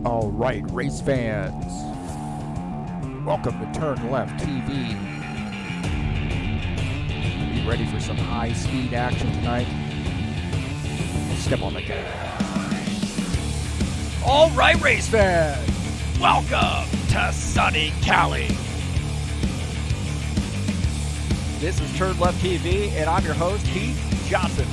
All right, race fans, welcome to TurnLeftTV. You ready for some high-speed action tonight? Step on the gas. All right, race fans, welcome to sunny Cali. This is TurnLeftTV, and I'm your host, Heath Johnson.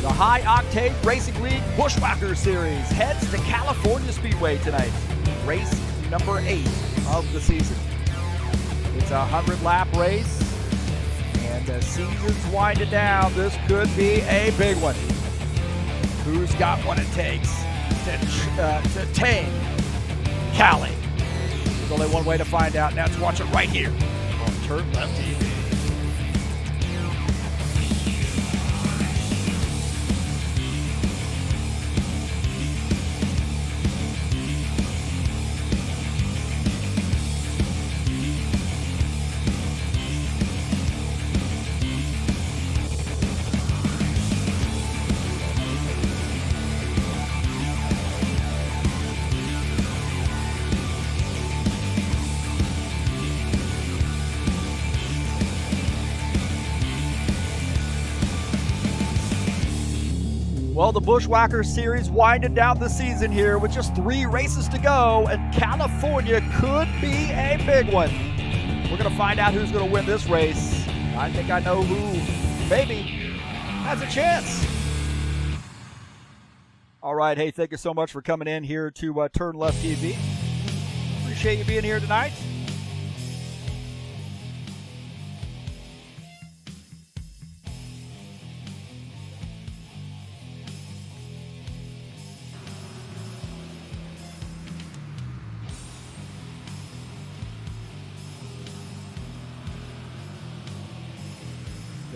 The High Octane Racing League Buschwackers Series heads to California Speedway tonight. Race number 8 of the season. It's a 100-lap race, and the season's winding down. This could be a big one. Who's got what it takes to tame Cali? There's only one way to find out, and that's watch it right here on TurnLeftTV. Well, the Buschwackers Series winding down the season here with just 3 races to go, and California could be a big one. We're going to find out who's going to win this race. I think I know who maybe has a chance. All right, hey, thank you so much for coming in here to TurnLeftTV. Appreciate you being here tonight.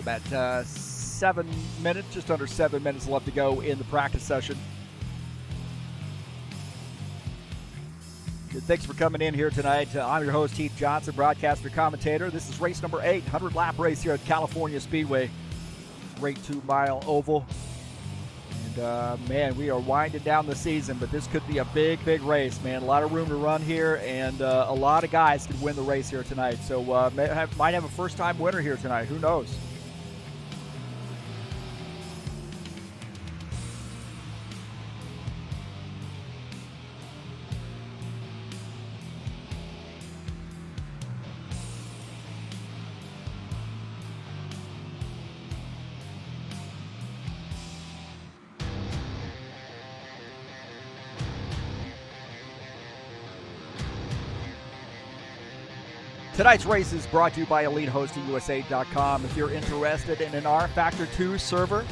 About 7 minutes, just under 7 minutes left to go in the practice session. Good, thanks for coming in here tonight. I'm your host, Heath Johnson, broadcaster, commentator. This is race number 8, 100-lap race here at California Speedway. Great 2-mile oval. And, man, we are winding down the season, but this could be a big, big race, man. A lot of room to run here, and a lot of guys could win the race here tonight. So might have a first-time winner here tonight. Who knows? Tonight's race is brought to you by EliteHostingUSA.com. If you're interested in an rFactor 2 server,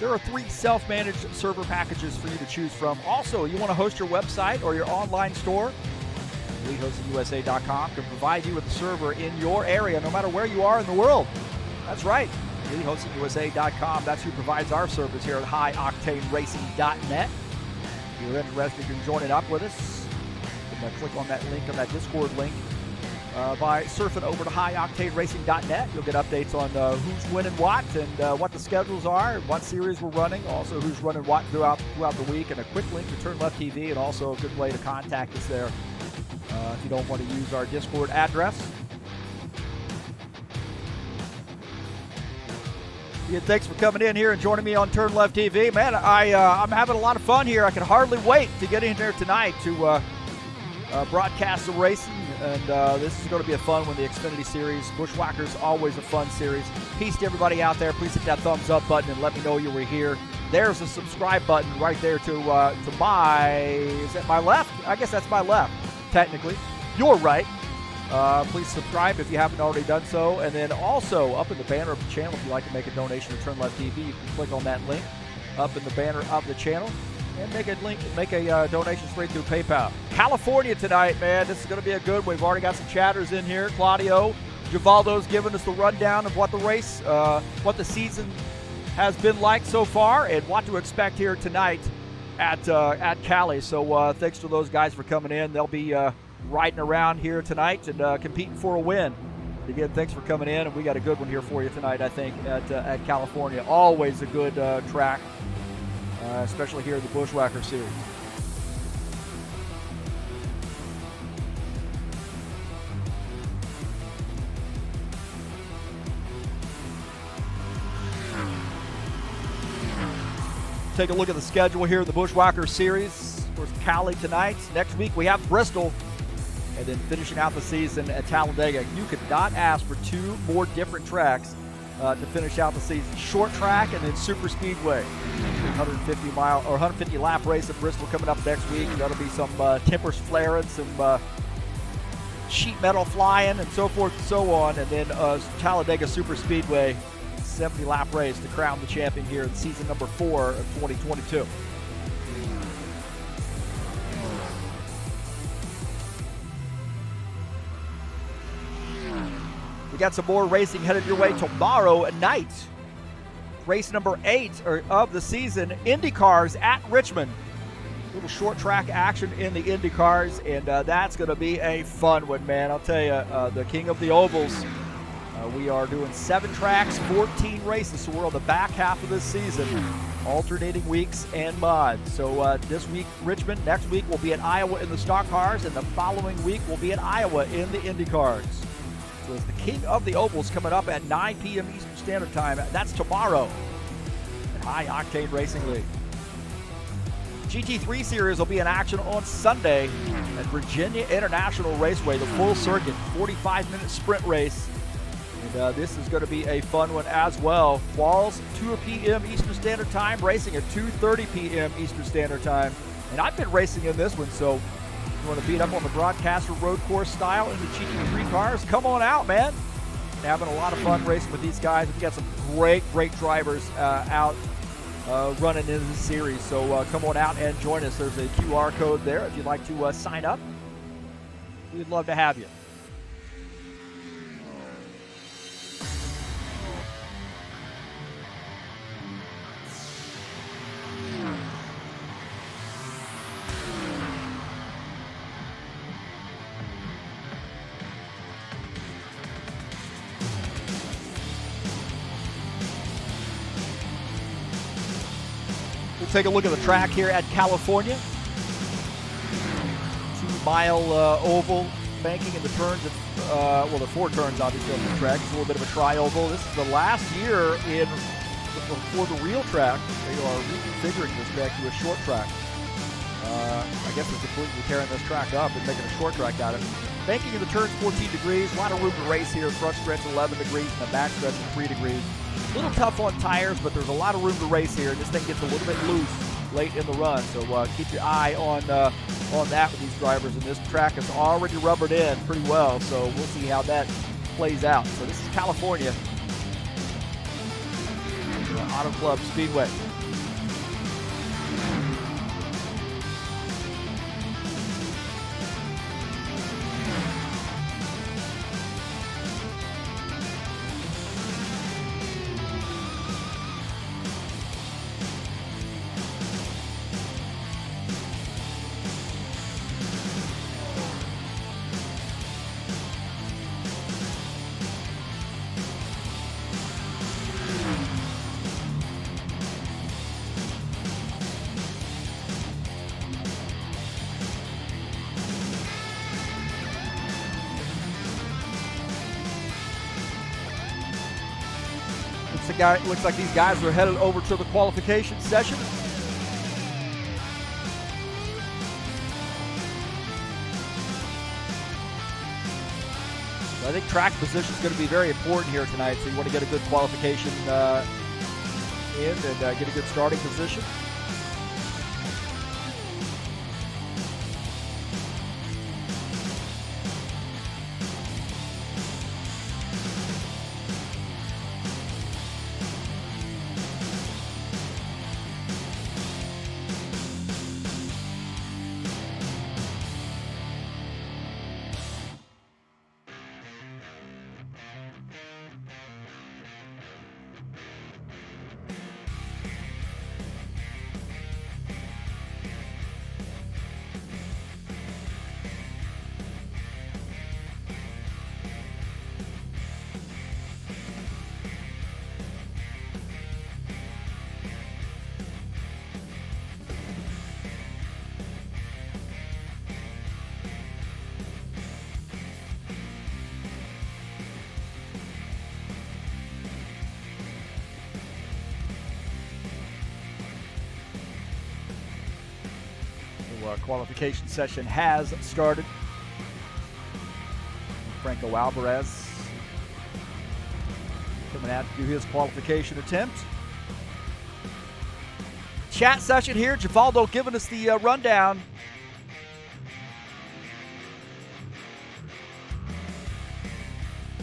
there are 3 self-managed server packages for you to choose from. Also, you want to host your website or your online store? EliteHostingUSA.com can provide you with a server in your area, no matter where you are in the world. That's right, EliteHostingUSA.com. That's who provides our service here at HighOctaneRacing.net. If you're interested in joining up with us, you can click on that link, on that Discord link. By surfing over to HighOctaneRacing.net. You'll get updates on who's winning what and what the schedules are, what series we're running, also who's running what throughout the week, and a quick link to TurnLeftTV, and also a good way to contact us there if you don't want to use our Discord address. Yeah, thanks for coming in here and joining me on TurnLeftTV. Man, I'm having a lot of fun here. I can hardly wait to get in here tonight to broadcast the racing. And this is going to be a fun one, the Xfinity Series. Buschwackers, always a fun series. Peace to everybody out there. Please hit that thumbs up button and let me know you were here. There's a subscribe button right there to my, is that my left? I guess that's my left, technically. You're right. Please subscribe if you haven't already done so. And then also, up in the banner of the channel, if you'd like to make a donation to TurnLeftTV, you can click on that link up in the banner of the channel. And make a donation straight through PayPal. California tonight, man. This is going to be a good one. We've already got some chatters in here. Claudio Givaldo's giving us the rundown of what the race, what the season has been like so far, and what to expect here tonight at Cali. So thanks to those guys for coming in. They'll be riding around here tonight and competing for a win. Again, thanks for coming in, and we got a good one here for you tonight, I think, at California. Always a good track. especially here in the Buschwackers series. Take a look at the schedule here in the Buschwackers series. Of course, Cali tonight. Next week we have Bristol. And then finishing out the season at Talladega. You could not ask for two more different tracks to finish out the season. Short track and then super speedway. 150 lap race at Bristol coming up next week. That'll be some tempers flaring, some sheet metal flying, and so forth and so on. And then Talladega super speedway, 70 lap race to crown the champion here in season number 4 of 2022. We got some more racing headed your way tomorrow night. Race number 8 of the season, IndyCars at Richmond. A little short track action in the IndyCars, and that's going to be a fun one, man. I'll tell you, the king of the ovals. We are doing 7 tracks, 14 races, so we're on the back half of this season, alternating weeks and mods. So this week, Richmond. Next week, we'll be at Iowa in the stock cars, and the following week, we'll be at Iowa in the IndyCars. So it's the king of the ovals coming up at 9 p.m. Eastern Standard Time. That's tomorrow at High Octane Racing League. GT3 Series will be in action on Sunday at Virginia International Raceway, the full circuit, 45-minute sprint race. And this is going to be a fun one as well. Quals, 2 p.m. Eastern Standard Time, racing at 2:30 p.m. Eastern Standard Time. And I've been racing in this one, so you want to beat up on the broadcaster road course style in the GT3 cars? Come on out, man. Having a lot of fun racing with these guys. We've got some great drivers out running in this series. So come on out and join us. There's a QR code there if you'd like to sign up. We'd love to have you. Take a look at the track here at California. 2-mile oval, banking in the turns, well, the 4 turns obviously on this track. It's a little bit of a tri-oval. This is the last year before the real track. They are reconfiguring this track to a short track. I guess they're completely tearing this track up and making a short track out of it. Banking in the turns 14 degrees, a lot of room to race here. Front stretch 11 degrees and the back stretch 3 degrees. A little tough on tires, but there's a lot of room to race here. This thing gets a little bit loose late in the run, so keep your eye on that with these drivers. And this track is already rubbered in pretty well, so we'll see how that plays out. So this is California, Auto Club Speedway. Looks like these guys are headed over to the qualification session. So I think track position is going to be very important here tonight. So you want to get a good qualification in and get a good starting position. qualification session has started. Franco Alvarez coming out to do his qualification attempt. Chat session here. Givaldo giving us the rundown.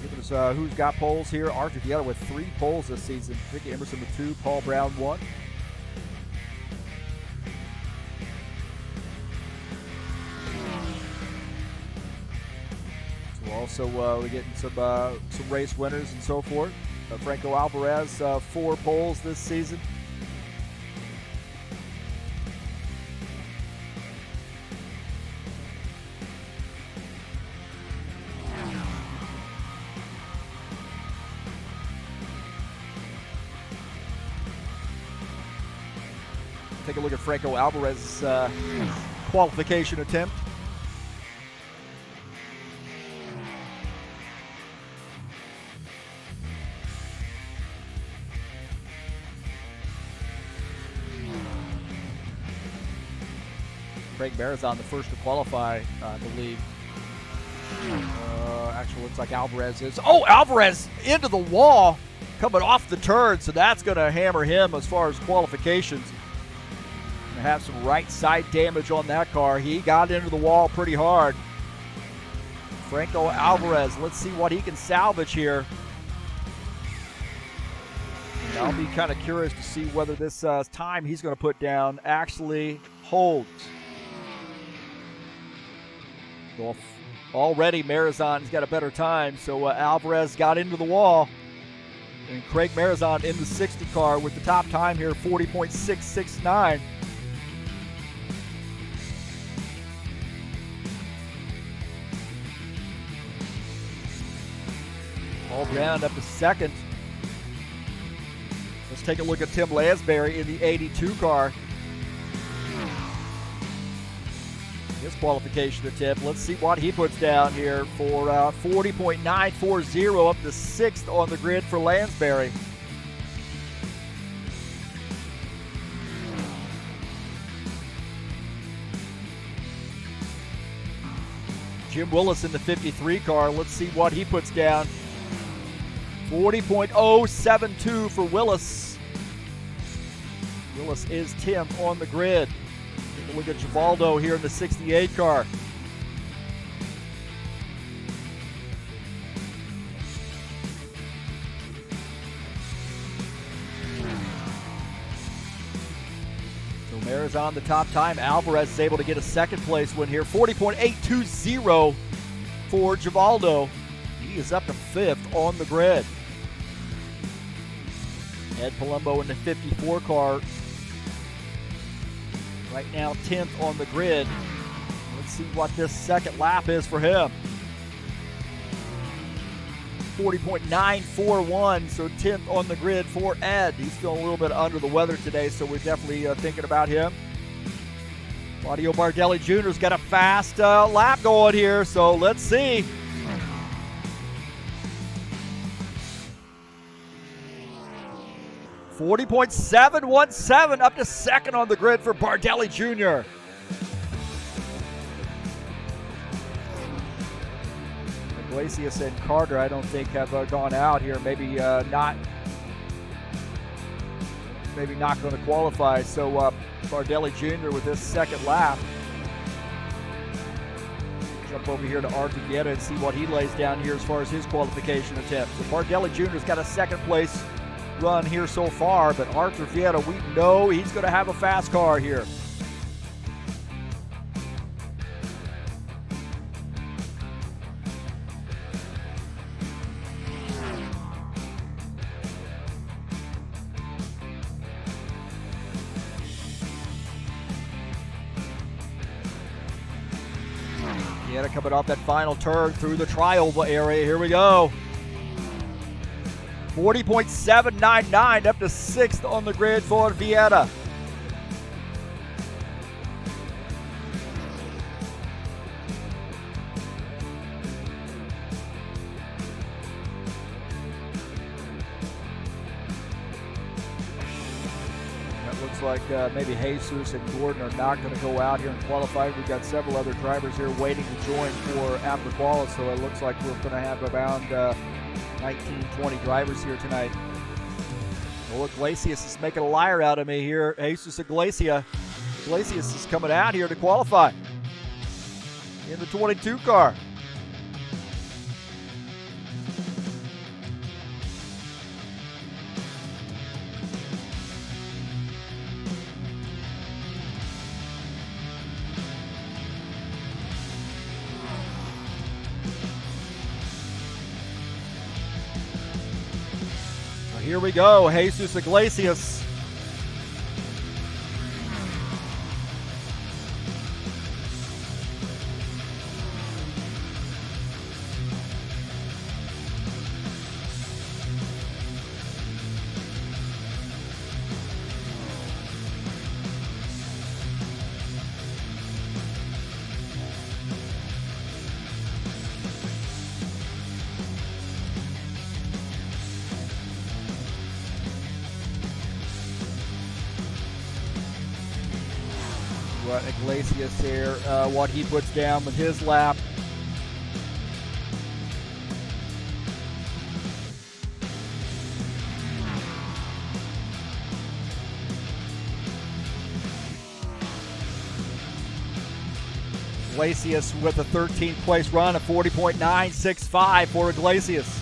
Giving us who's got poles here. Arthur Vieta with 3 poles this season. Ricky Emerson with 2. Paul Brown 1. So also we're getting some race winners and so forth. Franco Alvarez 4 poles this season. Take a look at Franco Alvarez's qualification attempt. Craig Marizon, the first to qualify, I believe. Actually, looks like Alvarez is. Oh, Alvarez into the wall, coming off the turn, so that's going to hammer him as far as qualifications. Going to have some right side damage on that car. He got into the wall pretty hard. Franco Alvarez, let's see what he can salvage here. And I'll be kind of curious to see whether this time he's going to put down actually holds. Well, already Marizon's got a better time, so Alvarez got into the wall. And Craig Marizon in the 60 car with the top time here, 40.669. Paul Brown up to second. Let's take a look at Tim Lansbury in the 82 car. His qualification attempt. Let's see what he puts down here for 40.940, up to 6th on the grid for Lansbury. Jim Willis in the 53 car. Let's see what he puts down. 40.072 for Willis. Willis is 10th on the grid. Take a look at Givaldo here in the 68 car. So Marizon the top time. Alvarez is able to get a second place win here. 40.820 for Givaldo. He is up to 5th on the grid. Ed Palumbo in the 54 car. Right now 10th on the grid. Let's see what this second lap is for him. 40.941, so 10th on the grid for Ed. He's feeling a little bit under the weather today, so we're definitely thinking about him. Claudio Bardelli Jr.'s got a fast lap going here, so let's see. .717 up to second on the grid for Bardelli Jr. Iglesias and Carter, I don't think, have gone out here. Maybe not going to qualify. So Bardelli Jr. with this second lap. Jump over here to Arthur Vieta and see what he lays down here as far as his qualification attempt. So Bardelli Jr.'s got a second place run here so far, but Arthur Vieta, we know he's going to have a fast car here. Vieta coming off that final turn through the trioval area. Here we go. 40.799 up to 6th on the grid for Vieta. Looks like maybe Jesus and Gordon are not going to go out here and qualify. We've got several other drivers here waiting to join for after quali, so it looks like we're going to have around 19, 20 drivers here tonight. Oh, Iglesias is making a liar out of me here. Jesus Iglesias. Iglesias is coming out here to qualify in the 22 car. Here we go, Jesus Iglesias. Iglesias here, what he puts down with his lap. Iglesias with a 13th place run, a 40.965 for Iglesias.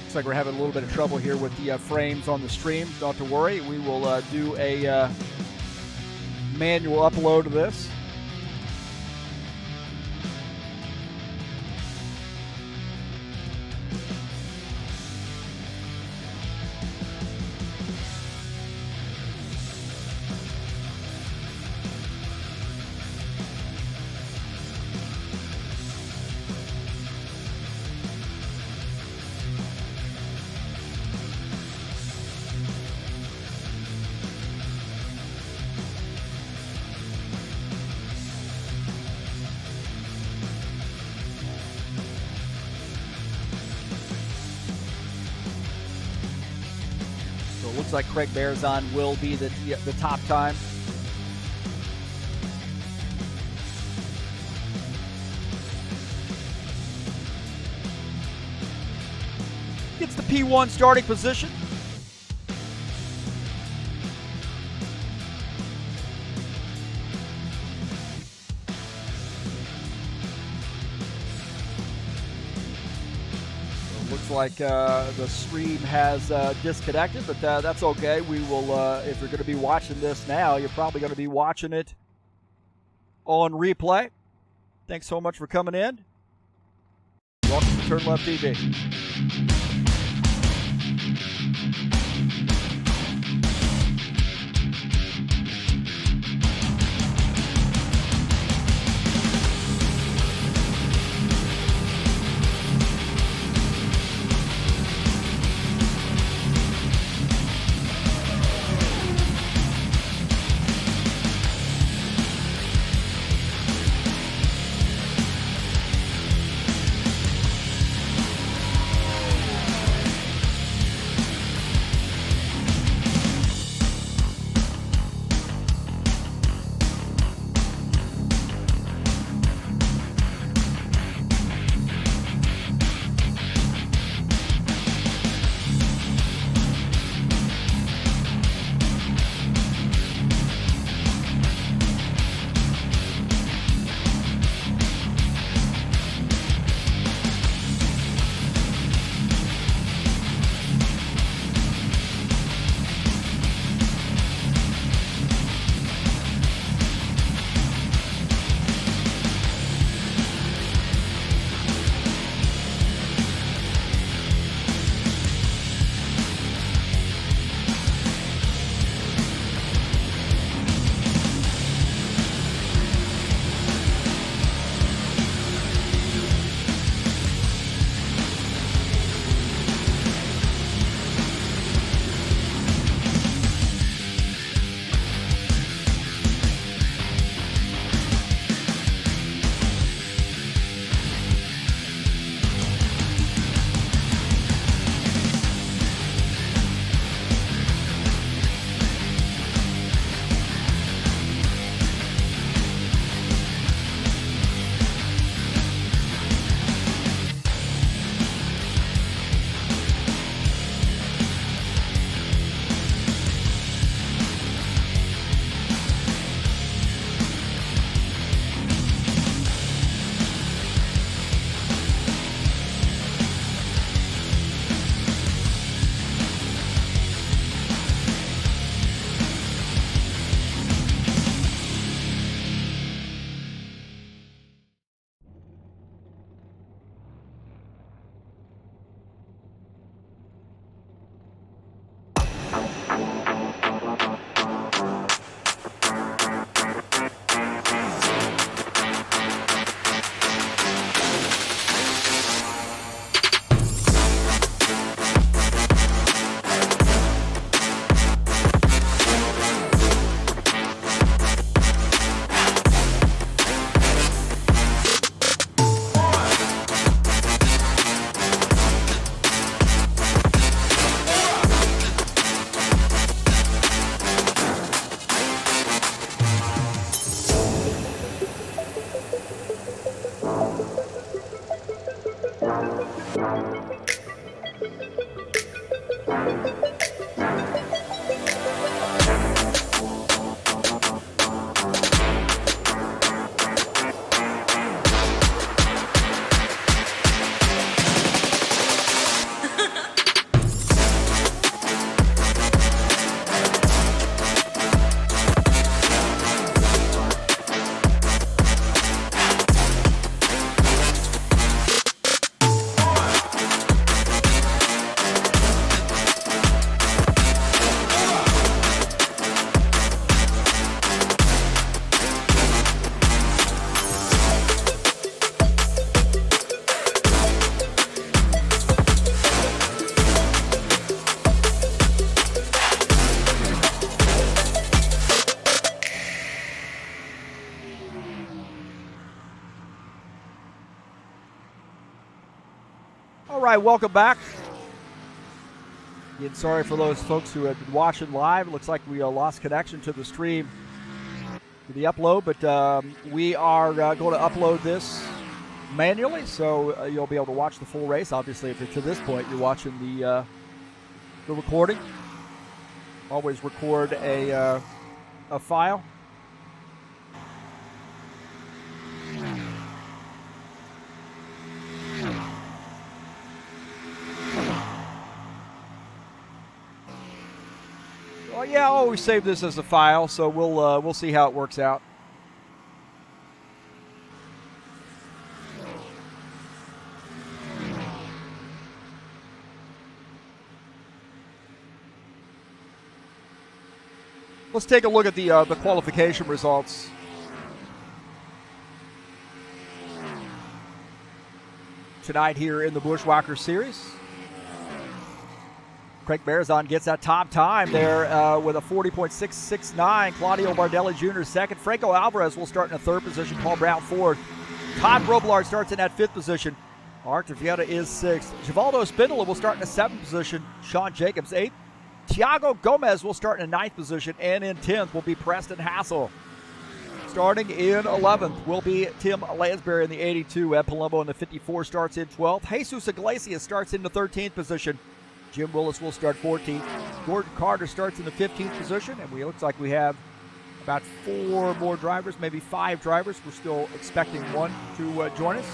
Looks like we're having a little bit of trouble here with the frames on the stream. Not to worry, we will do a manual upload of this. Looks like Craig Bearzon will be the top time. Gets the P1 starting position. Like the stream has disconnected, but that's okay. We will, if you're going to be watching this now, you're probably going to be watching it on replay. Thanks so much for coming in. Welcome to TurnLeftTV. All right, welcome back. Again, sorry for those folks who have been watching live. It looks like we lost connection to the stream, to the upload, but we are going to upload this manually, so you'll be able to watch the full race. Obviously, if you're to this point, you're watching the recording. Always record a file. Well, yeah, I'll always save this as a file, so we'll see how it works out. Let's take a look at the qualification results. Tonight here in the Buschwackers series. Craig Bearzon gets that top time there with a 40.669. Claudio Bardelli Jr. second. Franco Alvarez will start in a third position. Paul Brown fourth. Todd Robillard starts in that fifth position. Arthur Vieta is sixth. Givaldo Spindola will start in the seventh position. Sean Jacobs eighth. Thiago Gomez will start in the ninth position. And in 10th will be Preston Hassel. Starting in 11th will be Tim Lansbury in the 82. Ed Palumbo in the 54 starts in 12th. Jesus Iglesias starts in the 13th position. Jim Willis will start 14th. Gordon Carter starts in the 15th position, and it looks like we have about 4 more drivers, maybe 5 drivers. We're still expecting one to join us.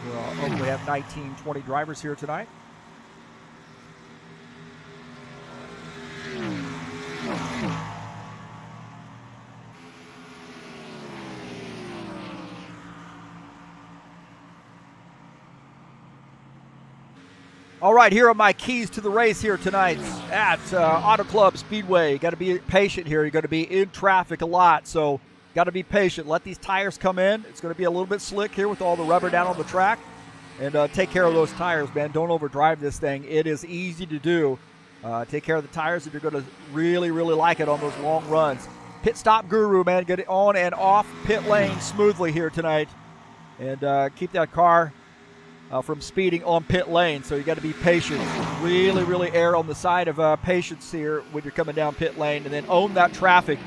We'll hopefully have 19, 20 drivers here tonight. All right, here are my keys to the race here tonight at Auto Club Speedway. You got to be patient here. You're going to be in traffic a lot, so got to be patient. Let these tires come in. It's going to be a little bit slick here with all the rubber down on the track. And take care of those tires, man. Don't overdrive this thing. It is easy to do. Take care of the tires if you're going to really, really like it on those long runs. Pit stop guru, man. Get it on and off pit lane smoothly here tonight. And keep that car from speeding on pit lane, so you got to be patient. Really, really err on the side of patience here when you're coming down pit lane, and then own that traffic.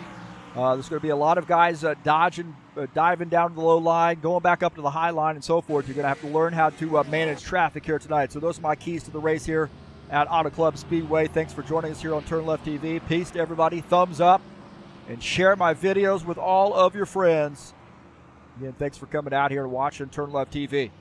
There's going to be a lot of guys dodging, diving down to the low line, going back up to the high line, and so forth. You're going to have to learn how to manage traffic here tonight. So those are my keys to the race here at Auto Club Speedway. Thanks for joining us here on TurnLeft TV. Peace to everybody. Thumbs up, and share my videos with all of your friends. Again, thanks for coming out here and watching TurnLeft TV.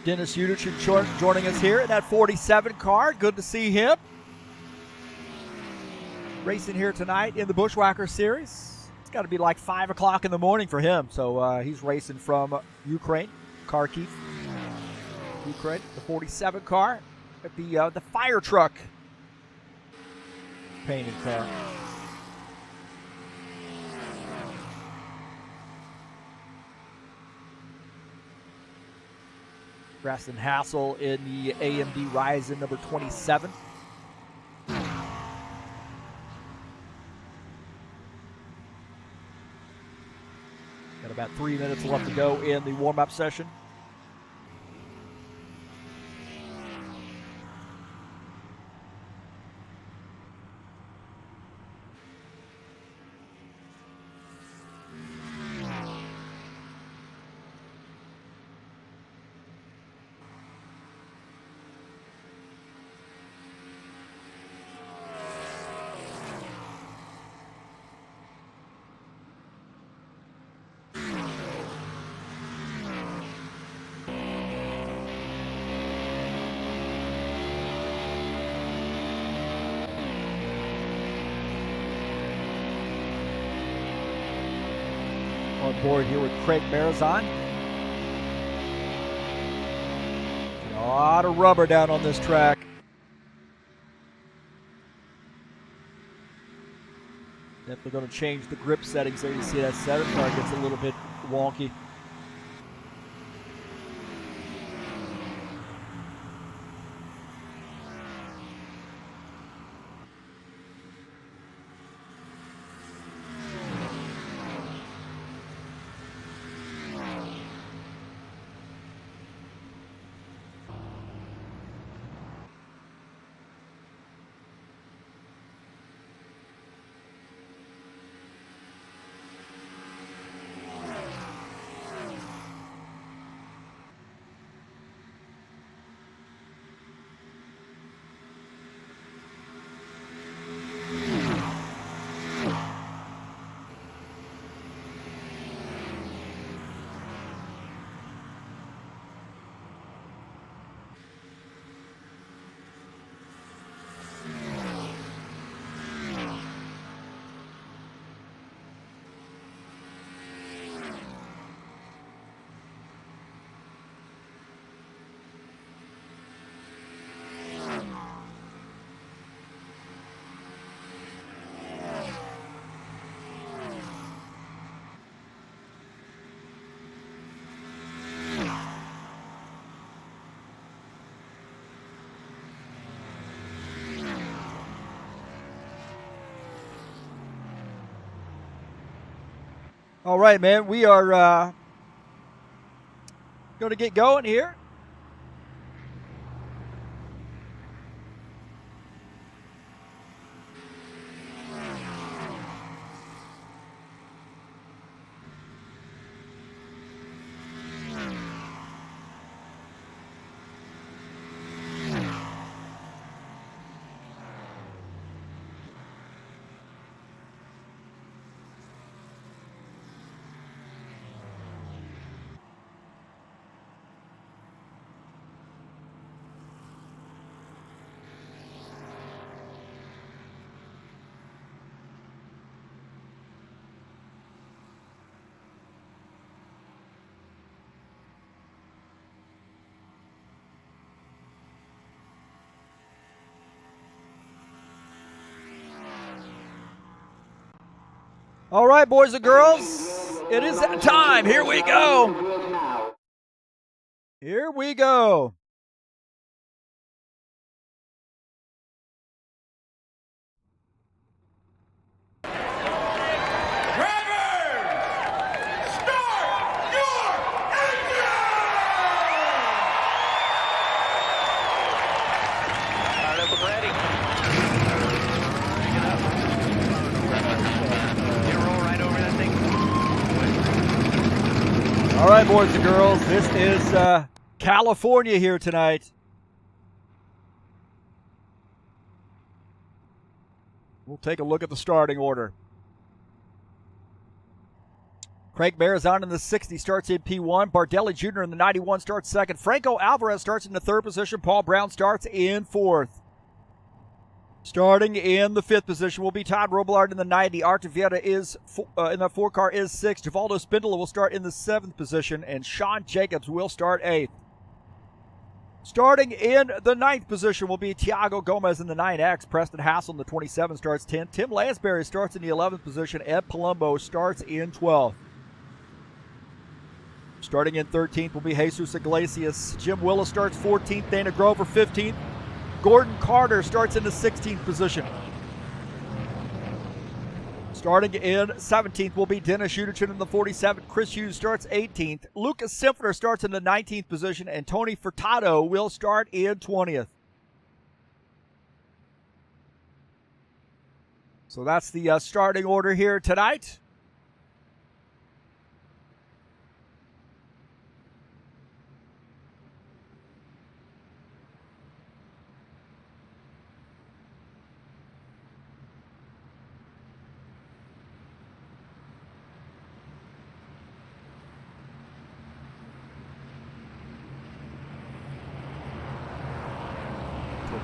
Dennis Udich joining us here in that 47 car. Good to see him. Racing here tonight in the Buschwackers series. It's got to be like 5 o'clock in the morning for him. So he's racing from Ukraine, Kharkiv, Ukraine. The 47 car at the fire truck painted car. Graston Hassel in the AMD Ryzen number 27. Got about 3 minutes left to go in the warm-up session. On board here with Craig Marazon. A lot of rubber down on this track. Definitely going to change the grip settings there. You see that center car gets a little bit wonky. All right, man, we are going to get going here. All right, boys and girls, it is that time. Here we go. Here we go. All right, boys and girls, this is California here tonight. We'll take a look at the starting order. Craig Marizon in the 60 starts in P1. Bardelli Jr. in the 91 starts second. Franco Alvarez starts in the third position. Paul Brown starts in fourth. Starting in the fifth position will be Todd Robillard in the 90. Artur Vieira is in the 4 car is sixth. Givaldo Spindola will start in the 7th position, and Sean Jacobs will start 8th. Starting in the 9th position will be Thiago Gomez in the 9X. Preston Hassel in the 27 starts 10th. Tim Lansbury starts in the 11th position. Ed Palumbo starts in 12th. Starting in 13th will be Jesus Iglesias. Jim Willis starts 14th. Dana Grover 15th. Gordon Carter starts in the 16th position. Starting in 17th will be Dennis Schuderchin in the 47th. Chris Hughes starts 18th. Lucas Simpner starts in the 19th position, and Tony Furtado will start in 20th. So that's the starting order here tonight.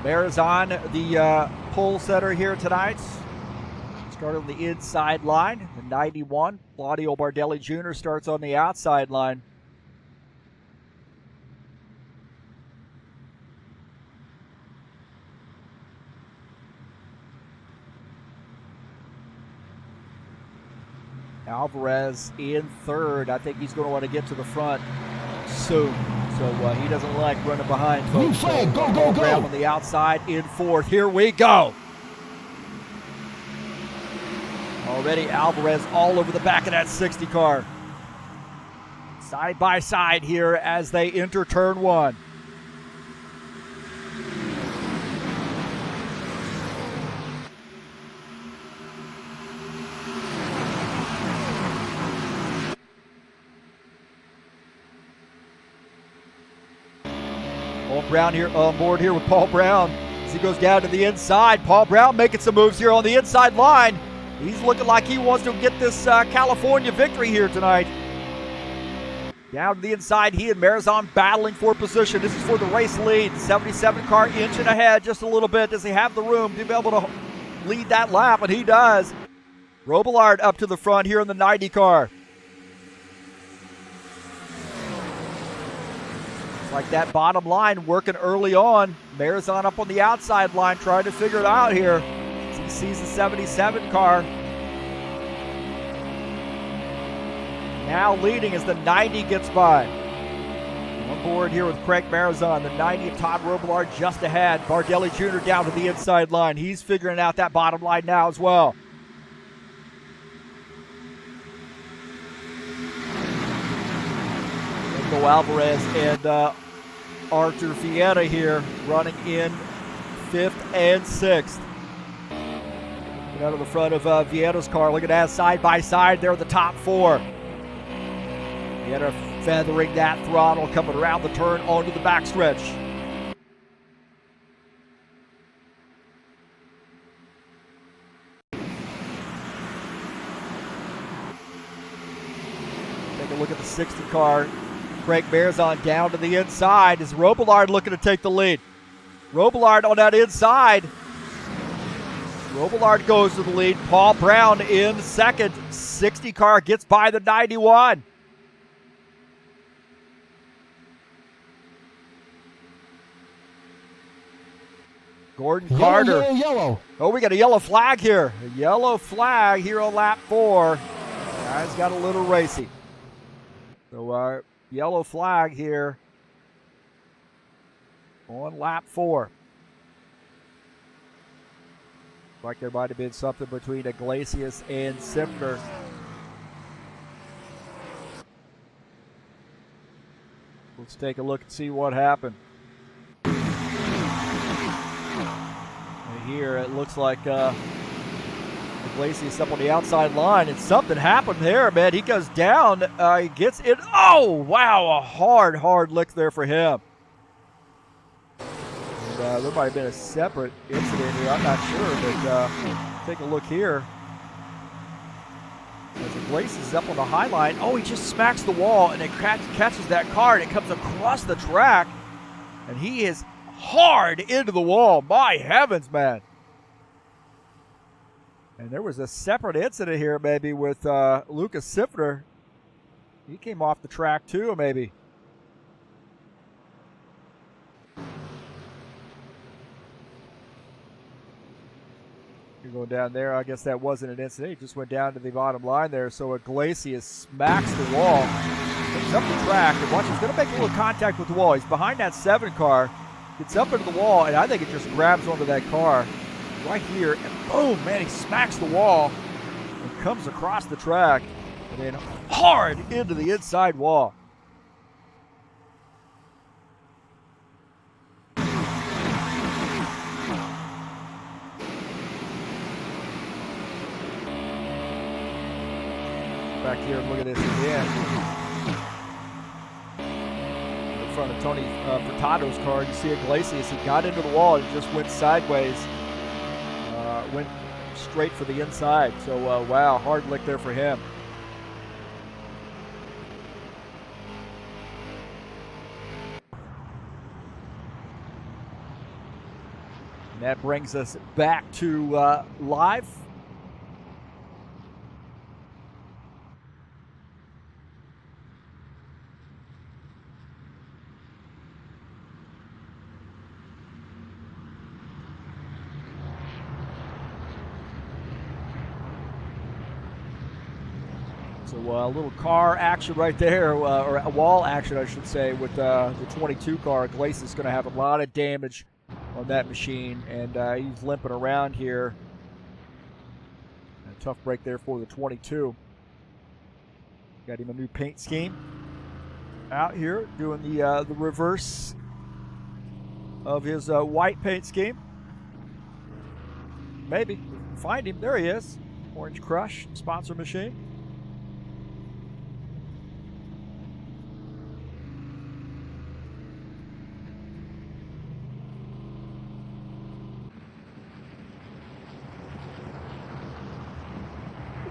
Marizon, the pole setter here tonight. Started on the inside line, the 91. Claudio Bardelli Jr. starts on the outside line. Alvarez in third. I think he's going to want to get to the front soon. So he doesn't like running behind folks. Flag, go, go, go. On the outside in fourth. Here we go. Already Alvarez all over the back of that 60 car. Side by side here as they enter turn one. Paul Brown here on board here with Paul Brown as he goes down to the inside. Paul Brown making some moves here on the inside line. He's looking like he wants to get this California victory here tonight. Down to the inside, he and Marizon battling for position. This is for the race lead. 77 car inching ahead just a little bit. Does he have the room to be able to lead that lap? And he does. Robillard up to the front here in the 90 car. Like that bottom line working early on. Marizon up on the outside line trying to figure it out here. As he sees the 77 car. Now leading as the 90 gets by. On board here with Craig Marizon. The 90 of Todd Robillard just ahead. Bardelli Jr. down to the inside line. He's figuring out that bottom line now as well. Nico Alvarez and Artur Vieira here running in 5th and 6th. Get out of the front of Vieira's car. Look at that side by side. They're the top 4. Vieira feathering that throttle, coming around the turn onto the backstretch. Take a look at the 60 car. Craig Marizon down to the inside. Is Robillard looking to take the lead? Robillard on that inside. Robillard goes to the lead. Paul Brown in second. 60 car gets by the 91. Gordon Carter. Yellow. Oh, we got a yellow flag here. A yellow flag here on lap 4. Guys got a little racy. So, yellow flag here on lap 4. Like there might have been something between Iglesias and Simpner. Let's take a look and see what happened. And here it looks like Iglesias up on the outside line, and something happened there, man. He goes down, he gets in. Oh, wow, a hard lick there for him. And, there might have been a separate incident here, I'm not sure, but take a look here. As Glace is up on the high line. Oh, he just smacks the wall and it catches that car and it comes across the track. And he is hard into the wall. My heavens, man. And there was a separate incident here maybe with Lucas Sifner. He came off the track too, maybe. You're going down there. I guess that wasn't an incident. He just went down to the bottom line there. So Iglesias smacks the wall, comes up the track, and watch, he's going to make a little contact with the wall. He's behind that 7 car, gets up into the wall, and I think it just grabs onto that car right here, and boom, man, he smacks the wall and comes across the track and then hard into the inside wall. Back here and look at this again. In front of Tony Furtado's car, you see Iglesias. He got into the wall and just went sideways. Went straight for the inside. So, wow, hard lick there for him. And that brings us back to live. So a little car action right there, or a wall action, I should say, with the 22 car. Iglesias is going to have a lot of damage on that machine, and he's limping around here. A tough break there for the 22. Got him a new paint scheme out here, doing the reverse of his white paint scheme. Maybe. Find him. There he is. Orange Crush sponsor machine.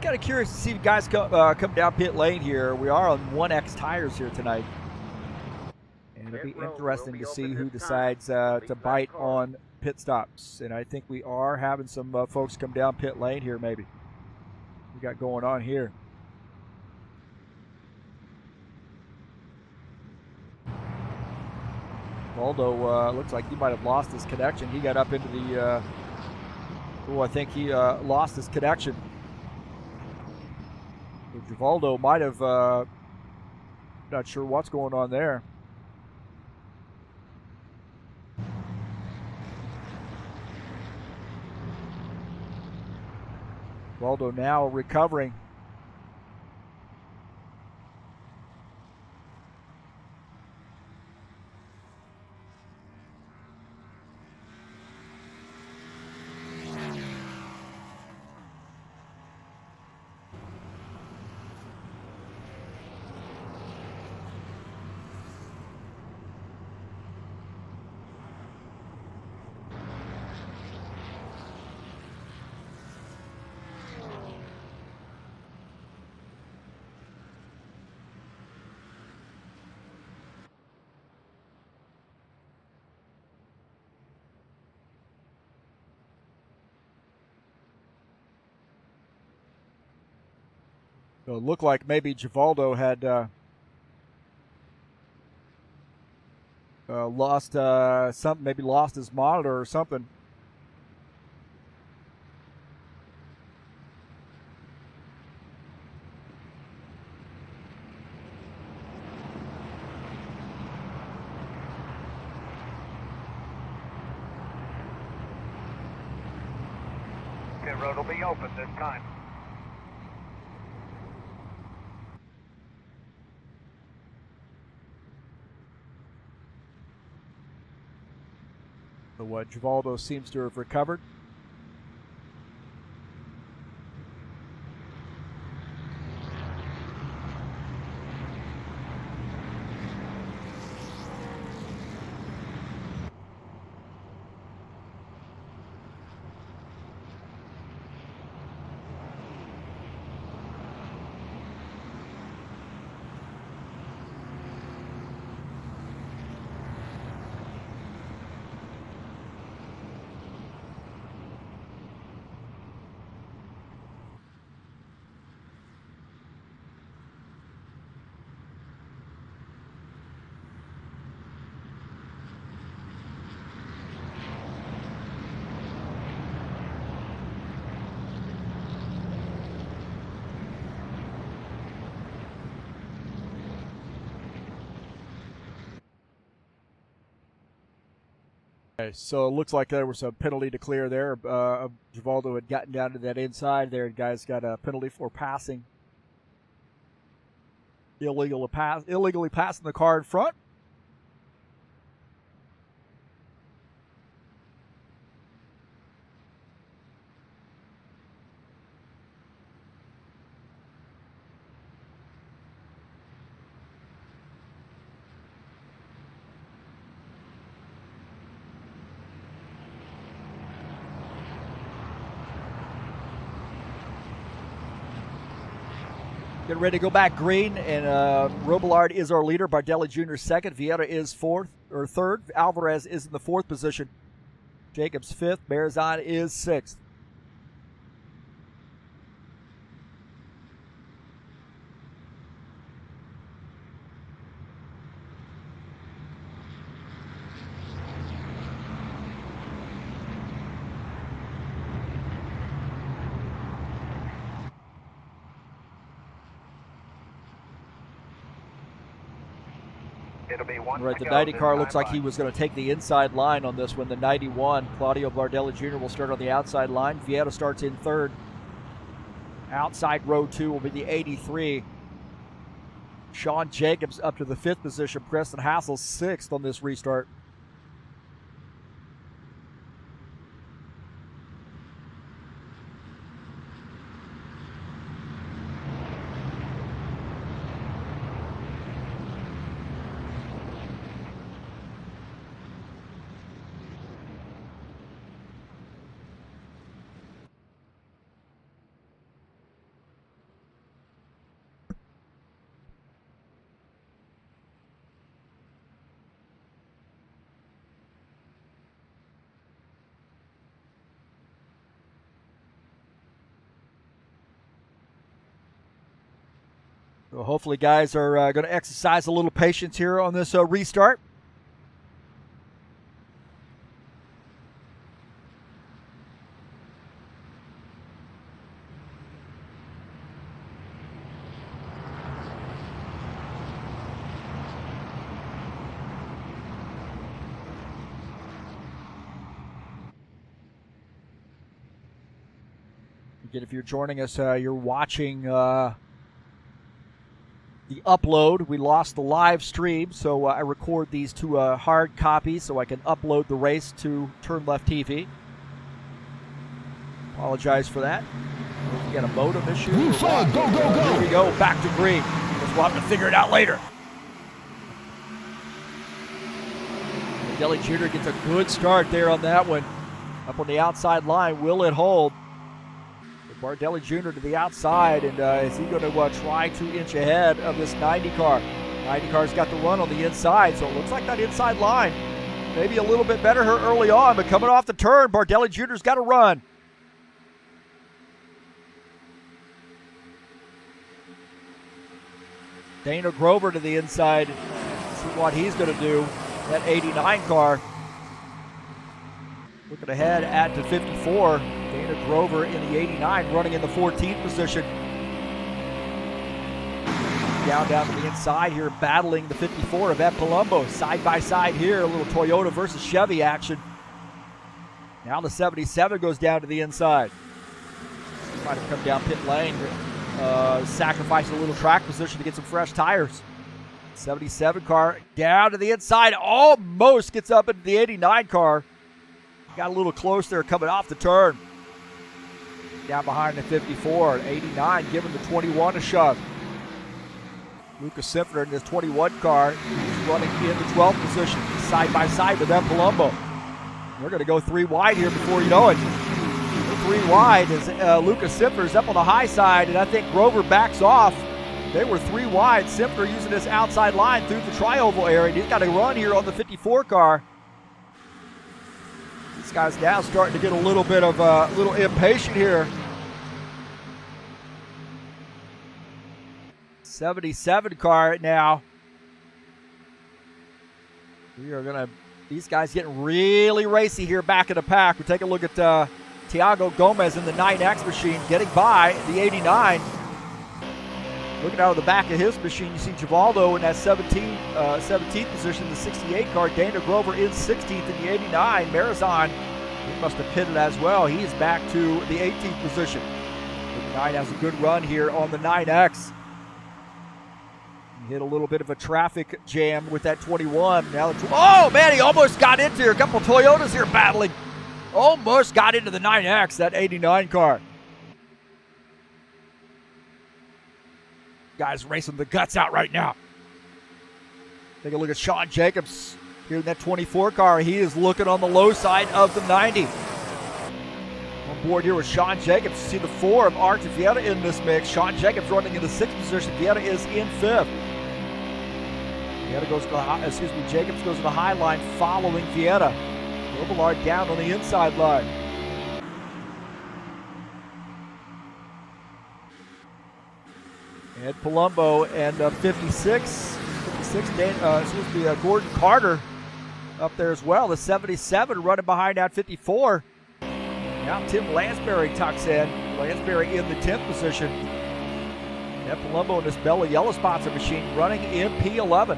Kind of curious to see you guys come down pit lane here. We are on 1X tires here tonight, and it'll be interesting to see who decides to bite on pit stops. And I think we are having some folks come down pit lane here. Maybe we got going on here. Waldo looks like he might have lost his connection. He got up into the. I think he lost his connection. Givaldo might have, not sure what's going on there. Givaldo now recovering. So it looked like maybe Givaldo had lost something, maybe lost his monitor or something. Pit road will be open this time. So what Givaldo seems to have recovered. Okay, so it looks like there was a penalty to clear there. Givaldo had gotten down to that inside there. Guys got a penalty for passing. Illegally passing the car in front. Getting ready to go back green, and Robillard is our leader. Bardelli Jr. second. Vieira is third. Alvarez is in the fourth position. Jacobs fifth. Bearzon is sixth. It'll be one. Right, the 90 car looks like he was going to take the inside line on this one. The 91, Claudio Bardelli Jr. will start on the outside line. Vieira starts in third. Outside row 2 will be the 83. Sean Jacobs up to the fifth position. Preston Hassel sixth on this restart. So hopefully guys are going to exercise a little patience here on this restart. Again, if you're joining us, you're watching the upload. We lost the live stream, so I record these two hard copies so I can upload the race to TurnLeftTV. Apologize for that. We got a modem issue. Here we go, back to green. Guess we'll have to figure it out later. Bardelli Jr. gets a good start there on that one. Up on the outside line, will it hold? Bardelli Jr. to the outside, and is he going to try to inch ahead of this 90 car? 90 car's got the run on the inside, so it looks like that inside line maybe a little bit better here early on, but coming off the turn, Bardelli Jr.'s got to run. Dana Grover to the inside. See what he's going to do. That 89 car. Looking ahead at the 54. Dana Grover in the 89 running in the 14th position. Down to the inside here, battling the 54 of Ed Palumbo. Side by side here, a little Toyota versus Chevy action. Now the 77 goes down to the inside. Might have come down pit lane, sacrifice a little track position to get some fresh tires. 77 car down to the inside, almost gets up into the 89 car. Got a little close there coming off the turn. Down behind the 54, 89 giving the 21 a shove. Lucas Simpler in his 21 car, he's running in the 12th position, side by side with Ed Palumbo. We're going to go 3 wide here before you know it. 3 wide as Lucas Simpler's up on the high side, and I think Grover backs off. They were 3 wide. Simpler using this outside line through the tri-oval area. He's got a run here on the 54 car. This guy's now starting to get a little bit of a little impatient here. 77 car now. These guys getting really racy here back in the pack. We take a look at Thiago Gomez in the 9X machine getting by the 89. Looking out of the back of his machine, you see Givaldo in that 17th position, the 68 car. Dana Grover in 16th in the 89. Marizon, he must have pitted as well. He is back to the 18th position. The 9 has a good run here on the 9X. He hit a little bit of a traffic jam with that 21. Now, oh man, he almost got into here. A couple of Toyotas here battling. Almost got into the 9X, that 89 car. Guys racing the guts out right now. Take a look at Sean Jacobs here in that 24 car. He is looking on the low side of the 90. On board here with Sean Jacobs. You see the 4 of Arch Vieta in this mix. Sean Jacobs running in the 6th position. Vieta is in 5th. Jacobs goes to the high line following Vieta. Robillard down on the inside line. Ed Palumbo and 56, Gordon Carter up there as well. The 77 running behind that 54. Now Tim Lansbury tucks in. Lansbury in the 10th position. Ed Palumbo in this Bella Yellow sponsor machine running in P11.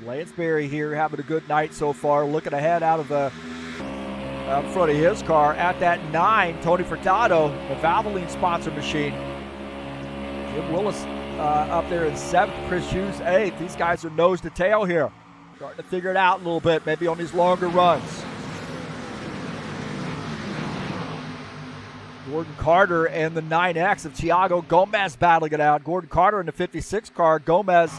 Lansbury here having a good night so far. Looking ahead out of the out front of his car at that 9, Tony Furtado, the Valvoline sponsor machine. Jim Willis up there in 7th, Chris Hughes 8th. These guys are nose to tail here. Starting to figure it out a little bit, maybe on these longer runs. Gordon Carter and the 9X of Thiago Gomez battling it out. Gordon Carter in the 56 car, Gomez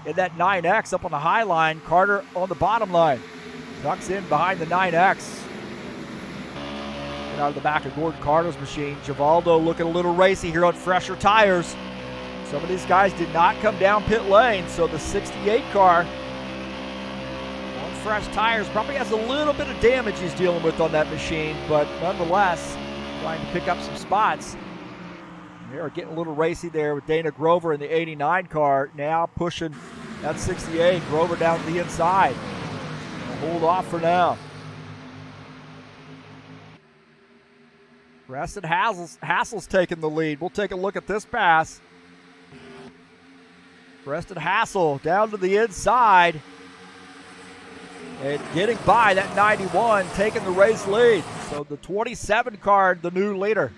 in that 9X up on the high line, Carter on the bottom line. Tucks in behind the 9X. And out of the back of Gordon Carter's machine, Givaldo looking a little racy here on fresher tires. Some of these guys did not come down pit lane, so the 68 car on fresh tires probably has a little bit of damage he's dealing with on that machine, but nonetheless, trying to pick up some spots. They are getting a little racy there with Dana Grover in the 89 car, now pushing that 68. Grover down to the inside. Hold off for now. Preston Hassel's taking the lead. We'll take a look at this pass. Preston Hassel down to the inside. And getting by that 91, taking the race lead. So the 27 car, the new leader.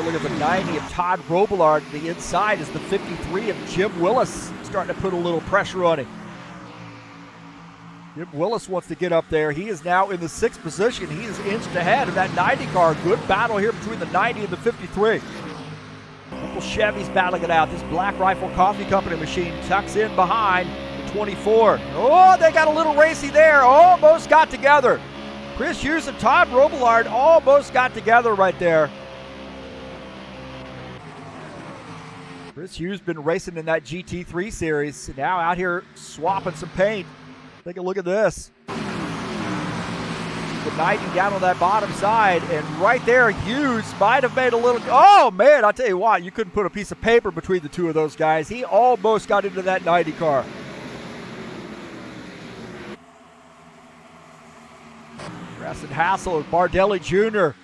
Look at the 90 of Todd Robillard. The inside is the 53 of Jim Willis. Starting to put a little pressure on him. Jim Willis wants to get up there. He is now in the 6th position. He is inched ahead of that 90 car. Good battle here between the 90 and the 53. Uncle Chevy's battling it out. This Black Rifle Coffee Company machine tucks in behind the 24. Oh, they got a little racy there. Almost got together. Chris Hughes and Todd Robillard almost got together right there. Chris Hughes been racing in that GT3 series. Now out here swapping some paint. Take a look at this. The 90 down on that bottom side, and right there, Hughes might have made a little. Oh man, I'll tell you what, you couldn't put a piece of paper between the two of those guys. He almost got into that 90 car. Preston Hassel and Bardelli Jr.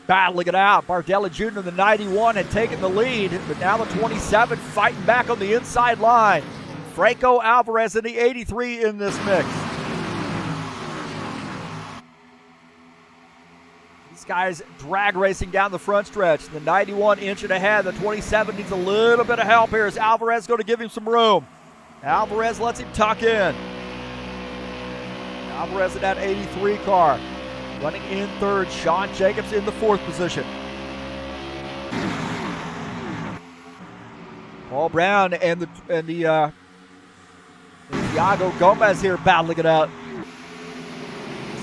battling it out. Bardelli Jr. in the 91 had taken the lead, but now the 27 fighting back on the inside line. Franco Alvarez in the 83 in this mix. These guys drag racing down the front stretch. The 91 inching ahead. The 27 needs a little bit of help here. Is Alvarez going to give him some room? Alvarez lets him tuck in. Alvarez in that 83 car. Running in 3rd, Sean Jacobs in the 4th position. Paul Brown and the Thiago Gomez here battling it out.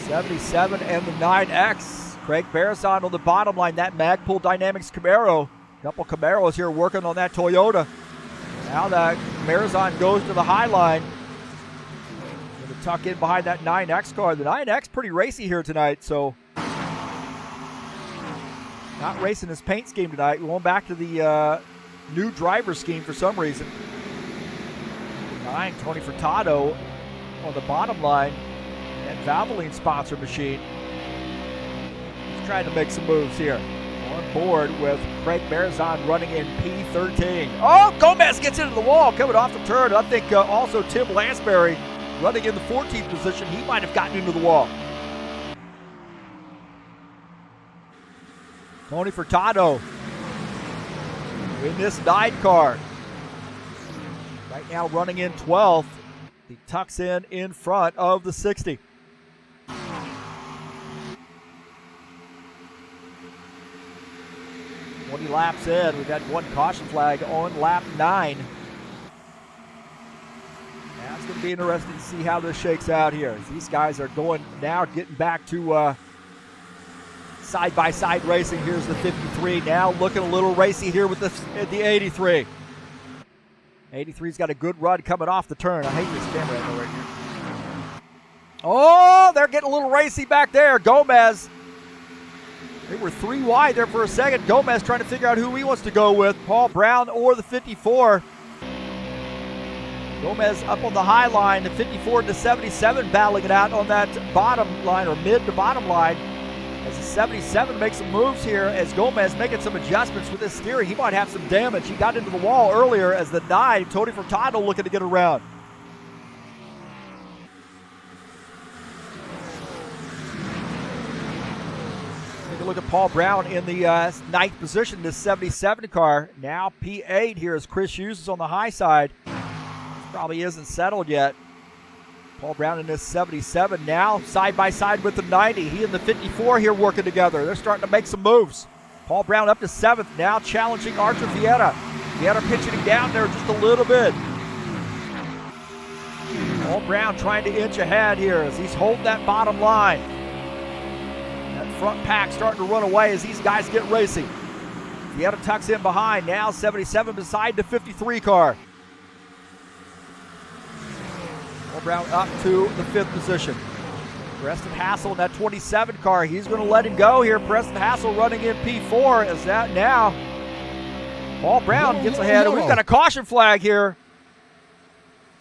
77 and the 9X. Craig Barazon on the bottom line. That Magpul Dynamics Camaro. A couple Camaros here working on that Toyota. Now that Barazon goes to the high line. Going to tuck in behind that 9X car. The 9X pretty racy here tonight, so not racing his paint scheme tonight. We're going back to the new driver scheme for some reason. 9, Tony Furtado on the bottom line, and Valvoline sponsor machine. He's trying to make some moves here. On board with Craig Marizon running in P13. Oh, Gomez gets into the wall coming off the turn. I think also Tim Lansbury running in the 14th position. He might have gotten into the wall. Tony Furtado in this 9 car. Right now running in 12th. He tucks in front of the 60. 20 laps in. We've had one caution flag on lap 9. Now it's going to be interesting to see how this shakes out here. These guys are going now, getting back to side-by-side racing. Here's the 53 now, looking a little racy here with the 83. 83's got a good run coming off the turn. I hate this camera angle right here. Oh, they're getting a little racy back there. Gomez. They were 3 wide there for a second. Gomez trying to figure out who he wants to go with, Paul Brown or the 54. Gomez up on the high line, the 54 to 77 battling it out on that bottom line, or mid to bottom line. As the 77 makes some moves here, as Gomez making some adjustments with his steering. He might have some damage. He got into the wall earlier as the 9, Tony Furtado, looking to get around. Take a look at Paul Brown in the 9th position, this 77 car. Now P8 here as Chris Hughes is on the high side. Probably isn't settled yet. Paul Brown in this 77 now, side by side with the 90. He and the 54 here working together. They're starting to make some moves. Paul Brown up to 7th, now challenging Archer Vieira. Vieira pitching him down there just a little bit. Paul Brown trying to inch ahead here as he's holding that bottom line. That front pack starting to run away as these guys get racing. Vieira tucks in behind, now 77 beside the 53 car. Brown up to the 5th position. Preston Hassel in that 27 car. He's going to let him go here. Preston Hassel running in P4 as that now. Paul Brown gets ahead. We've got a caution flag here.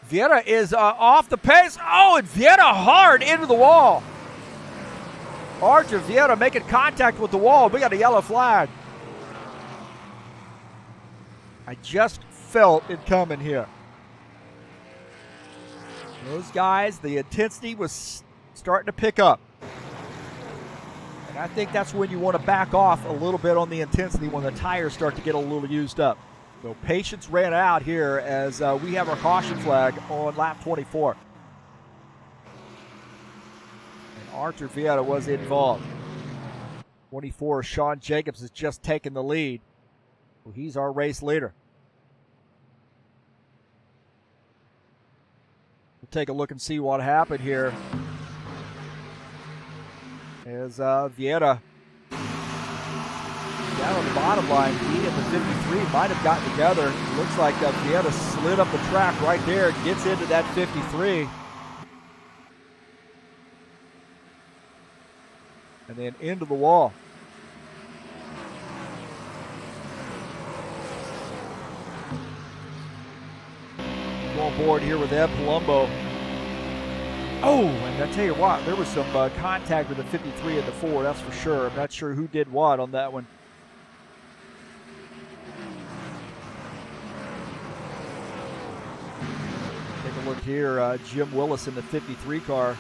Vieira is off the pace. Oh, and Vieira hard into the wall. Archer Vieira making contact with the wall. We got a yellow flag. I just felt it coming here. Those guys, the intensity was starting to pick up. And I think that's when you want to back off a little bit on the intensity when the tires start to get a little used up. So patience ran out here as we have our caution flag on lap 24. And Archer Vieira was involved. 24, Sean Jacobs has just taken the lead. Well, he's our race leader. Take a look and see what happened here. As Vieira down on the bottom line, he and the 53 might have gotten together. Looks like Vieira slid up the track right there, gets into that 53. And then into the wall. On board here with Ed Palumbo. Oh, and I tell you what, there was some contact with the 53 and the 4, that's for sure. I'm not sure who did what on that one. Take a look here, Jim Willis in the 53 car.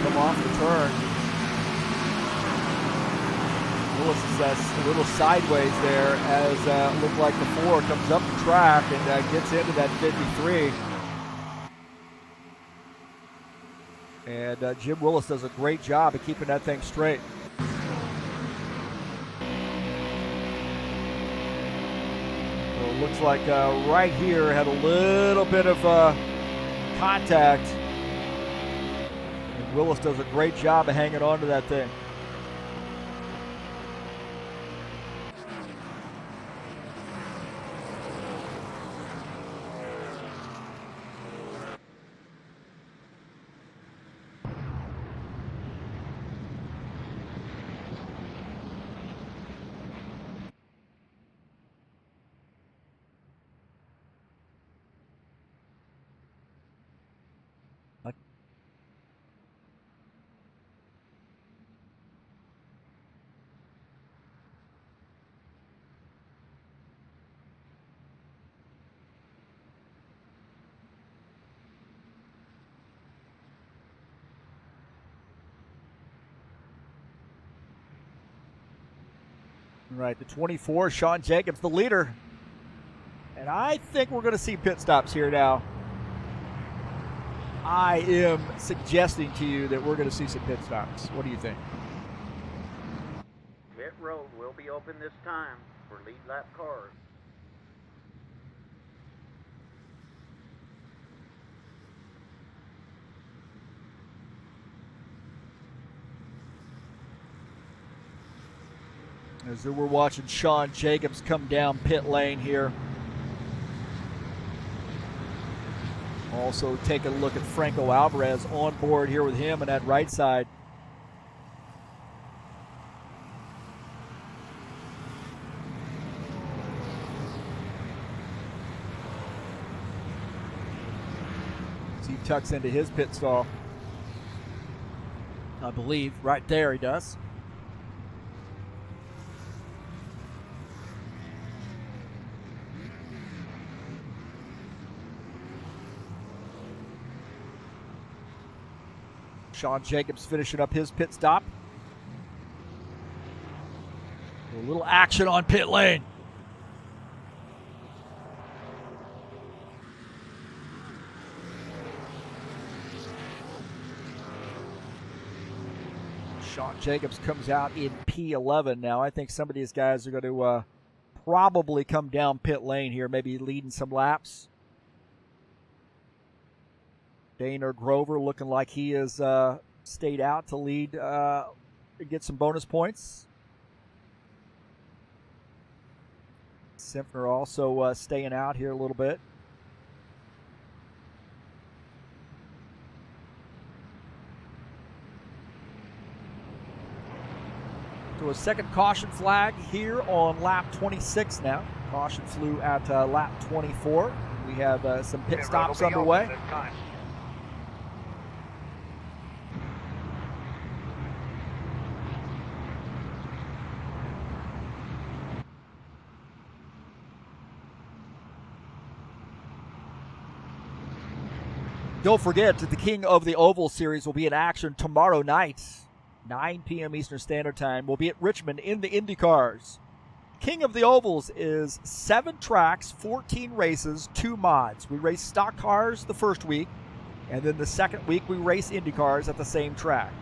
Come off the turn. Willis is a little sideways there as it looked like the 4 comes up the track and gets into that 53. And Jim Willis does a great job of keeping that thing straight. So it looks like right here had a little bit of contact. And Willis does a great job of hanging on to that thing. Right, the 24, Sean Jacobs, the leader. And I think we're going to see pit stops here now. I am suggesting to you that we're going to see some pit stops. What do you think? Pit road will be open this time for lead lap cars. As we're watching Sean Jacobs come down pit lane here. Also taking a look at Franco Alvarez on board here with him on that right side. As he tucks into his pit stall. I believe right there he does. Sean Jacobs finishing up his pit stop. A little action on pit lane. Sean Jacobs comes out in P11 now. I think some of these guys are going to probably come down pit lane here, maybe leading some laps. Dana Grover looking like he has stayed out to lead, get some bonus points. Simpner also staying out here a little bit. So a second caution flag here on lap 26 now. Caution flew at lap 24. We have some pit stops underway. Don't forget that the King of the Oval Series will be in action tomorrow night, 9 p.m. Eastern Standard Time. We'll be at Richmond in the IndyCars. King of the Ovals is 7 tracks, 14 races, 2 mods. We race stock cars the first week, and then the second week we race IndyCars at the same track.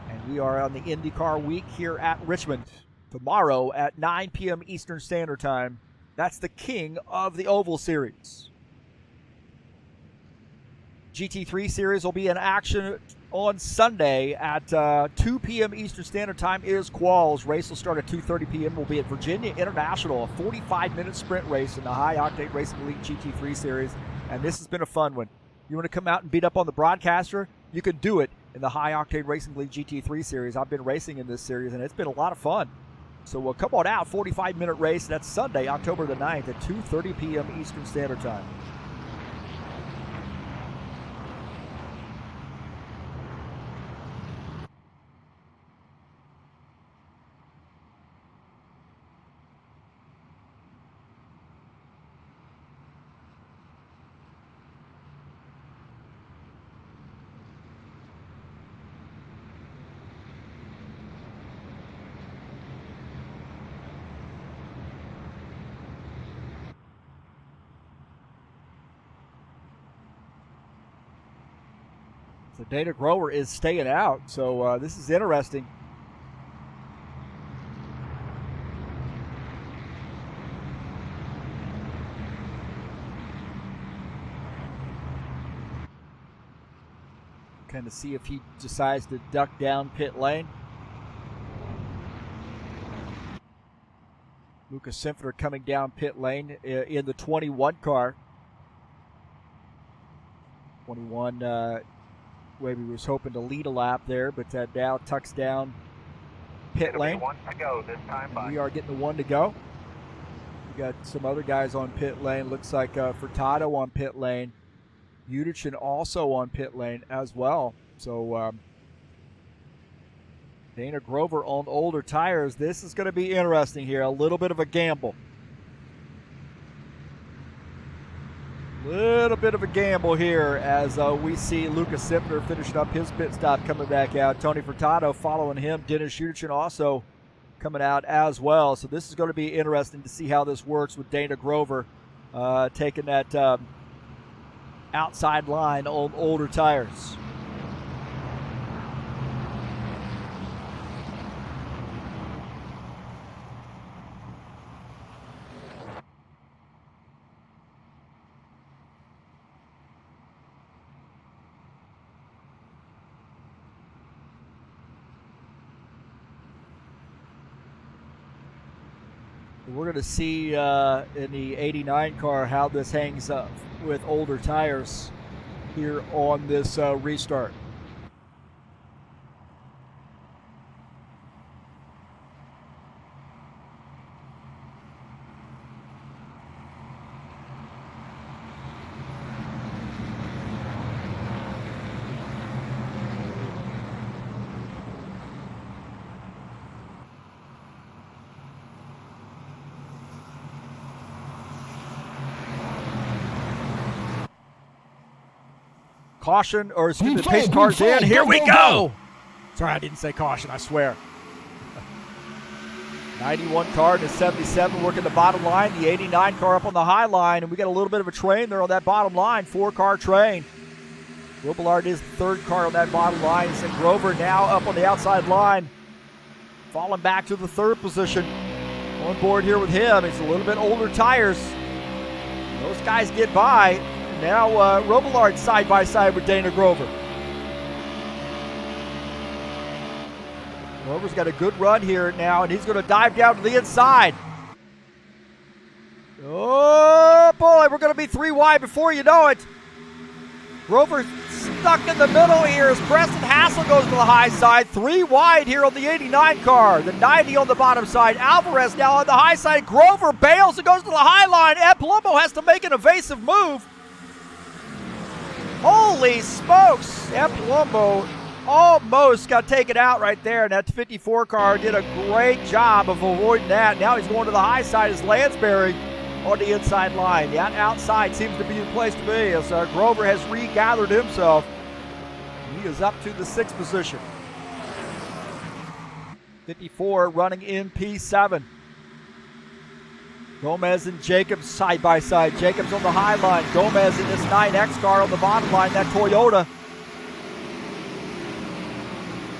And we are on the IndyCar week here at Richmond tomorrow at 9 p.m. Eastern Standard Time. That's the King of the Oval Series. GT3 Series will be in action on Sunday at 2 p.m. Eastern Standard Time is Quals. Race will start at 2:30 p.m. We'll be at Virginia International, a 45-minute sprint race in the High Octane Racing League GT3 Series. And this has been a fun one. You want to come out and beat up on the broadcaster? You can do it in the High Octane Racing League GT3 Series. I've been racing in this series, and it's been a lot of fun. So come on out, 45-minute race. That's Sunday, October the 9th at 2:30 p.m. Eastern Standard Time. So Dana Grover is staying out, so this is interesting. Kind of see if he decides to duck down pit lane. Lucas Simpner coming down pit lane in the 21 car. 21 maybe was hoping to lead a lap there, but Dow tucks down pit lane. One to go this time. We are getting the one to go. We got some other guys on pit lane. Looks like Furtado on pit lane. Udichin also on pit lane as well. So Dana Grover on older tires. This is going to be interesting here. A little bit of a gamble. Little bit of a gamble here as we see Lucas Sifner finishing up his pit stop, coming back out. Tony Furtado following him. Dennis Udichin also coming out as well. So this is going to be interesting to see how this works with Dana Grover taking that outside line on older tires. We're going to see in the 89 car how this hangs up with older tires here on this restart. Caution, or excuse me, the pace car's in. Here we go. Sorry, I didn't say caution, I swear. 91 car to 77 working the bottom line. The 89 car up on the high line, and we got a little bit of a train there on that bottom line. 4-car train. Robillard is the third car on that bottom line. And Grover now up on the outside line, falling back to the third position. On board here with him. It's a little bit older tires. Those guys get by. Now Robillard side by side with Dana Grover. Grover's got a good run here now, and he's going to dive down to the inside. Oh boy, we're going to be 3 wide before you know it. Grover stuck in the middle here as Preston Hassel goes to the high side. 3 wide here on the 89 car. The 90 on the bottom side. Alvarez now on the high side. Grover bails and goes to the high line. Ed Palumbo has to make an evasive move. Holy smokes! Ed Palumbo almost got taken out right there, and that 54 car did a great job of avoiding that. Now he's going to the high side as Lansbury on the inside line. That outside seems to be the place to be as Grover has regathered himself. He is up to the 6th position. 54 running in P7. Gomez and Jacobs side by side. Jacobs on the high line. Gomez in this 9X car on the bottom line, that Toyota.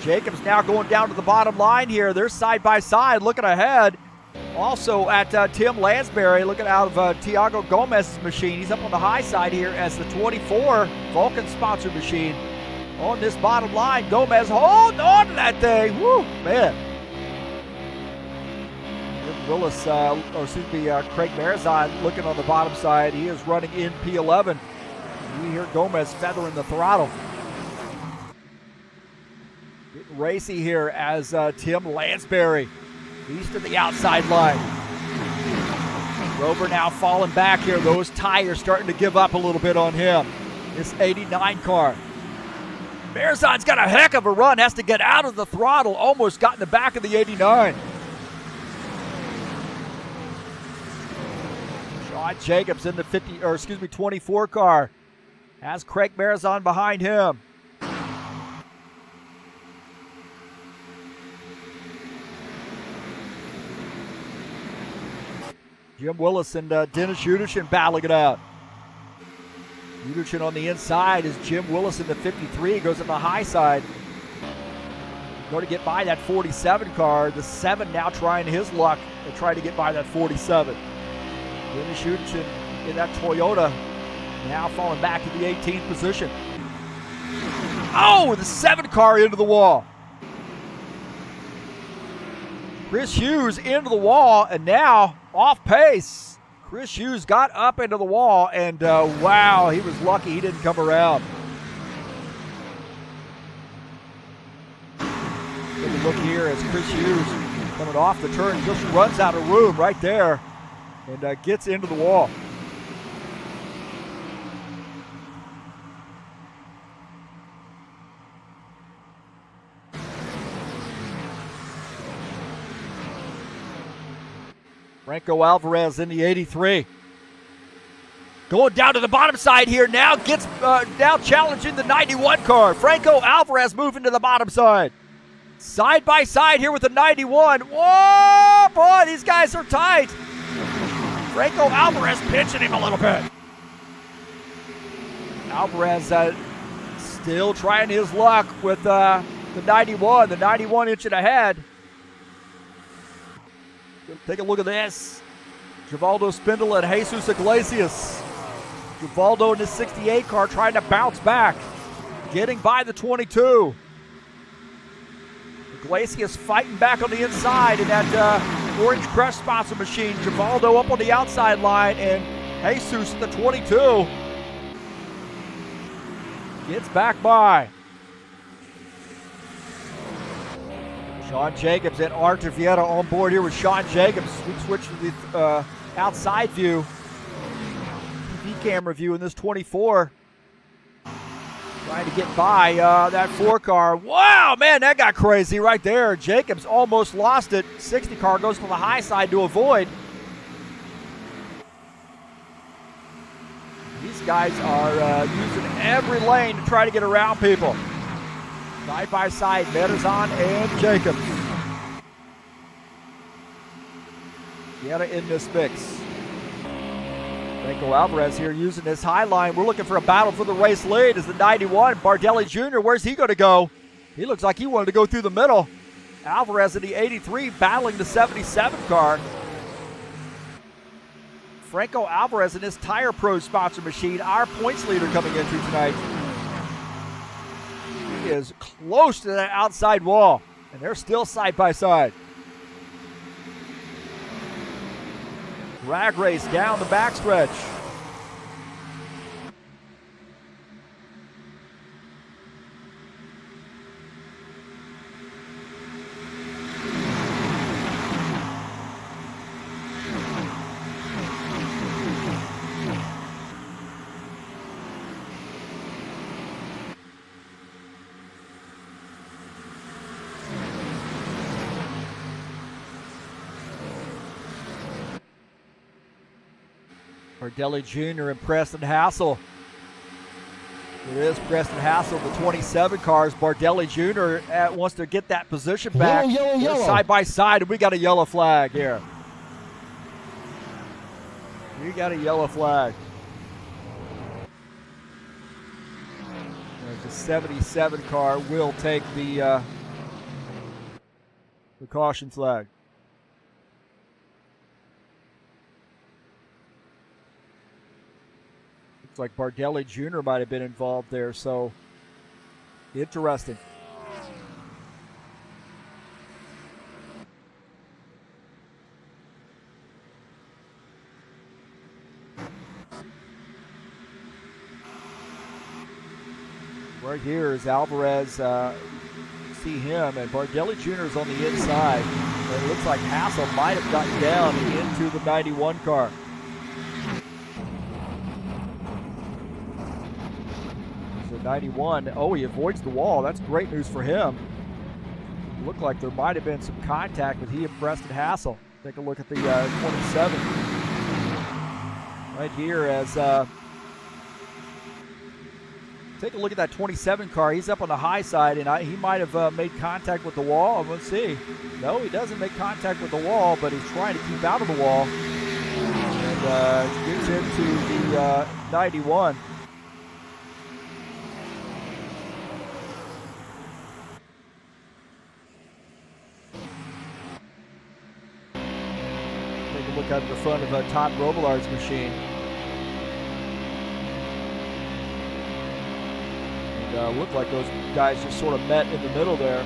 Jacobs now going down to the bottom line here. They're side by side looking ahead. Also at Tim Lansbury looking out of Tiago Gomez's machine. He's up on the high side here as the 24 Vulcan sponsored machine on this bottom line. Gomez holding on to that thing. Woo, man. Willis, Craig Marizon looking on the bottom side. He is running in P11. We hear Gomez feathering the throttle. Getting racy here as Tim Lansbury. He's to the outside line. Grover now falling back here. Those tires starting to give up a little bit on him. This 89 car. Marizon's got a heck of a run. Has to get out of the throttle. Almost got in the back of the 89. Jacobs in the 24 car. Has Craig Marizon behind him. Jim Willis and Dennis Udichin battling it out. Udichin on the inside as Jim Willis in the 53 goes to the high side. Going to get by that 47 car. The 7 now trying his luck to try to get by that 47. Dennis Udichin in that Toyota, now falling back to the 18th position. Oh, the 7 car into the wall. Chris Hughes into the wall, and now off pace. Chris Hughes got up into the wall, and wow, he was lucky he didn't come around. Take a look here as Chris Hughes coming off the turn, just runs out of room right there. And gets into the wall. Franco Alvarez in the 83. Going down to the bottom side here now, gets now challenging the 91 car. Franco Alvarez moving to the bottom side. Side by side here with the 91. Whoa, boy, these guys are tight. Franco Alvarez pinching him a little bit. Alvarez still trying his luck with the 91. The 91 inching ahead. Take a look at this. Givaldo Spindle and Jesus Iglesias. Givaldo in his 68 car trying to bounce back. Getting by the 22. Iglesias fighting back on the inside in that Orange Crush sponsor machine. Givaldo up on the outside line, and Jesus at the 22. Gets back by. Sean Jacobs and Arthur Vieta on board here with Sean Jacobs. We switch to the outside view. TV camera view in this 24. Trying to get by that 4 car. Wow, man, that got crazy right there. Jacobs almost lost it. 60 car goes to the high side to avoid. These guys are using every lane to try to get around people. Side by side, Medazon and Jacobs. Vieta in this mix. Franco Alvarez here using this high line. We're looking for a battle for the race lead as the 91. Bardelli Jr., where's he going to go? He looks like he wanted to go through the middle. Alvarez in the 83 battling the 77 car. Franco Alvarez in his Tire Pro sponsor machine, our points leader coming into tonight. He is close to that outside wall, and they're still side by side. Drag race down the backstretch. Bardelli Jr. and Preston Hassel. It is Preston Hassel, the 27 cars. Bardelli Jr. Wants to get that position back. Yellow. Side by side, and we got a yellow flag here. We got a yellow flag. The 77 car will take the caution flag. Looks like Bardelli Jr. might have been involved there, so interesting. Right here is Alvarez. See him, and Bardelli Jr. is on the inside. And it looks like Hassel might have gotten down into the 91 car. So 91, oh, he avoids the wall. That's great news for him. It looked like there might have been some contact with he and Preston Hassel. Take a look at the 27. Right here as take a look at that 27 car. He's up on the high side, and he might have made contact with the wall. Let's see. No, he doesn't make contact with the wall, but he's trying to keep out of the wall. And gets into the 91. Take a look at the front of Todd Robillard's machine. Looked like those guys just sort of met in the middle there.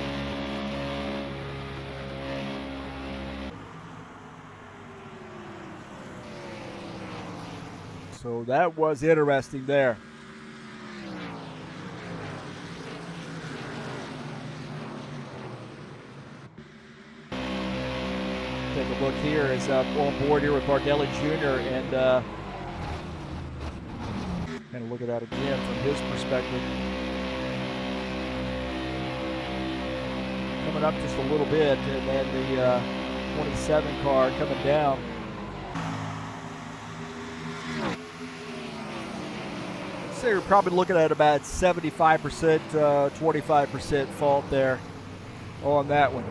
So that was interesting there. Take a look here as on board here with Bardelli Jr. and kind of look at that again from his perspective. Coming up just a little bit, and then the 27 car coming down. So you're probably looking at about 75%, 25% fault there on that one.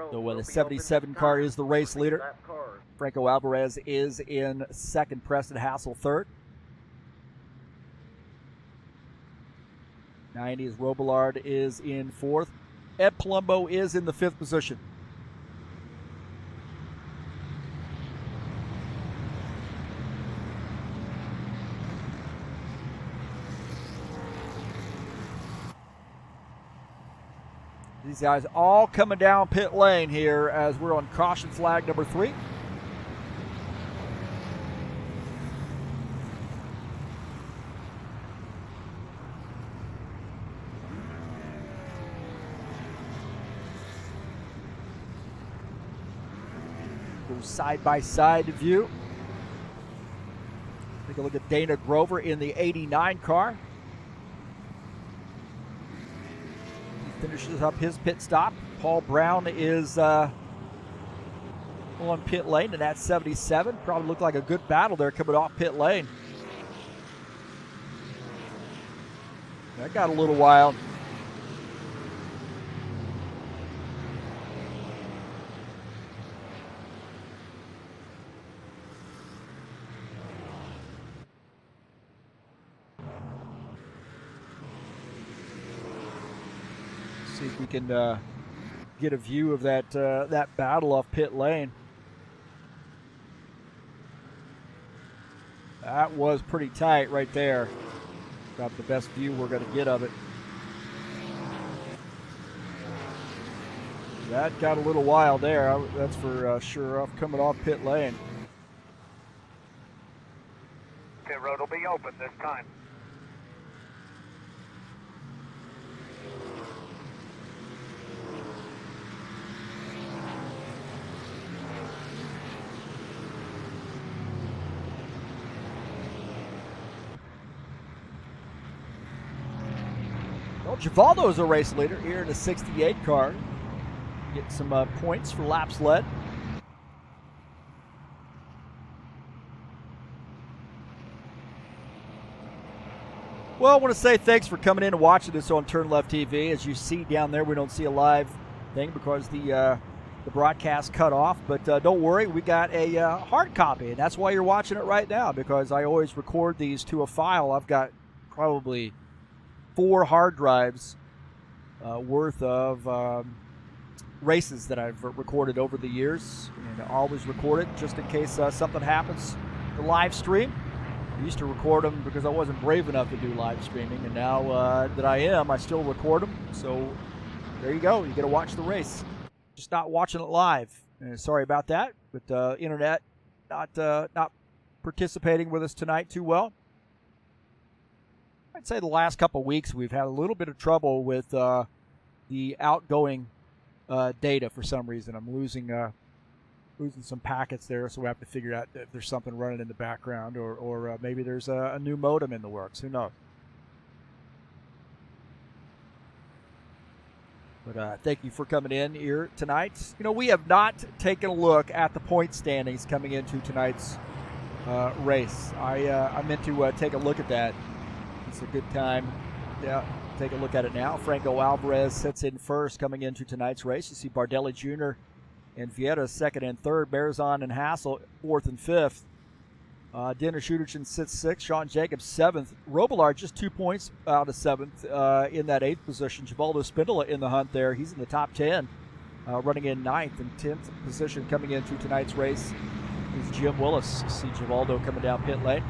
So the 77 car is the race leader. Franco Alvarez is in second. Preston Hassel third. 90's Robillard is in fourth. Ed Palumbo is in the fifth position. These guys all coming down pit lane here as we're on caution flag number 3. Go side-by-side view. Take a look at Dana Grover in the 89 car. Finishes up his pit stop. Paul Brown is on pit lane, and that's 77. Probably looked like a good battle there coming off pit lane. That got a little wild. See if we can get a view of that that battle off pit lane. That was pretty tight right there. Got the best view we're going to get of it. That got a little wild there. That's for sure. Coming off pit lane. Pit road will be open this time. Well, Givaldo's a race leader here in the 68 car. Get some points for laps led. Well, I want to say thanks for coming in and watching this on TurnLeftTV. As you see down there, we don't see a live thing because the broadcast cut off. But don't worry, we got a hard copy, and that's why you're watching it right now, because I always record these to a file. I've got probably 4 hard drives worth of races that I've recorded over the years, and I always record it just in case something happens to live stream. I used to record them because I wasn't brave enough to do live streaming, and now that I am, I still record them. So there you go. You get to watch the race, just not watching it live. And sorry about that, but internet not participating with us tonight too well. I'd say the last couple of weeks we've had a little bit of trouble with the outgoing data for some reason. I'm losing some packets there, so we have to figure out if there's something running in the background, or maybe there's a new modem in the works. Who knows? But thank you for coming in here tonight. You know, we have not taken a look at the point standings coming into tonight's race. I meant to take a look at that. It's a good time. Yeah, take a look at it now. Franco Alvarez sits in first coming into tonight's race. You see Bardelli Jr. and Vieira second and third. Bearzon and Hassel fourth and fifth. Dennis Schuderson sits 6th. Sean Jacobs 7th. Robillard just 2 points out of 7th in that 8th position. Givaldo Spindola in the hunt there. He's in the top 10, running in 9th and 10th position coming into tonight's race is Jim Willis. See Givaldo coming down pit lane.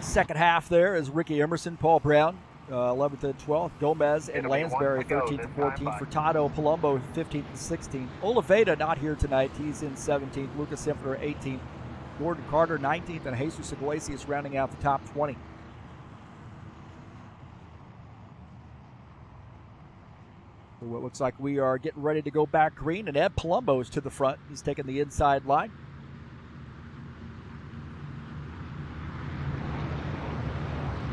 Second half there is Ricky Emerson, Paul Brown, 11th and 12th. Gomez and Lansbury, 13th and 14th. Furtado, Palumbo, 15th and 16th. Oliveira not here tonight. He's in 17th. Lucas Simpler, 18th. Gordon Carter, 19th. And Jesus Iglesias rounding out the top 20. So what looks like we are getting ready to go back green. And Ed Palumbo is to the front. He's taking the inside line.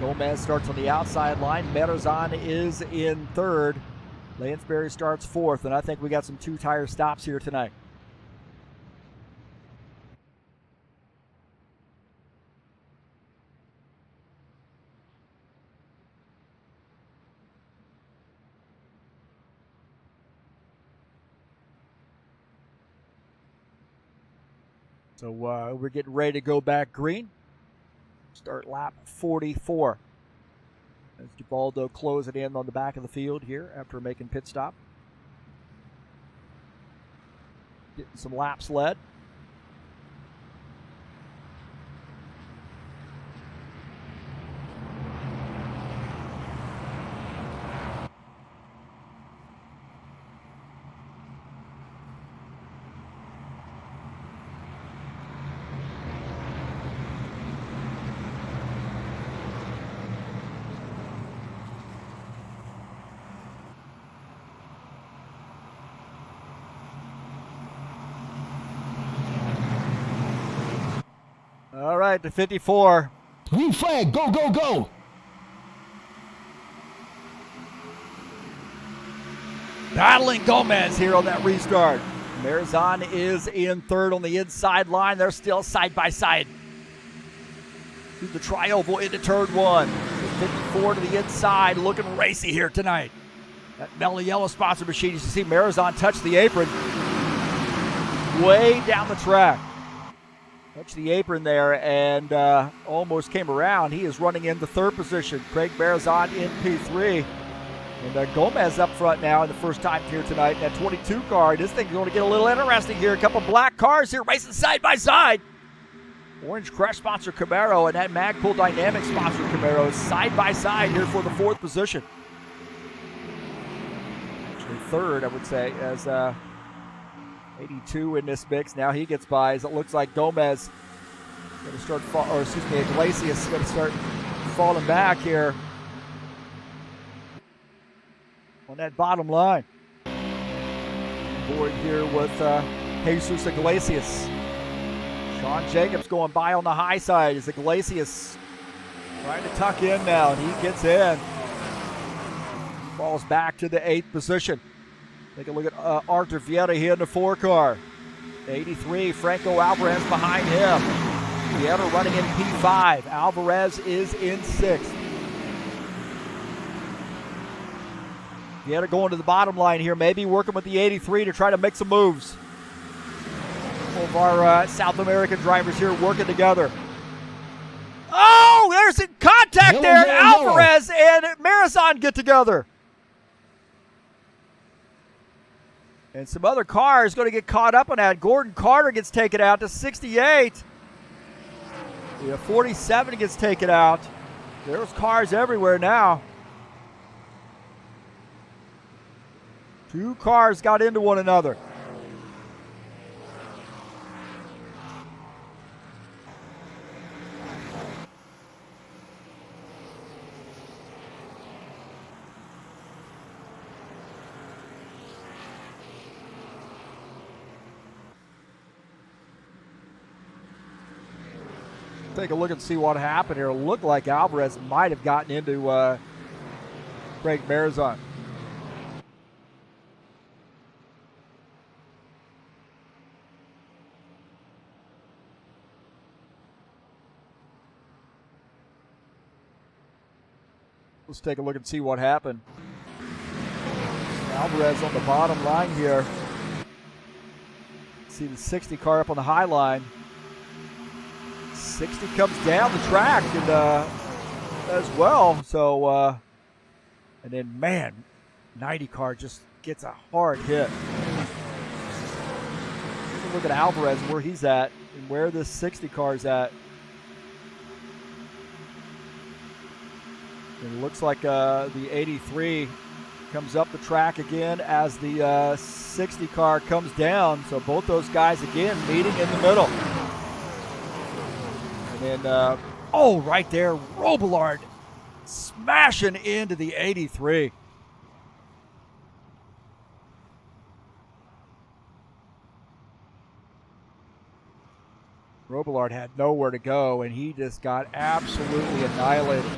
Gomez starts on the outside line. Merazan is in 3rd. Lansbury starts 4th, and I think we got some 2-tire stops here tonight. So we're getting ready to go back green. Start lap 44. As Givaldo closing in on the back of the field here after making pit stop. Getting some laps led. All right, to 54. Green flag, go, go, go. Battling Gomez here on that restart. Merazan is in 3rd on the inside line. They're still side by side. Through the tri-oval into turn 1. 54 to the inside, looking racy here tonight. That mellow yellow sponsor machine, you see Merazan touch the apron. Way down the track. Touched the apron there and almost came around. He is running into 3rd position. Craig Merazan in P3. And Gomez up front now in the first time here tonight. That 22 car. This thing's going to get a little interesting here. A couple black cars here racing side by side. Orange Crush sponsor Camaro and that Magpul Dynamics sponsor Camaro side by side here for the 4th position. Actually 3rd, I would say, as 82 in this mix. Now he gets by as it looks like Gomez is going to start, Iglesias is going to start falling back here on that bottom line. Board here with Jesus Iglesias. Sean Jacobs going by on the high side as Iglesias trying to tuck in now, and he gets in. Falls back to the 8th position. Take a look at Arthur Vieta here in the 4 car. 83, Franco Alvarez behind him. Vieta running in P5. Alvarez is in 6th. Vieta going to the bottom line here, maybe working with the 83 to try to make some moves. All of our South American drivers here working together. Oh, there's a contact there. Alvarez and Merazan get together. And some other cars going to get caught up on that. Gordon Carter gets taken out to 68. Yeah, 47 gets taken out. There's cars everywhere now. 2 cars got into one another. Take a look and see what happened here. It looked like Alvarez might have gotten into Craig Merazan. Let's take a look and see what happened. Alvarez on the bottom line here. See the 60 car up on the high line. 60 comes down the track and as well. So, and then, man, 90 car just gets a hard hit. Look at Alvarez, where he's at and where this 60 car is at. It looks like the 83 comes up the track again as the 60 car comes down. So both those guys again meeting in the middle. And then, oh, right there, Robillard smashing into the 83. Robillard had nowhere to go, and he just got absolutely annihilated.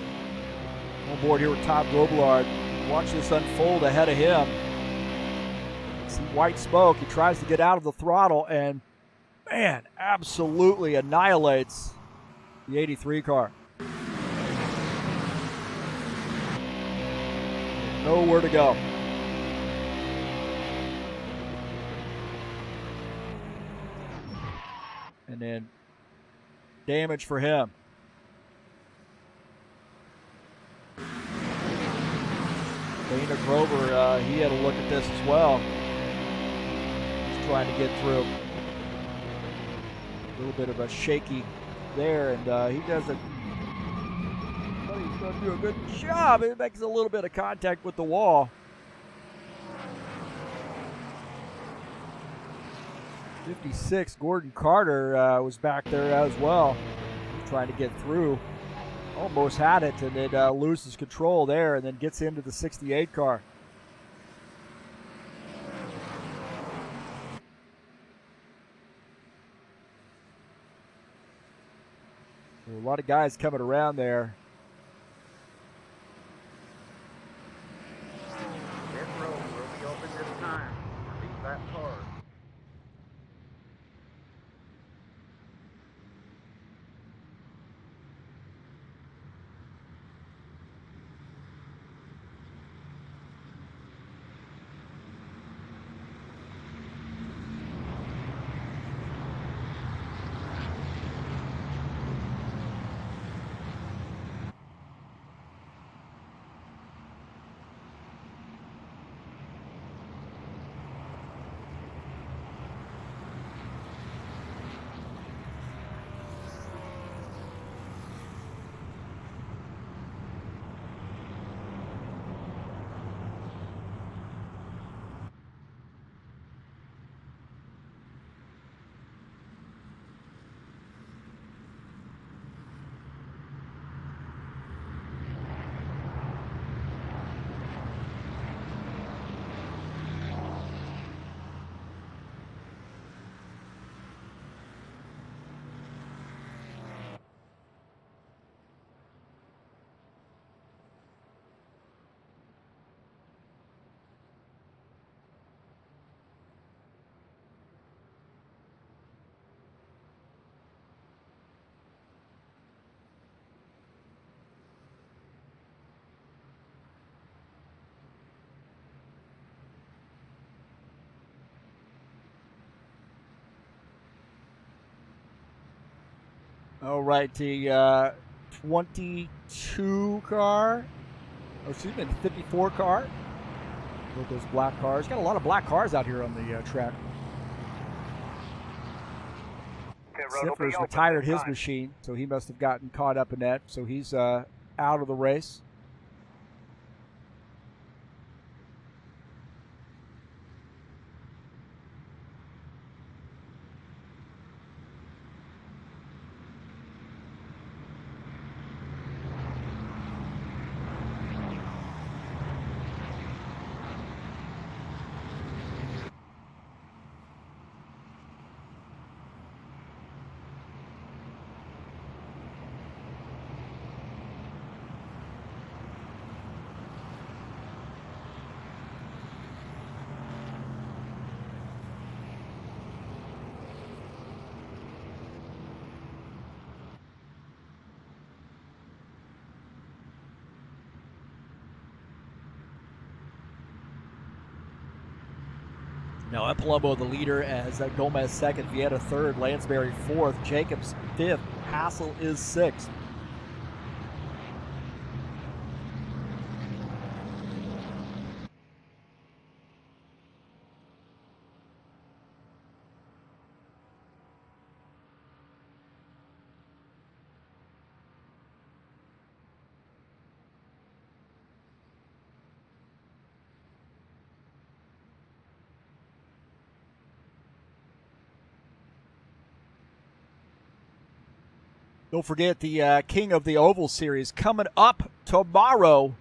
On board here with Todd Robillard. Watch this unfold ahead of him. See white smoke. He tries to get out of the throttle and, man, absolutely annihilates the 83 car. Nowhere to go. And then damage for him. Dana Grover, he had a look at this as well. He's trying to get through. A little bit of a shaky there, and he does he's going to do a good job. It makes a little bit of contact with the wall. 56, Gordon Carter was back there as well, trying to get through. Almost had it, and then loses control there and then gets into the 68 car. So a lot of guys coming around there. Pit road will be open this time. Lead lap cars. All right, the 22 car, or excuse me, the 54 car. With those black cars. Got a lot of black cars out here on the track. Siffer's retired his machine, so he must have gotten caught up in that. So he's out of the race. Now, Palumbo the leader as Gomez second, Vieta third, Lansbury fourth, Jacobs fifth, Hassel is sixth. Don't forget the King of the Oval Series coming up tomorrow,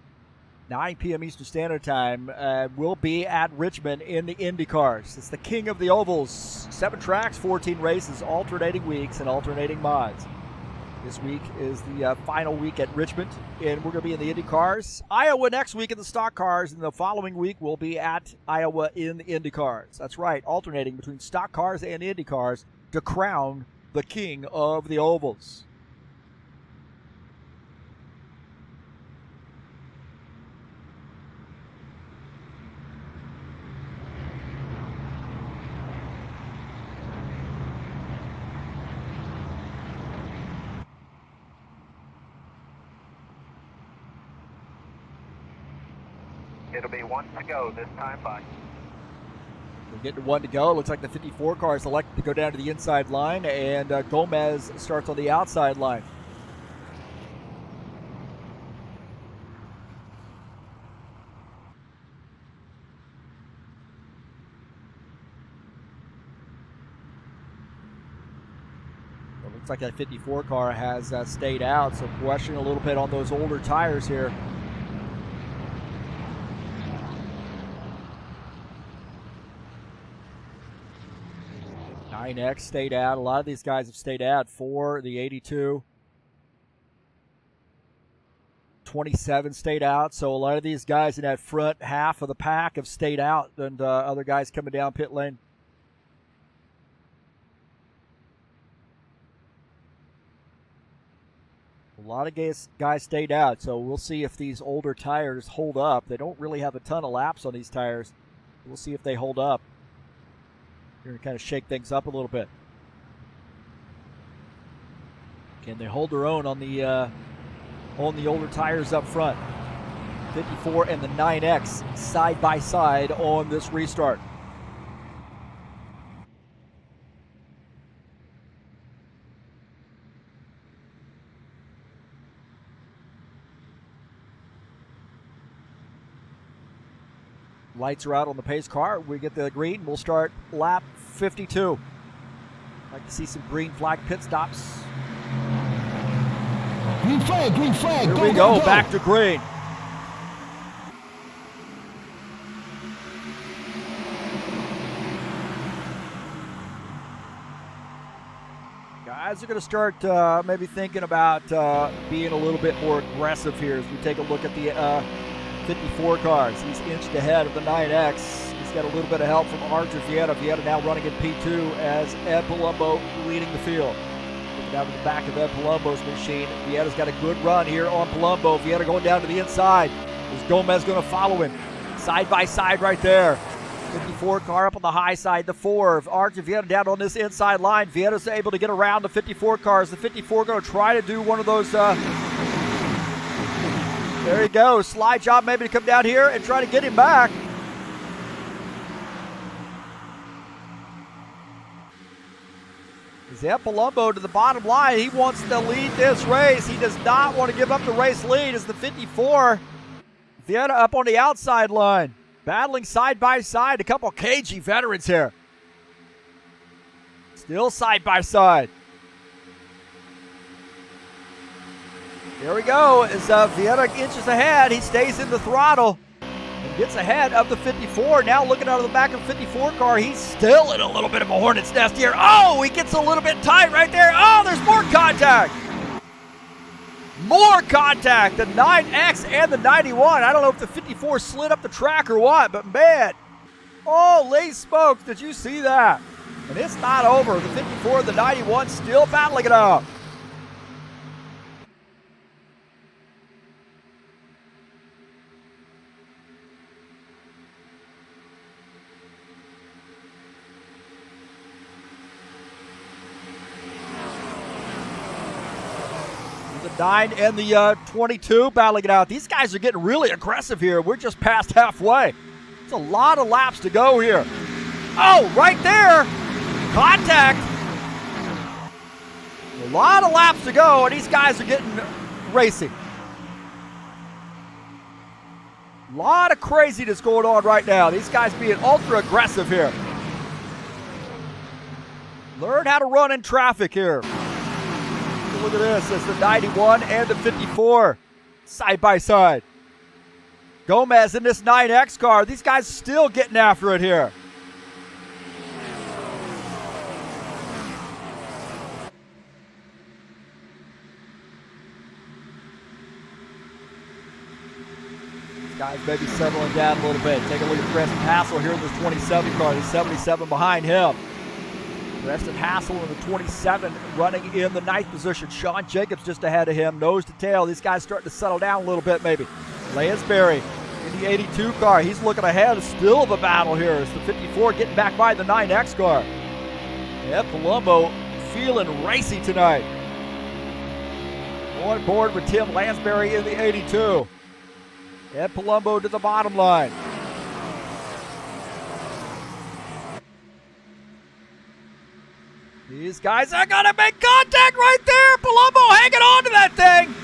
9 p.m. Eastern Standard Time, will be at Richmond in the IndyCars. It's the King of the Ovals. 7 tracks, 14 races, alternating weeks and alternating mods. This week is the final week at Richmond, and we're going to be in the IndyCars. Iowa next week in the stock cars, and the following week we'll be at Iowa in the IndyCars. That's right, alternating between stock cars and IndyCars to crown the King of the Ovals. It'll be 1 to go this time by. We're getting 1 to go. Looks like the 54 car is elected to go down to the inside line, and Gomez starts on the outside line. Well, looks like that 54 car has stayed out, so question a little bit on those older tires here. 9X stayed out. A lot of these guys have stayed out for the 82. 27 stayed out. So a lot of these guys in that front half of the pack have stayed out, and other guys coming down pit lane. A lot of guys stayed out, so we'll see if these older tires hold up. They don't really have a ton of laps on these tires. We'll see if they hold up. We're going to kind of shake things up a little bit. Can they hold their own on the older tires up front? 54 and the 9X side by side on this restart. Lights are out on the pace car. We get the green. We'll start lap 52. Like to see some green flag pit stops. Green flag, green flag. Here we go, back to green. Guys are going to start maybe thinking about being a little bit more aggressive here as we take a look at the 54 cars. He's inched ahead of the 9X. He's got a little bit of help from Archer Vieta. Vieta now running in P2 as Ed Palumbo leading the field. Looking down to the back of Ed Palumbo's machine. Vieta's got a good run here on Palumbo. Vieta going down to the inside. Is Gomez going to follow him? Side by side right there. 54 car up on the high side. The 4 of Archer Vieta down on this inside line. Vieta's able to get around the 54 cars. The 54 going to try to do one of those... There he goes. Slide job maybe to come down here and try to get him back. Zeb Palumbo to the bottom line. He wants to lead this race. He does not want to give up the race lead as the 54. Vieta up on the outside line. Battling side by side. A couple cagey veterans here. Still side by side. Here we go, as Vieta inches ahead, he stays in the throttle and gets ahead of the 54. Now looking out of the back of the 54 car, he's still in a little bit of a hornet's nest here. Oh, he gets a little bit tight right there. Oh, there's more contact. More contact, the 9X and the 91. I don't know if the 54 slid up the track or what, but man, holy smokes, did you see that? And it's not over. The 54 and the 91 still battling it out. 9 and the 22 battling it out. These guys are getting really aggressive here. We're just past halfway. It's a lot of laps to go here. Oh, right there. Contact. A lot of laps to go, and these guys are getting racing. A lot of craziness going on right now. These guys being ultra aggressive here. Learn how to run in traffic here. Look at this. It's the 91 and the 54 side by side. Gomez in this 9X car. These guys still getting after it here. These guys maybe settling down a little bit. Take a look at Preston Hassel here in this 27 car. The 77 behind him. Preston Hassel in the 27 running in the 9th position. Sean Jacobs just ahead of him, nose to tail. These guys starting to settle down a little bit maybe. Lansbury in the 82 car. He's looking ahead. Still of a battle here. It's the 54 getting back by the 9X car. Yeah, Palumbo feeling racy tonight. On board with Tim Lansbury in the 82. Ed Palumbo to the bottom line. These guys are going to make contact right there. Palumbo hanging on to that thing.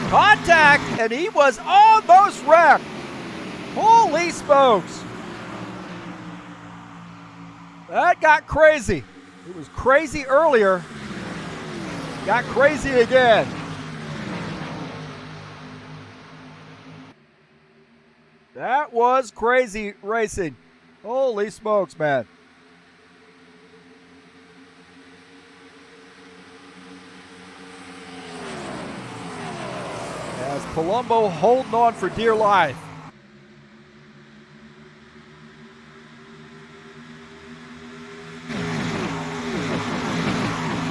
Contact, and he was almost wrecked. Holy smokes. That got crazy. It was crazy earlier. Got crazy again. That was crazy racing. Holy smokes, man. As Palumbo holding on for dear life.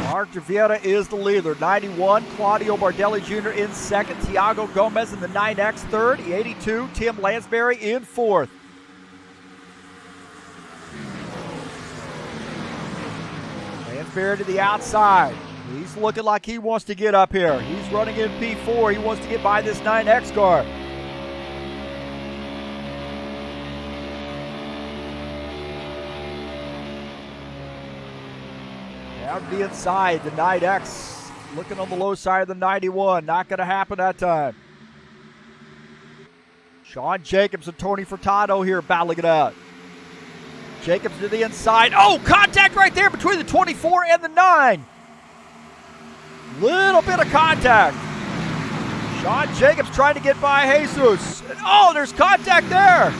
Mark Javiera is the leader. 91, Claudio Bardelli Jr. in second. Tiago Gomez in the 9X third. 82, Tim Lansbury in fourth. Lansbury to the outside. He's looking like he wants to get up here. He's running in P4. He wants to get by this 9X car. Down to the inside, the 9X looking on the low side of the 91. Not going to happen that time. Sean Jacobs and Tony Furtado here battling it out. Jacobs to the inside. Oh, contact right there between the 24 and the 9. Little bit of contact. Sean Jacobs trying to get by Jesus. Oh, there's contact there.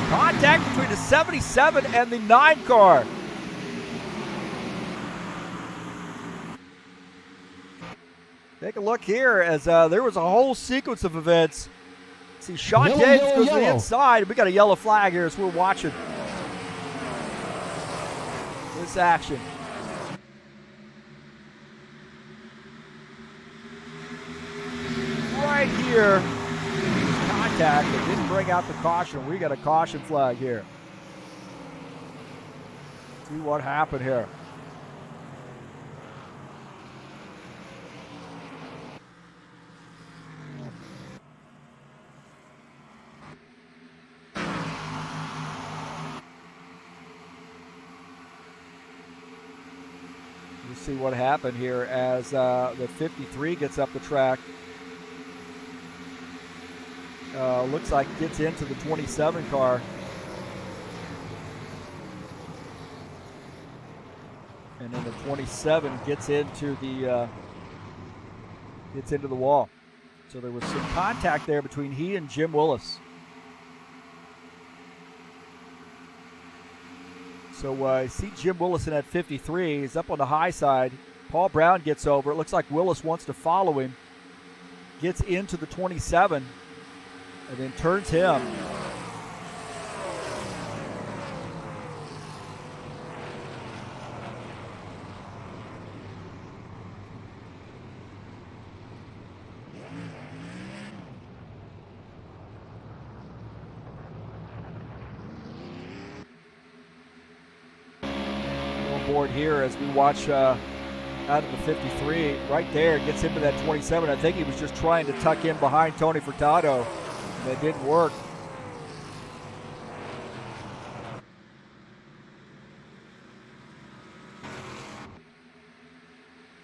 Contact between the 77 and the 9 car. Take a look here as there was a whole sequence of events. See, Sean Jacobs goes to the inside. We got a yellow flag here as we're watching this action. Right here, contact. They didn't bring out the caution. We got a caution flag here. See what happened here. You see what happened here as the 53 gets up the track. Looks like gets into the 27 car. And then the 27 gets into the wall. So there was some contact there between he and Jim Willis. So I see Jim Willis in that 53. He's up on the high side. Paul Brown gets over. It looks like Willis wants to follow him. Gets into the 27. And then turns him. board here as we watch out of the 53. Right there, gets into that 27. I think he was just trying to tuck in behind Tony Furtado, and it didn't work.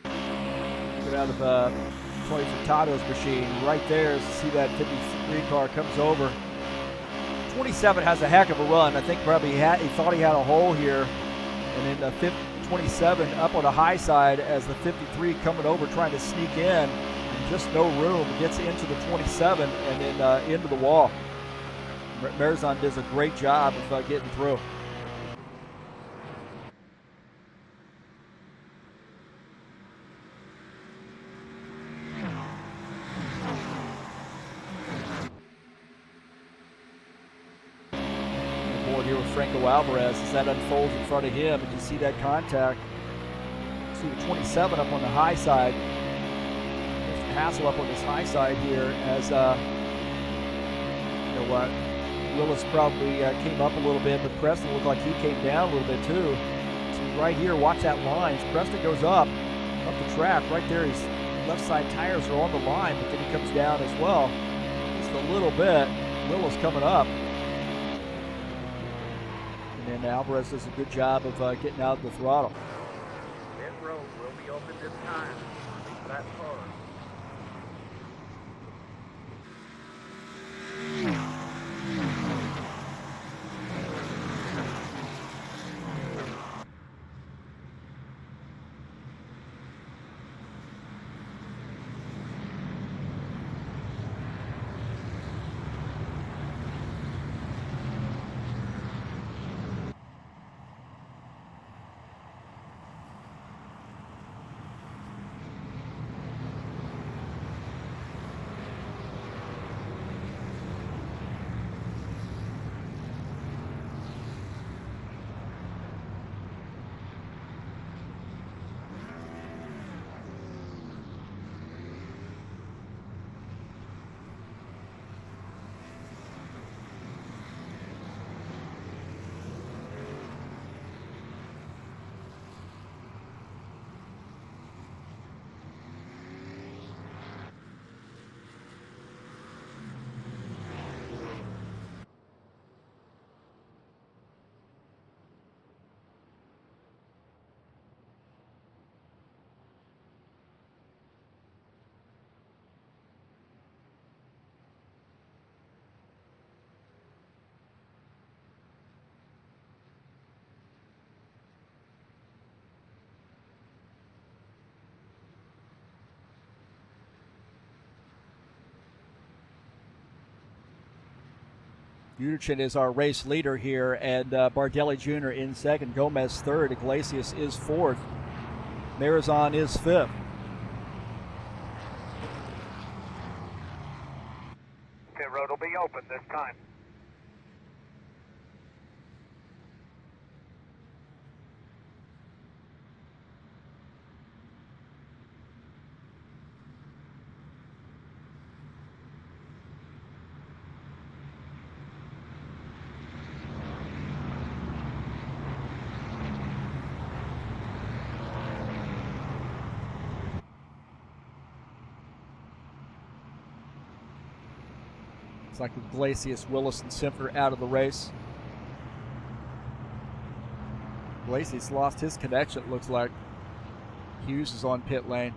Get out of Tony Furtado's machine. Right there, as you see that 53 car comes over. 27 has a heck of a run. I think probably he thought he had a hole here, and then the 27 up on the high side as the 53 coming over trying to sneak in, and just no room. Gets into the 27 and then into the wall. Marizon does a great job of getting through. Here with Franco Alvarez as that unfolds in front of him, and you see that contact. See the 27 up on the high side. There's Hassel up on this high side here as you know what, Willis probably came up a little bit, but Preston looked like he came down a little bit too. So right here, watch that line. As Preston goes up the track. Right there, his left side tires are on the line, but then he comes down as well. Just a little bit. Willis coming up. And Alvarez does a good job of getting out of the throttle. Pit road will be open this time. Lead lap car. Uterchin is our race leader here, and Bardelli Jr. in second, Gomez third, Iglesias is fourth, Marizon is fifth. Pit road will be open this time. It's like Iglesias, Willis, and Simper out of the race. Iglesias lost his connection, it looks like. Hughes is on pit lane.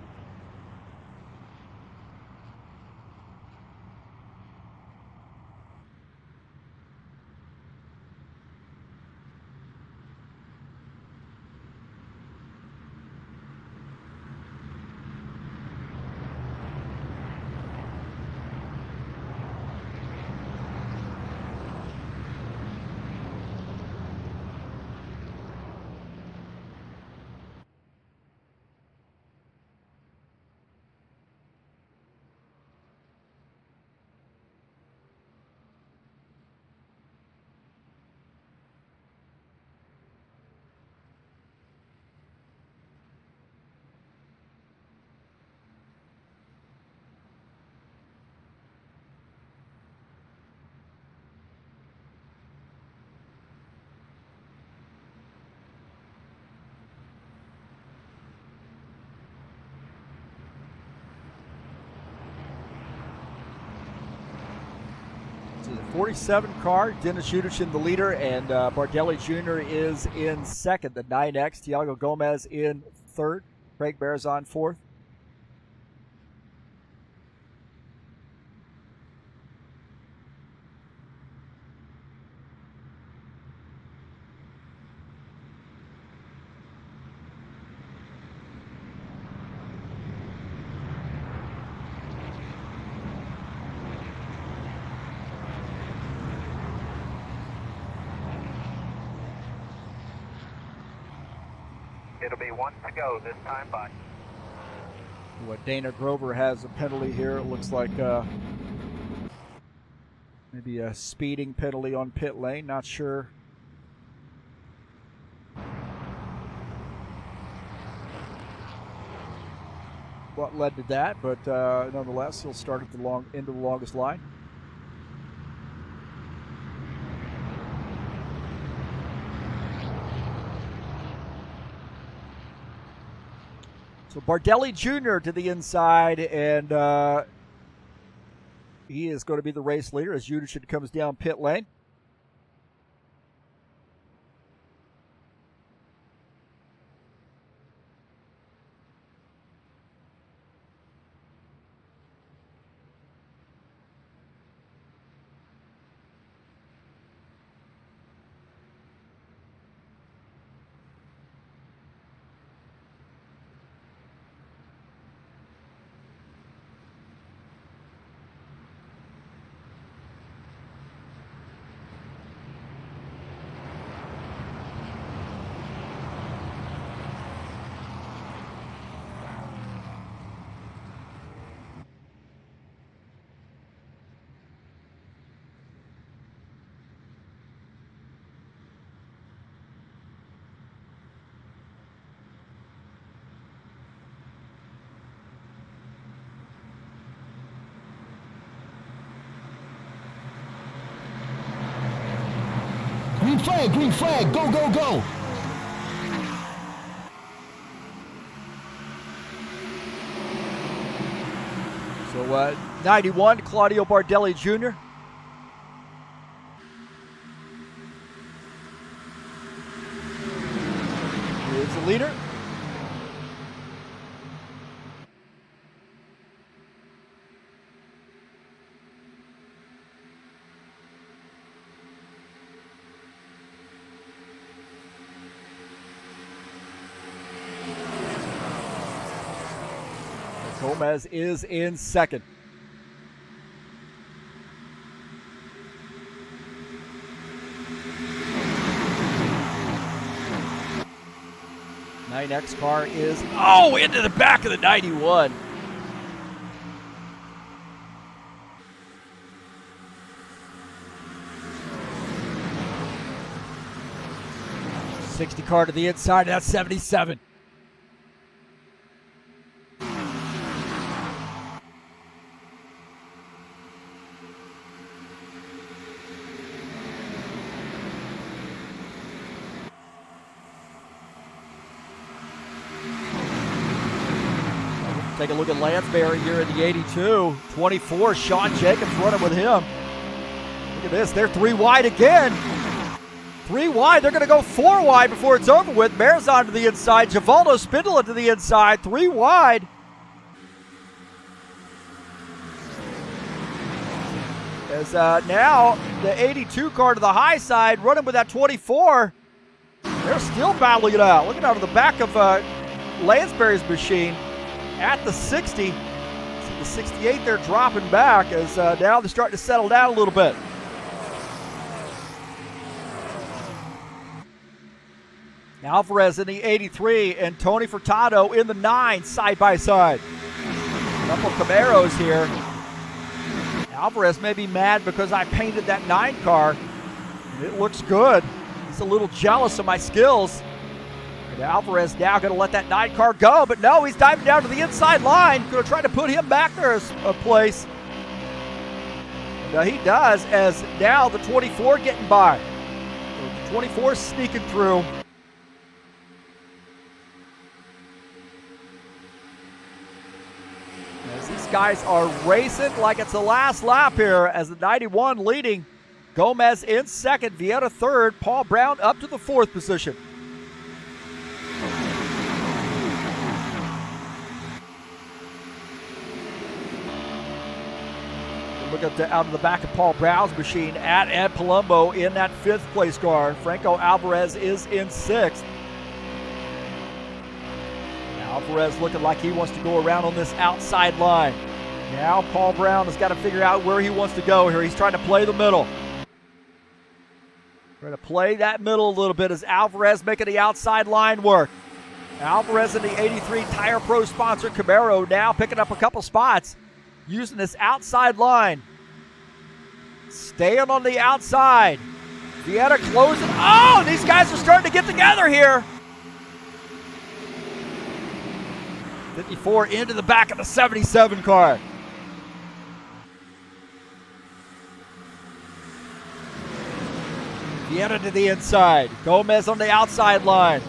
47 car, Dennis Udichin the leader, and Bardelli Jr. is in second. The 9X, Thiago Gomez in third, Craig Berzon fourth. It'll be one to go this time by. What Dana Grover has a penalty here. It looks like maybe a speeding penalty on pit lane. Not sure. What led to that, but nonetheless, he'll start at the end of the longest line. So Bardelli Jr. to the inside, and he is going to be the race leader as Udichin comes down pit lane. Green flag, go, go, go. So 91, Claudio Bardelli Jr. Is the leader. Gomez is in second. X car is, into the back of the 91. '60 car to the inside, that's 77. Take a look at Lansbury here in the 82. 24, Sean Jacobs running with him. Look at this, they're 3 wide again. 3 wide, they're gonna go 4 wide before it's over with. Berzon to the inside, Givaldo Spindola to the inside, 3 wide. As now the 82 car to the high side running with that 24. They're still battling it out. Looking out of the back of Lansbury's machine. At the 60, the 68 they're dropping back as now they're starting to settle down a little bit. Alvarez in the 83 and Tony Furtado in the 9 side by side. A couple Camaros here. Alvarez may be mad because I painted that 9 car. And it looks good. He's a little jealous of my skills. And Alvarez now going to let that 9 car go, but no, he's diving down to the inside line. Going to try to put him back there as a place. And he does, as now the 24 getting by. The 24 sneaking through. As these guys are racing like it's the last lap here, as the 91 leading Gomez in second, Vieira third, Paul Brown up to the fourth position. Look at out of the back of Paul Brown's machine at Ed Palumbo in that fifth place car. Franco Alvarez is in sixth. Alvarez looking like he wants to go around on this outside line. Now Paul Brown has got to figure out where he wants to go here. He's trying to play the middle. Trying to play that middle a little bit as Alvarez making the outside line work. Alvarez in the 83 Tire Pro sponsor Camaro now picking up a couple spots. Using this outside line. Staying on the outside. Vieira closing. Oh, these guys are starting to get together here. 54 into the back of the 77 car. Vieira to the inside. Gomez on the outside line.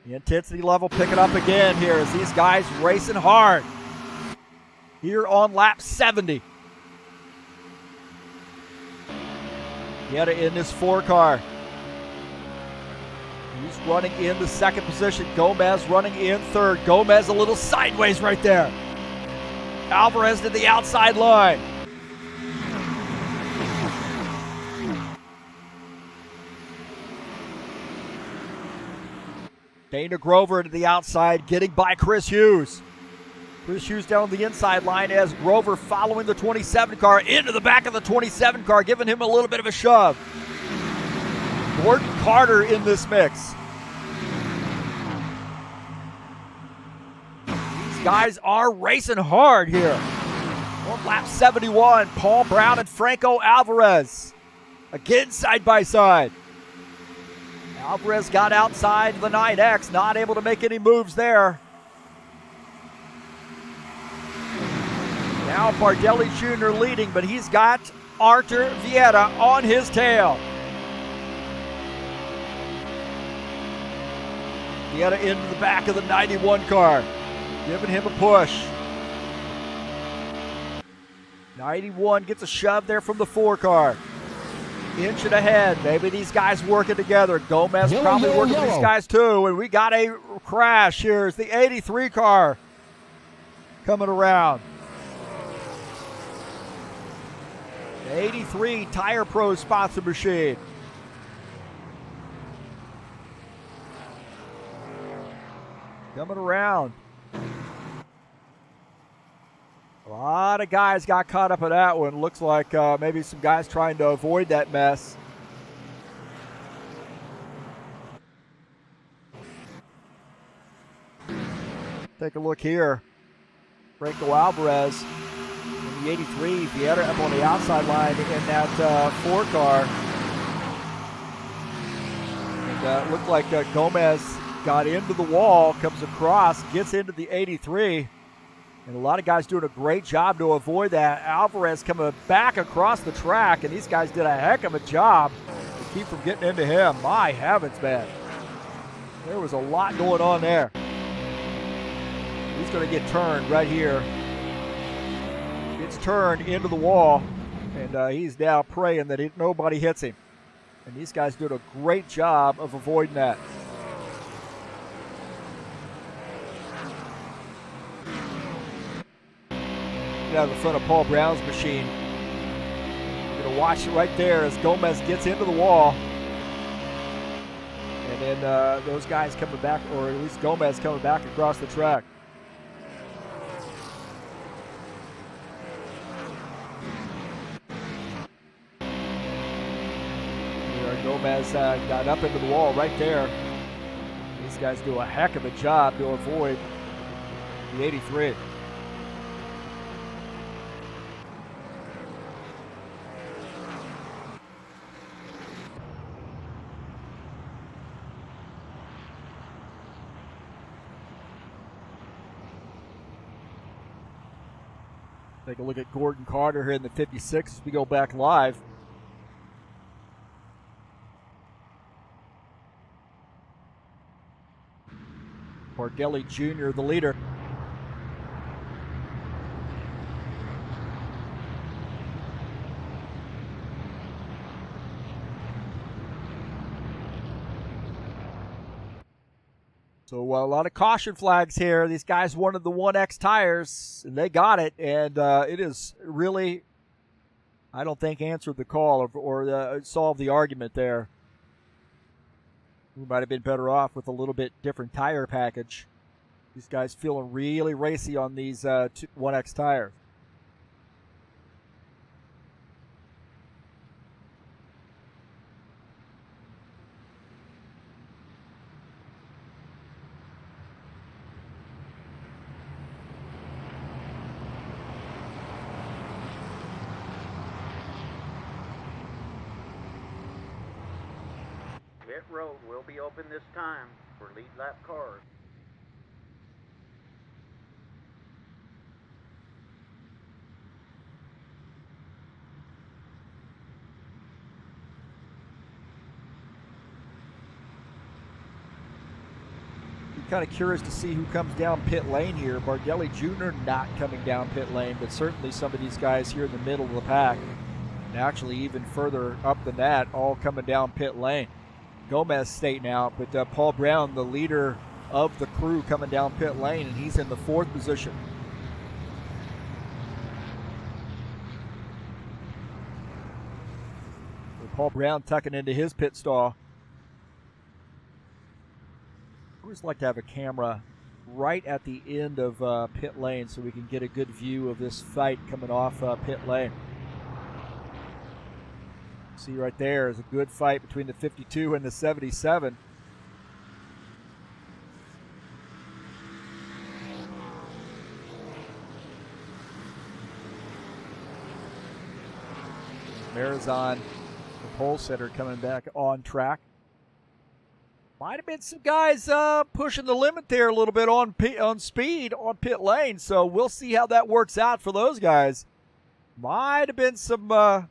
The intensity level picking up again here as these guys racing hard. Here on lap 70. Vieira in this 4 car. He's running in the second position. Gomez running in third. Gomez a little sideways right there. Alvarez to the outside line. Dana Grover to the outside, getting by Chris Hughes. Chris Hughes down on the inside line as Grover following the 27 car into the back of the 27 car, giving him a little bit of a shove. Gordon Carter in this mix. These guys are racing hard here. On lap 71, Paul Brown and Franco Alvarez. Again, side by side. Alvarez got outside the 9X, not able to make any moves there. Now Bardelli Jr. leading, but he's got Artur Vieira on his tail. Vieira into the back of the 91 car, giving him a push. 91 gets a shove there from the 4 car. Inch and ahead. Maybe these guys working together. Gomez probably working with these guys too. And we got a crash here. It's the 83 car coming around. 83 Tire Pro sponsor machine. Coming around. A lot of guys got caught up in that one. Looks like maybe some guys trying to avoid that mess. Take a look here. Franco Alvarez in the 83. Vieira up on the outside line in that 4 car. And looked like Gomez got into the wall, comes across, gets into the 83. And a lot of guys doing a great job to avoid that. Alvarez coming back across the track, and these guys did a heck of a job to keep from getting into him. My heavens, man. There was a lot going on there. He's going to get turned right here. Gets turned into the wall, and he's now praying that nobody hits him. And these guys did a great job of avoiding that. Out of the front of Paul Brown's machine. You're going to watch it right there as Gomez gets into the wall. And then those guys coming back, or at least Gomez coming back across the track. Gomez got up into the wall right there. These guys do a heck of a job to avoid the 83. Take a look at Gordon Carter here in the 56 as we go back live. Bardelli Jr., the leader. So a lot of caution flags here. These guys wanted the 1X tires, and they got it. And it is really, I don't think, answered the call or solved the argument there. We might have been better off with a little bit different tire package. These guys feeling really racy on these 1X tires. Pit road will be open this time for lead lap cars. Kind of curious to see who comes down pit lane here. Bargelli Jr. not coming down pit lane, but certainly some of these guys here in the middle of the pack, and actually even further up than that, all coming down pit lane. Gomez staying out, but Paul Brown, the leader of the crew, coming down pit lane, and he's in the 4th position. So Paul Brown tucking into his pit stall. I always like to have a camera right at the end of pit lane so we can get a good view of this fight coming off pit lane. See right there is a good fight between the 52 and the 77. Marizon, the pole sitter, coming back on track. Might have been some guys pushing the limit there a little bit on speed on pit lane, so we'll see how that works out for those guys. Might have been some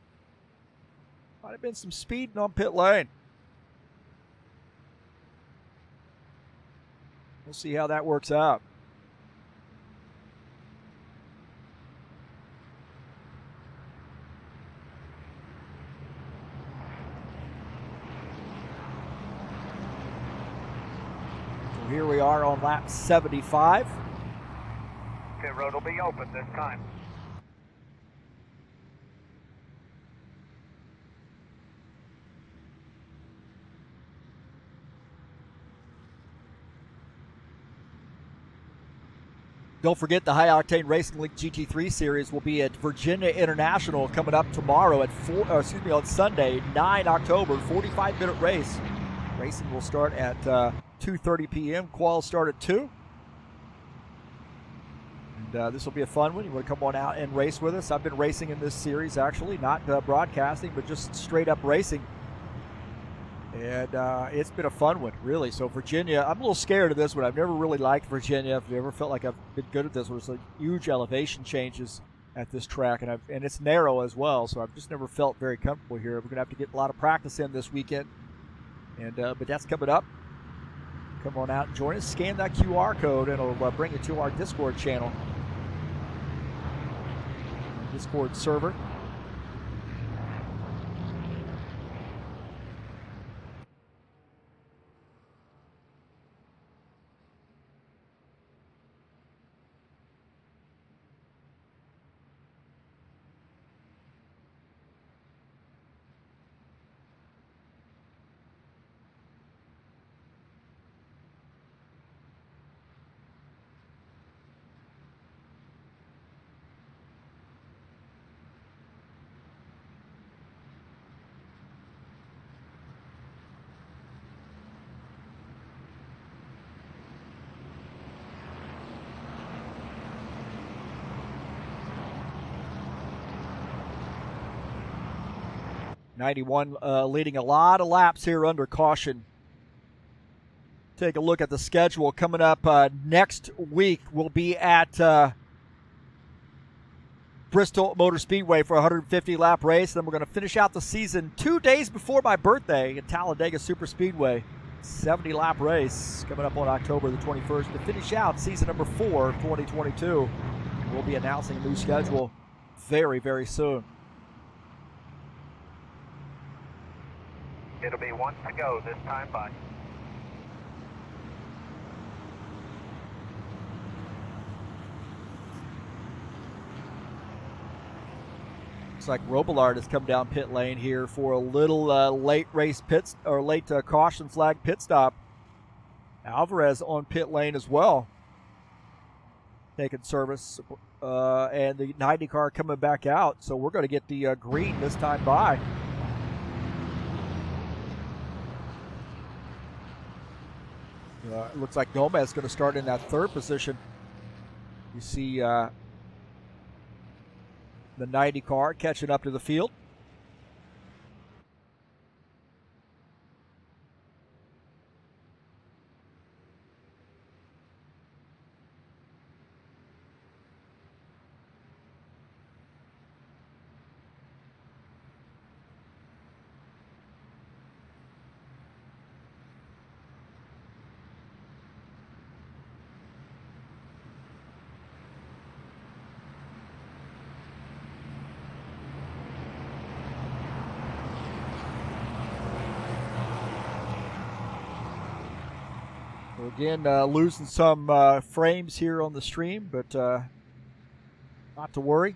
speeding on pit lane. We'll see how that works out. Here we are on lap 75. Pit road will be open this time. Don't forget the High Octane Racing League GT3 Series will be at Virginia International coming up tomorrow at on Sunday, 9 October, 45-minute race. Racing will start at 2:30 p.m. Quals start at 2. And this will be a fun one. You want to come on out and race with us? I've been racing in this series, actually, not broadcasting, but just straight up racing. And it's been a fun one, really. So Virginia, I'm a little scared of this one. I've never really liked Virginia. I've never felt like I've been good at this one. It's like huge elevation changes at this track, and it's narrow as well. So I've just never felt very comfortable here. We're going to have to get a lot of practice in this weekend. And but that's coming up. Come on out and join us. Scan that QR code, and it'll bring you to our Discord channel. Discord server. '91 leading a lot of laps here under caution. Take a look at the schedule coming up next week. We'll be at Bristol Motor Speedway for a 150-lap race. Then we're going to finish out the season 2 days before my birthday at Talladega Super Speedway. 70-lap race coming up on October the 21st to finish out season number 4 of 2022. We'll be announcing a new schedule very, very soon. It'll be 1 to go this time by. Looks like Robillard has come down pit lane here for a little late race pits or late caution flag pit stop. Alvarez on pit lane as well, taking service, and the 90 car coming back out. So we're going to get the green this time by. It looks like Gomez is going to start in that third position. You see the 90 car catching up to the field. Again, losing some frames here on the stream, but not to worry.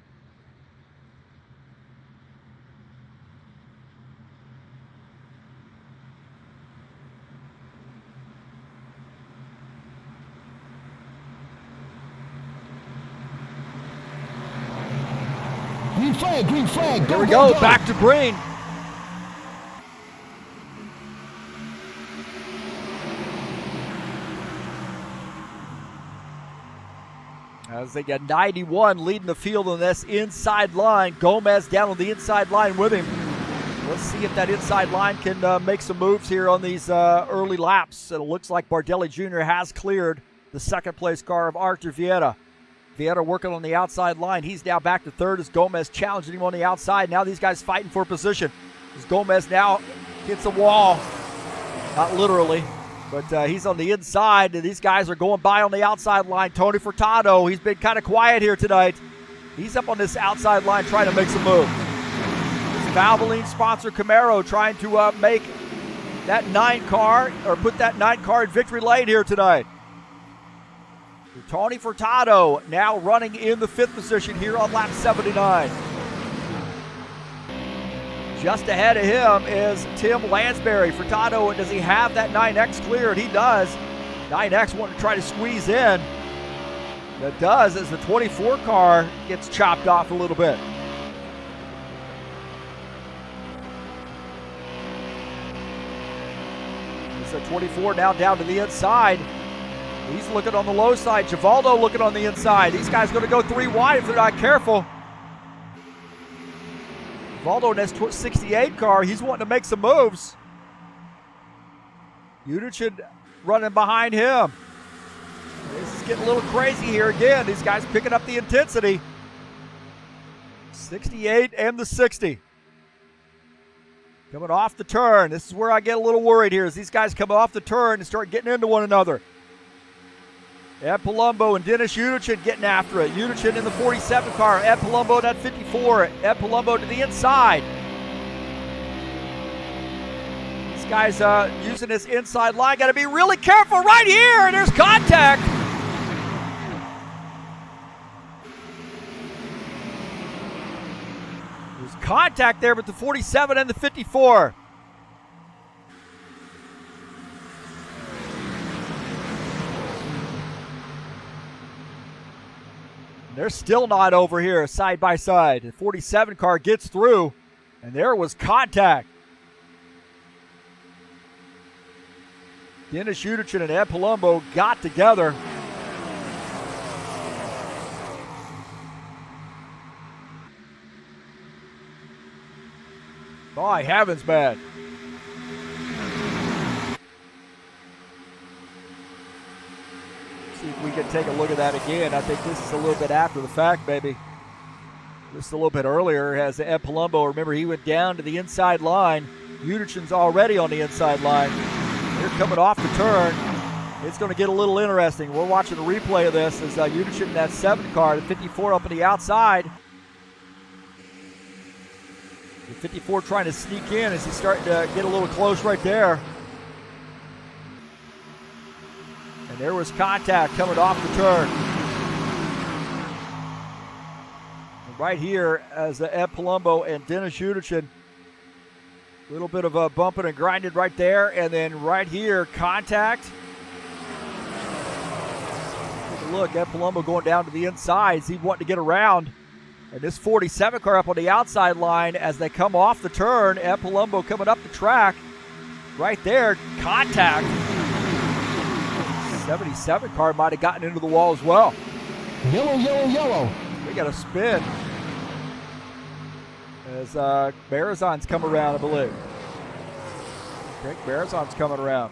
Green flag, green flag. Here we go, back to green. As they get 91 leading the field on this inside line. Gomez down on the inside line with him. Let's see if that inside line can make some moves here on these early laps. It looks like Bardelli Jr. has cleared the second place car of Arthur Vieira. Vieira working on the outside line. He's now back to third as Gomez challenging him on the outside. Now these guys fighting for position. As Gomez now hits a wall. Not literally. But he's on the inside, and these guys are going by on the outside line. Tony Furtado, he's been kind of quiet here tonight. He's up on this outside line trying to make some moves. This Valvoline sponsor Camaro trying to make that 9 car, or put that 9 car in victory lane here tonight. Tony Furtado now running in the 5th position here on lap 79. Just ahead of him is Tim Lansbury. Furtado, does he have that 9X cleared? He does. 9X wanting to try to squeeze in. That does, as the 24 car gets chopped off a little bit. It's a 24 now down to the inside. He's looking on the low side. Givaldo looking on the inside. These guys going to go 3 wide if they're not careful. Valdo in his 68 car, he's wanting to make some moves. Udichin running behind him. This is getting a little crazy here again. These guys picking up the intensity. 68 and the 60. Coming off the turn. This is where I get a little worried here as these guys come off the turn and start getting into one another. Ed Palumbo and Dennis Udichin getting after it. Udichin in the 47 car. Ed Palumbo at 54. Ed Palumbo to the inside. These guys using this inside line. Got to be really careful right here. And there's contact. There's contact there with the 47 and the 54. They're still not over here side by side. The 47 car gets through, and there was contact. Dennis Udichin and Ed Palumbo got together. My heavens, man. See if we can take a look at that again. I think this is a little bit after the fact, maybe. Just a little bit earlier as Ed Palumbo, remember, he went down to the inside line. Udichin's already on the inside line. They're coming off the turn. It's going to get a little interesting. We're watching a replay of this as Udichin in that 7 car, the 54 up on the outside. The 54 trying to sneak in as he's starting to get a little close right there. And there was contact coming off the turn. And right here as Ed Palumbo and Dennis Udichin. A little bit of a bumping and grinding right there, and then right here, contact. Take a look, Ed Palumbo going down to the inside. He wanting to get around. And this 47 car up on the outside line as they come off the turn. Ed Palumbo coming up the track. Right there, contact. 77 car might have gotten into the wall as well. Yellow, yellow, yellow. We got a spin as Barazon's come around, I believe. I think Barazon's coming around.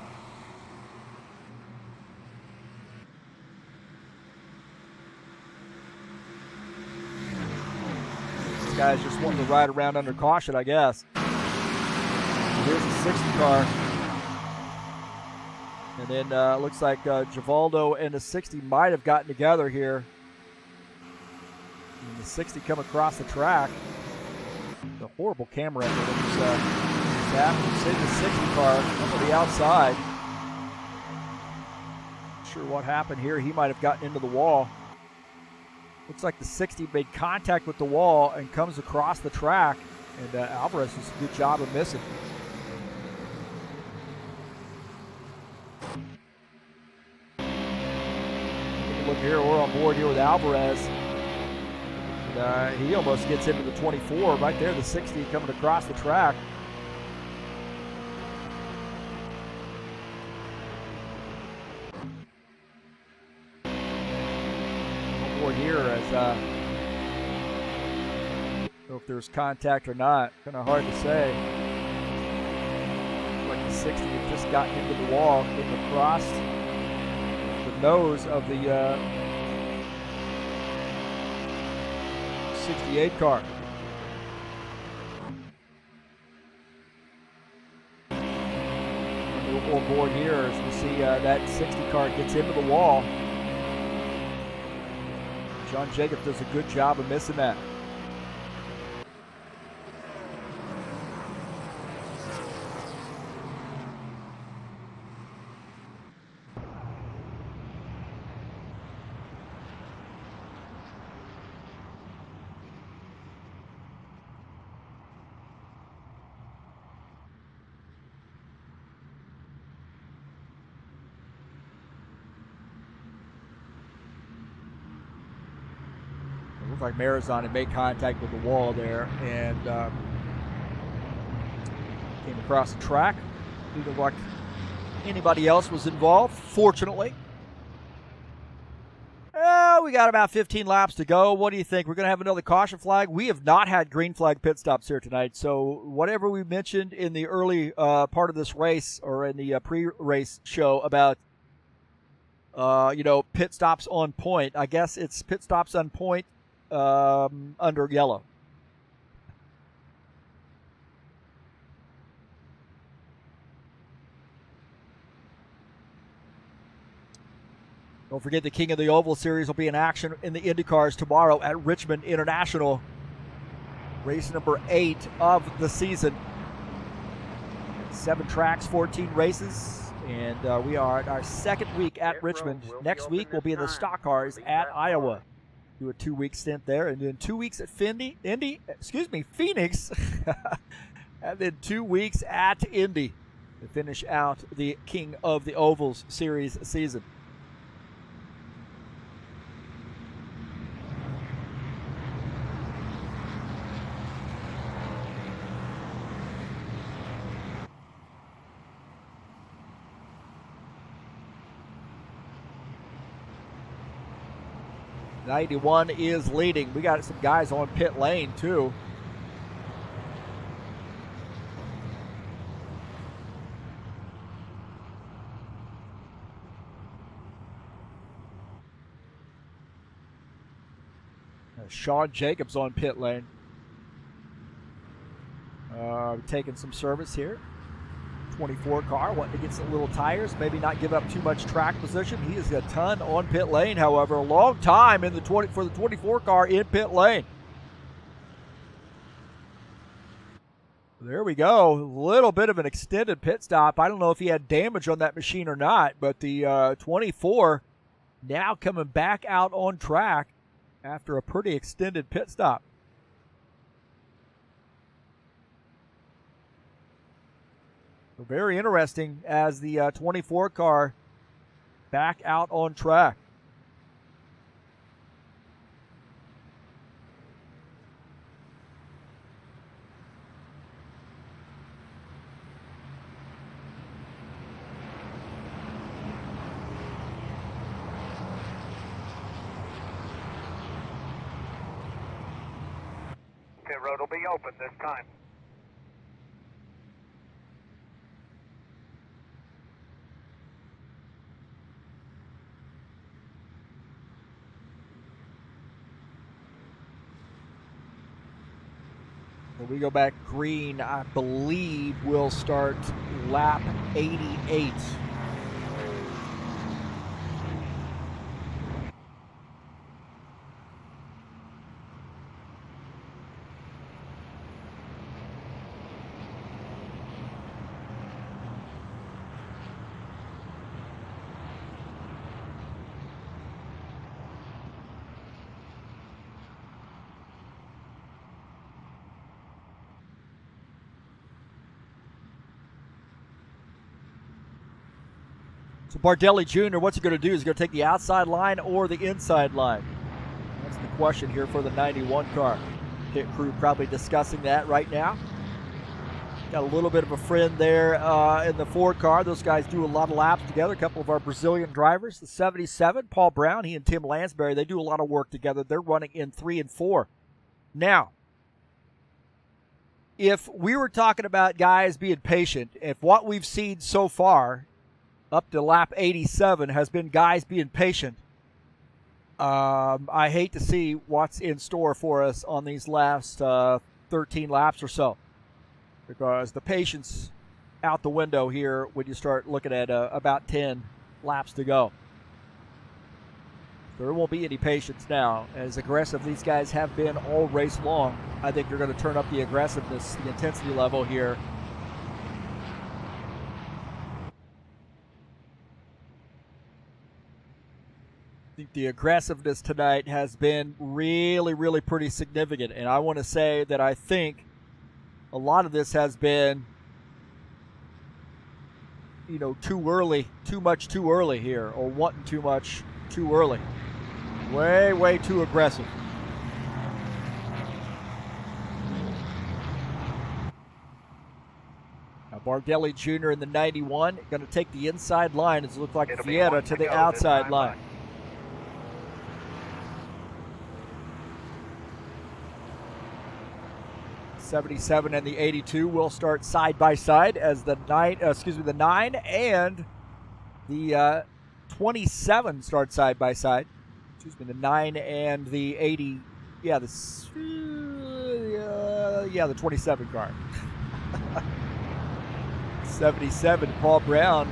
This guy's just wanting to ride around under caution, I guess. Here's the 60 car. And then looks like Givaldo and the 60 might have gotten together here. And the 60 come across the track. The horrible camera angle that was see the 60 car up on the outside. Not sure what happened here. He might have gotten into the wall. Looks like the 60 made contact with the wall and comes across the track. And Alvarez does a good job of missing. Look here, we're on board here with Alvarez. And, he almost gets into the 24 right there, the 60 coming across the track. On board here as I don't know if there's contact or not. Kind of hard to say. Like the 60 had just gotten into the wall, came across the nose of the 68 car. On board here as we see that 60 car gets into the wall. John Jacobs does a good job of missing that. Looked like Marazon had made contact with the wall there and came across the track. Didn't look like anybody else was involved, fortunately. We got about 15 laps to go. What do you think? We're going to have another caution flag. We have not had green flag pit stops here tonight. So whatever we mentioned in the early part of this race or in the pre-race show about pit stops on point, I guess it's pit stops on point under yellow. Don't forget the King of the Oval Series will be in action in the IndyCars tomorrow at Richmond International. Race number 8 of the season. 7 tracks, 14 races, and we are at our second week at Richmond. Next week we'll be in the stock cars at Iowa. Do a 2-week stint there, and then 2 weeks at Phoenix, and then 2 weeks at Indy to finish out the King of the Ovals Series season. '91 is leading. We got some guys on pit lane too. Sean Jacobs on pit lane. Taking some service here. 24 car, wanting to get some little tires, maybe not give up too much track position. He is a ton on pit lane, however, a long time in the for the 24 car in pit lane. There we go, a little bit of an extended pit stop. I don't know if he had damage on that machine or not, but the 24 now coming back out on track after a pretty extended pit stop. very interesting as the 24 car back out on track. Pit road will be open this time. When we go back green, I believe we'll start lap 88. So Bardelli Jr., what's he going to do? Is he going to take the outside line or the inside line? That's the question here for the 91 car. Pit crew probably discussing that right now. Got a little bit of a friend there in the Ford car. Those guys do a lot of laps together. A couple of our Brazilian drivers. The 77, Paul Brown, he and Tim Lansbury, they do a lot of work together. They're running in 3 and 4. Now, if we were talking about guys being patient, if what we've seen so far up to lap 87 has been guys being patient, I hate to see what's in store for us on these last 13 laps or so, because the patience out the window here when you start looking at about 10 laps to go. There won't be any patience now. As aggressive these guys have been all race long, I think you're going to turn up the aggressiveness, the intensity level here. I think the aggressiveness tonight has been really, really pretty significant. And I want to say that I think a lot of this has been, you know, too early, too much too early here, or wanting too much too early. Way, way too aggressive. Now Bardelli Jr. in the 91, going to take the inside line as it looks like Vieta to the outside line. '77 and the 82 will start side by side as the 9 and the 27 start side by side. The 9 and the 80. Yeah, the 27 car. 77, Paul Brown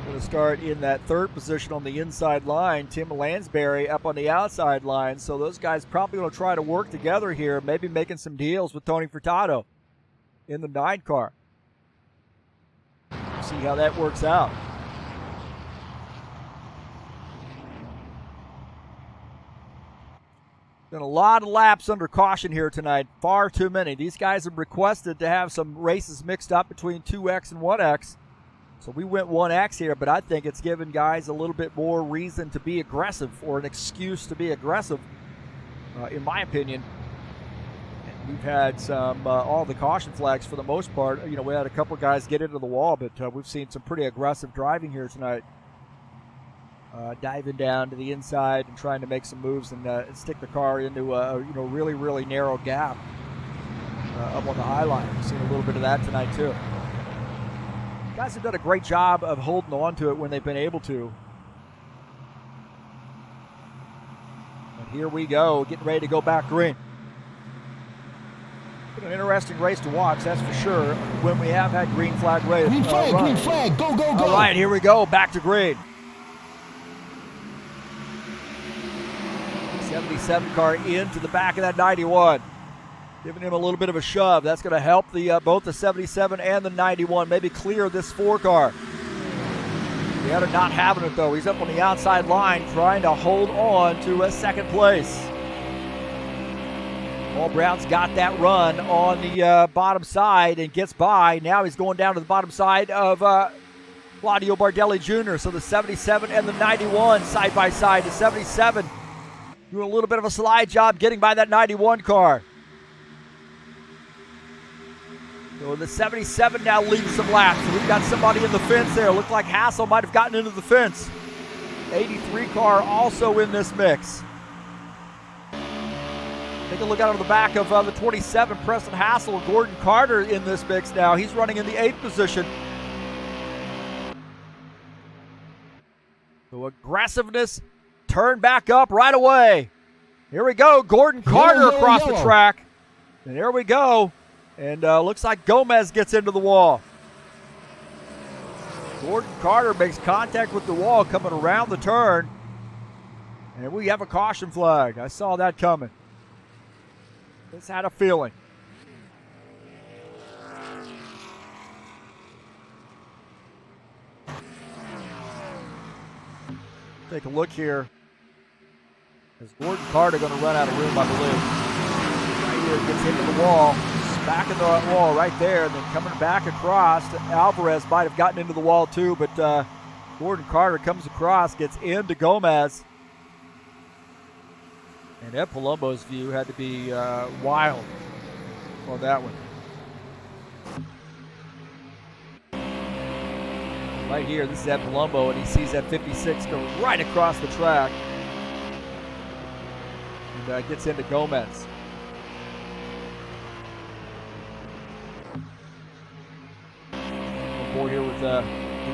going to start in that third position on the inside line. Tim Lansbury up on the outside line. So those guys probably going to try to work together here, maybe making some deals with Tony Furtado in the 9 car. See how that works out. Been a lot of laps under caution here tonight. Far too many. These guys have requested to have some races mixed up between 2X and 1X. So we went 1X here, but I think it's given guys a little bit more reason to be aggressive, or an excuse to be aggressive, in my opinion. And we've had some, all the caution flags for the most part. You know, we had a couple guys get into the wall, but we've seen some pretty aggressive driving here tonight. Diving down to the inside and trying to make some moves and stick the car into a really, really narrow gap up on the high line. We've seen a little bit of that tonight too. Guys have done a great job of holding on to it when they've been able to. And here we go, getting ready to go back green. Been an interesting race to watch, that's for sure, when we have had green flag race. Green flag, go, go, go. All right, here we go, back to green. 77 car into the back of that 91. Giving him a little bit of a shove. That's going to help the both the 77 and the 91 maybe clear this 4 car. Vieta not having it though. He's up on the outside line trying to hold on to a second place. Paul Brown's got that run on the bottom side and gets by. Now he's going down to the bottom side of Claudio Bardelli Jr. So the 77 and the 91 side by side. The 77 doing a little bit of a slide job getting by that 91 car. So the 77 now leads some laps. So we've got somebody in the fence there. Looked like Hassel might have gotten into the fence. 83 car also in this mix. Take a look out of the back of the 27, Preston Hassel, Gordon Carter in this mix now. He's running in the 8th position. So aggressiveness, turn back up right away. Here we go, Gordon Carter across the track. And here we go. And looks like Gomez gets into the wall. Gordon Carter makes contact with the wall coming around the turn. And we have a caution flag. I saw that coming. Just had a feeling. Take a look here. Is Gordon Carter going to run out of room, I believe? Right here, gets into the wall. Back in the wall right there, and then coming back across. Alvarez might have gotten into the wall too, but Gordon Carter comes across, gets into Gomez. And Ed Palumbo's view had to be wild on that one. Right here, this is Ed Palumbo, and he sees that 56 go right across the track. And gets into Gomez. One more here with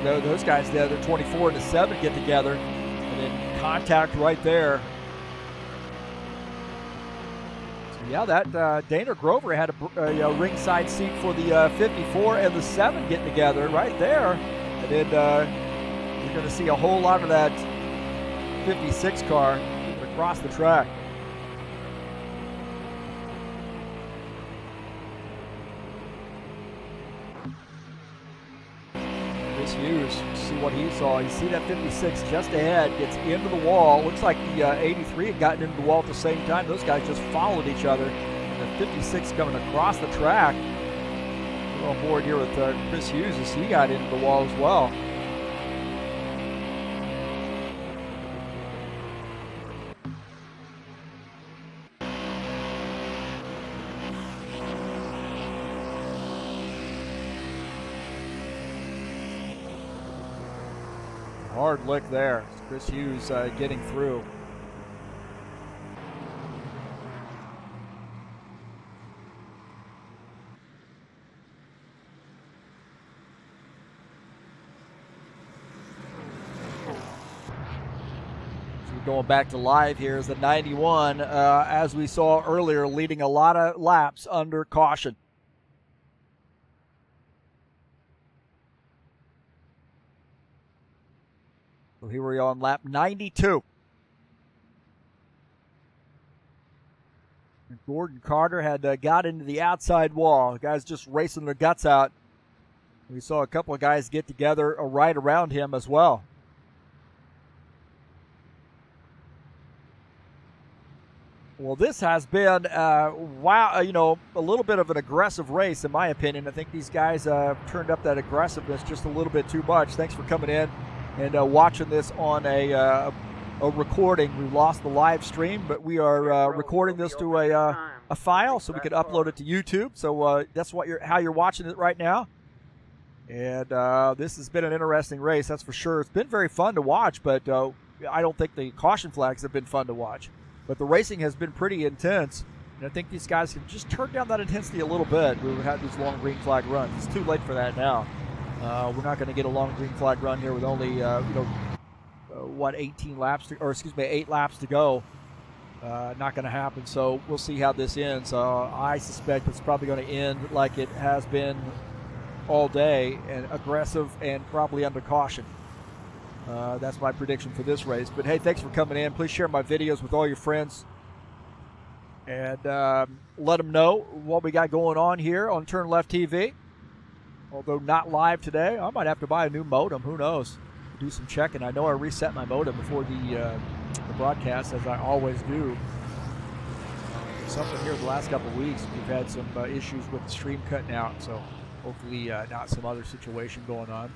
those guys there. They're 24 and the 7 get together, and then contact right there. Yeah, that Dana Grover had a ringside seat for the 54 and the 7 getting together right there. And then you're going to see a whole lot of that 56 car across the track. Chris Hughes, see what he saw. You see that 56 just ahead, gets into the wall. Looks like the 83 had gotten into the wall at the same time. Those guys just followed each other. And the 56 coming across the track. We're on board here with Chris Hughes as he got into the wall as well. Hard lick there. Chris Hughes getting through. So going back to live here is the 91, as we saw earlier, leading a lot of laps under caution. So here we are on lap 92. And Gordon Carter had got into the outside wall. The guys just racing their guts out. We saw a couple of guys get together right around him as well. Well, this has been, wow, a little bit of an aggressive race, in my opinion. I think these guys turned up that aggressiveness just a little bit too much. Thanks for coming in and watching this on a recording. We lost the live stream, but we are recording this to a file so we can upload it to YouTube. So that's how you're watching it right now. And this has been an interesting race, that's for sure. It's been very fun to watch, but I don't think the caution flags have been fun to watch. But the racing has been pretty intense, and I think these guys can just turn down that intensity a little bit. We would have these long green flag runs. It's too late for that now. We're not going to get a long green flag run here with only, 8 laps to go. Not going to happen. So we'll see how this ends. I suspect it's probably going to end like it has been all day, and aggressive and probably under caution. That's my prediction for this race. But hey, thanks for coming in. Please share my videos with all your friends, and let them know what we got going on here on TurnLeftTV. Although not live today, I might have to buy a new modem. Who knows? Do some checking. I know I reset my modem before the broadcast, as I always do. something here the last couple of weeks. We've had some issues with the stream cutting out, so hopefully not some other situation going on.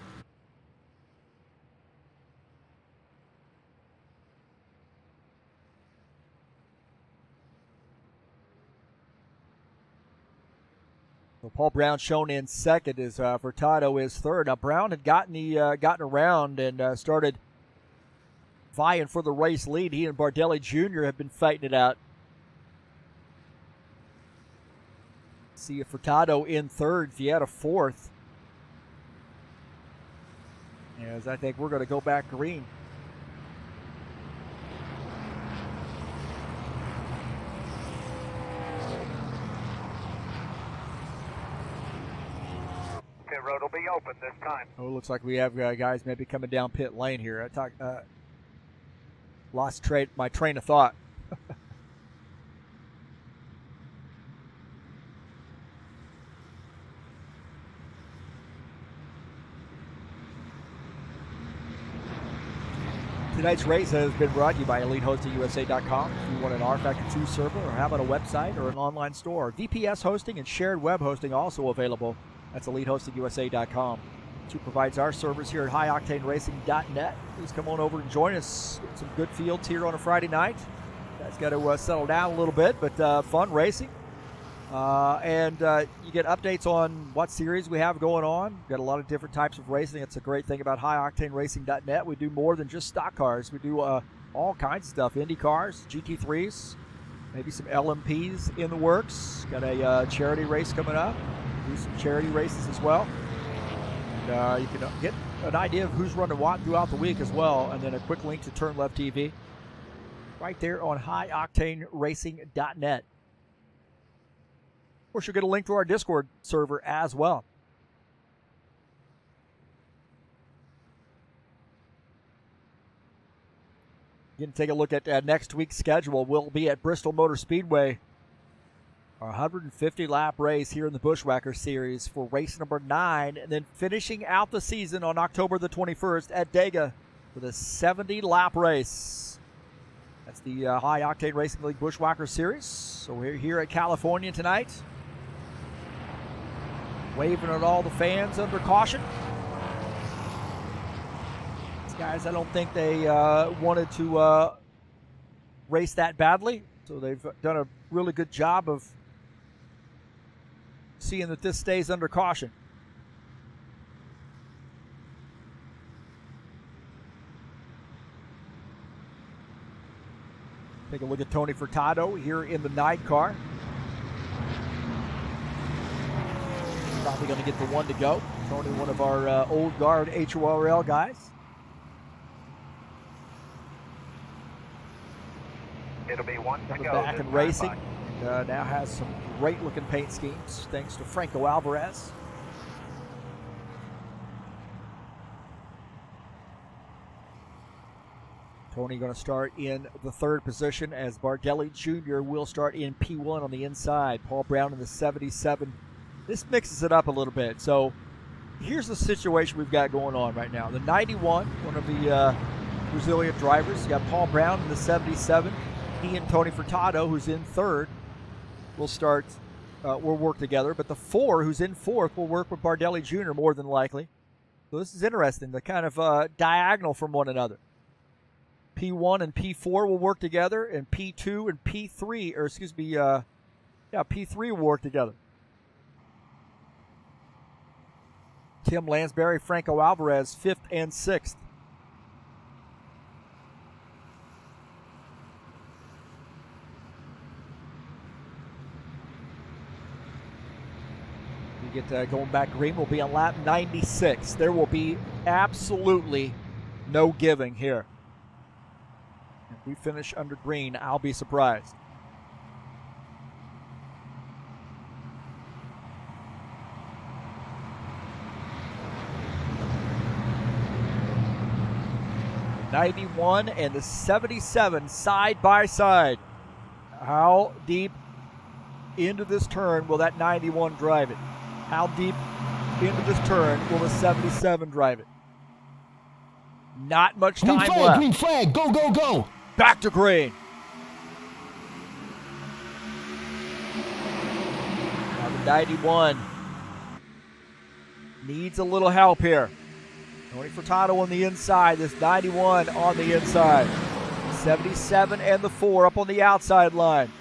So Paul Brown shown in second as Furtado is third. Now Brown had gotten around and started vying for the race lead. He and Bardelli Jr. have been fighting it out. See if Furtado in third, Vieta fourth. As I think we're going to go back green. Pit road will be open this time. Oh, it looks like we have guys maybe coming down pit lane here. Lost my train of thought. Tonight's race has been brought to you by EliteHostingUSA.com. If you want an rFactor 2 server or have on a website or an online store, VPS hosting and shared web hosting also available. That's EliteHostingUSA.com. Who provides our servers here at HighOctaneRacing.net. Please come on over and join us. Get some good fields here on a Friday night. Guys got to settle down a little bit, but fun racing. And you get updates on what series we have going on. We've got a lot of different types of racing. It's a great thing about HighOctaneRacing.net. We do more than just stock cars. We do all kinds of stuff. Indy cars, GT3s, maybe some LMPs in the works. Got a charity race coming up. Do some charity races as well. And you can get an idea of who's running what throughout the week as well. And then a quick link to TurnLeftTV right there on HighOctaneRacing.net. Of course, you'll get a link to our Discord server as well. You can take a look at next week's schedule. We'll be at Bristol Motor Speedway. Our 150-lap race here in the Buschwackers Series for race number 9, and then finishing out the season on October the 21st at Dega with a 70-lap race. That's the High Octane Racing League Buschwackers Series. So we're here at California tonight, waving at all the fans under caution. These guys, I don't think they wanted to race that badly, so they've done a really good job of seeing that this stays under caution. Take a look at Tony Furtado here in the 9 car. Probably going to get the 1 to go. Tony, one of our old guard HORL guys. It'll be 1 to Coming go. back and racing. Now has some great looking paint schemes thanks to Franco Alvarez. Tony going to start in the 3rd position as Bardelli Jr. will start in P1 on the inside. Paul Brown in the 77. This mixes it up a little bit. So here's the situation we've got going on right now. The 91, one of the Brazilian drivers. You got Paul Brown in the 77. He and Tony Furtado, who's in 3rd, will work together. But the 4, who's in 4th, will work with Bardelli Jr. more than likely. So this is interesting. They're kind of diagonal from one another. P1 and P4 will work together, and P2 and P3, or excuse me, P3 will work together. Tim Lansbury, Franco Alvarez, 5th and 6th. We get going back green. We'll be on lap 96. There will be absolutely no giving here. If we finish under green, I'll be surprised. The 91 and the 77 side by side. How deep into this turn will that 91 drive it? How deep into this turn will the 77 drive it? Not much time left. Green flag, go, go, go. Back to green. 91 needs a little help here. Tony Furtado on the inside. This 91 on the inside. 77 and the 4 up on the outside line.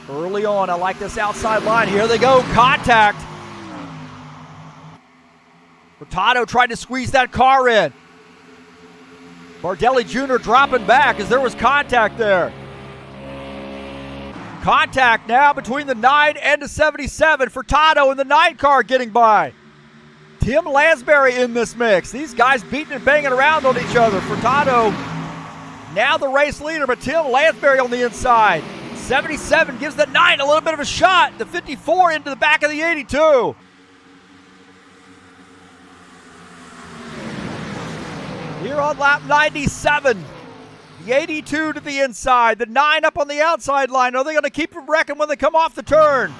Early on, I like this outside line. Here they go. Contact. Furtado tried to squeeze that car in. Bardelli Jr. dropping back as there was contact there. Contact now between the 9 and the 77. Furtado and the 9 car getting by. Tim Lansbury in this mix. These guys beating and banging around on each other. Furtado now the race leader, but Tim Lansbury on the inside. 77 gives the 9 a little bit of a shot. The 54 into the back of the 82. Here on lap 97. The 82 to the inside. The 9 up on the outside line. Are they going to keep them wrecking when they come off the turn?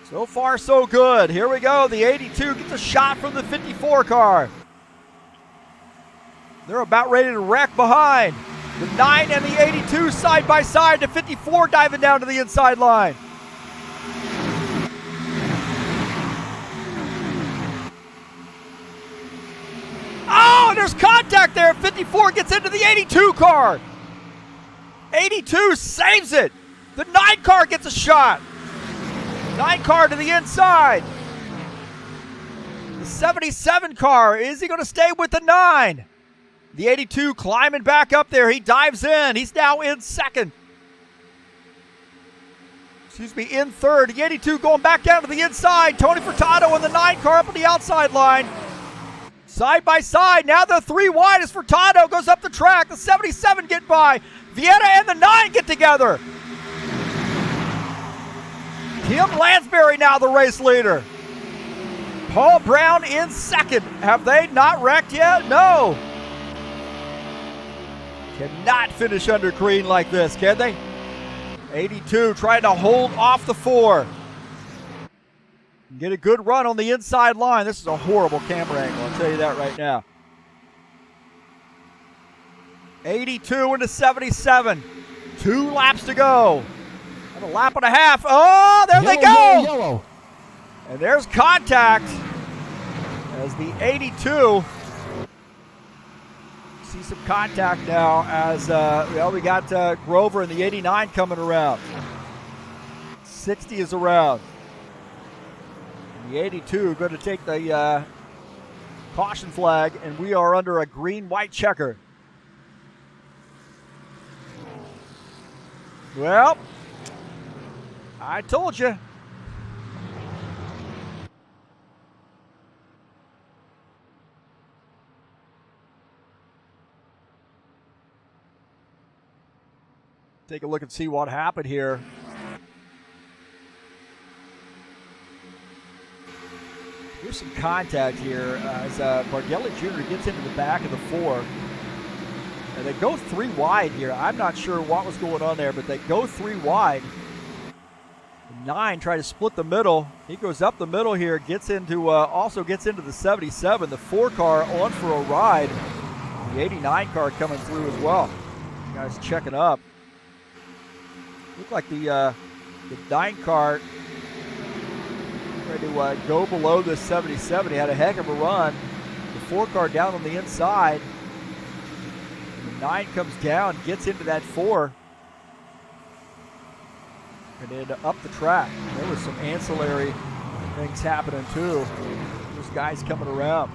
So far, so good. Here we go. The 82 gets a shot from the 54 car. They're about ready to wreck behind. The 9 and the 82 side by side. The 54 diving down to the inside line. Oh, there's contact there. 54 gets into the 82 car. 82 saves it. The 9 car gets a shot. 9 car to the inside. The 77 car, is he going to stay with the 9? The 82 climbing back up there. He dives in. He's now in second. In third. The 82 going back down to the inside. Tony Furtado and the 9 car up on the outside line. Side by side. Now the 3 wide as Furtado goes up the track. The 77 get by. Vieta and the 9 get together. Tim Lansbury now the race leader. Paul Brown in second. Have they not wrecked yet? No. Cannot finish under green like this, can they? 82 trying to hold off the 4. Get a good run on the inside line. This is a horrible camera angle, I'll tell you that right now. 82 into 77. 2 laps to go. And a lap and a half. Oh, there they go! Yellow. And there's contact as the 82. See some contact now as we got Grover and the 89 coming around. 60 is around. And the 82 going to take the caution flag, and we are under a green-white checker. Well, I told you. Take a look and see what happened here. Here's some contact here as Bardelli Jr. gets into the back of the 4. And they go 3 wide here. I'm not sure what was going on there, but they go 3 wide. 9 try to split the middle. He goes up the middle here, gets into also gets into the 77. The 4 car on for a ride. The 89 car coming through as well. Guys checking up. Looked like the 9 car ready to go below the 77. He had a heck of a run. The 4 car down on the inside. And the 9 comes down, gets into that 4. And then up the track. There was some ancillary things happening too. There's guys coming around.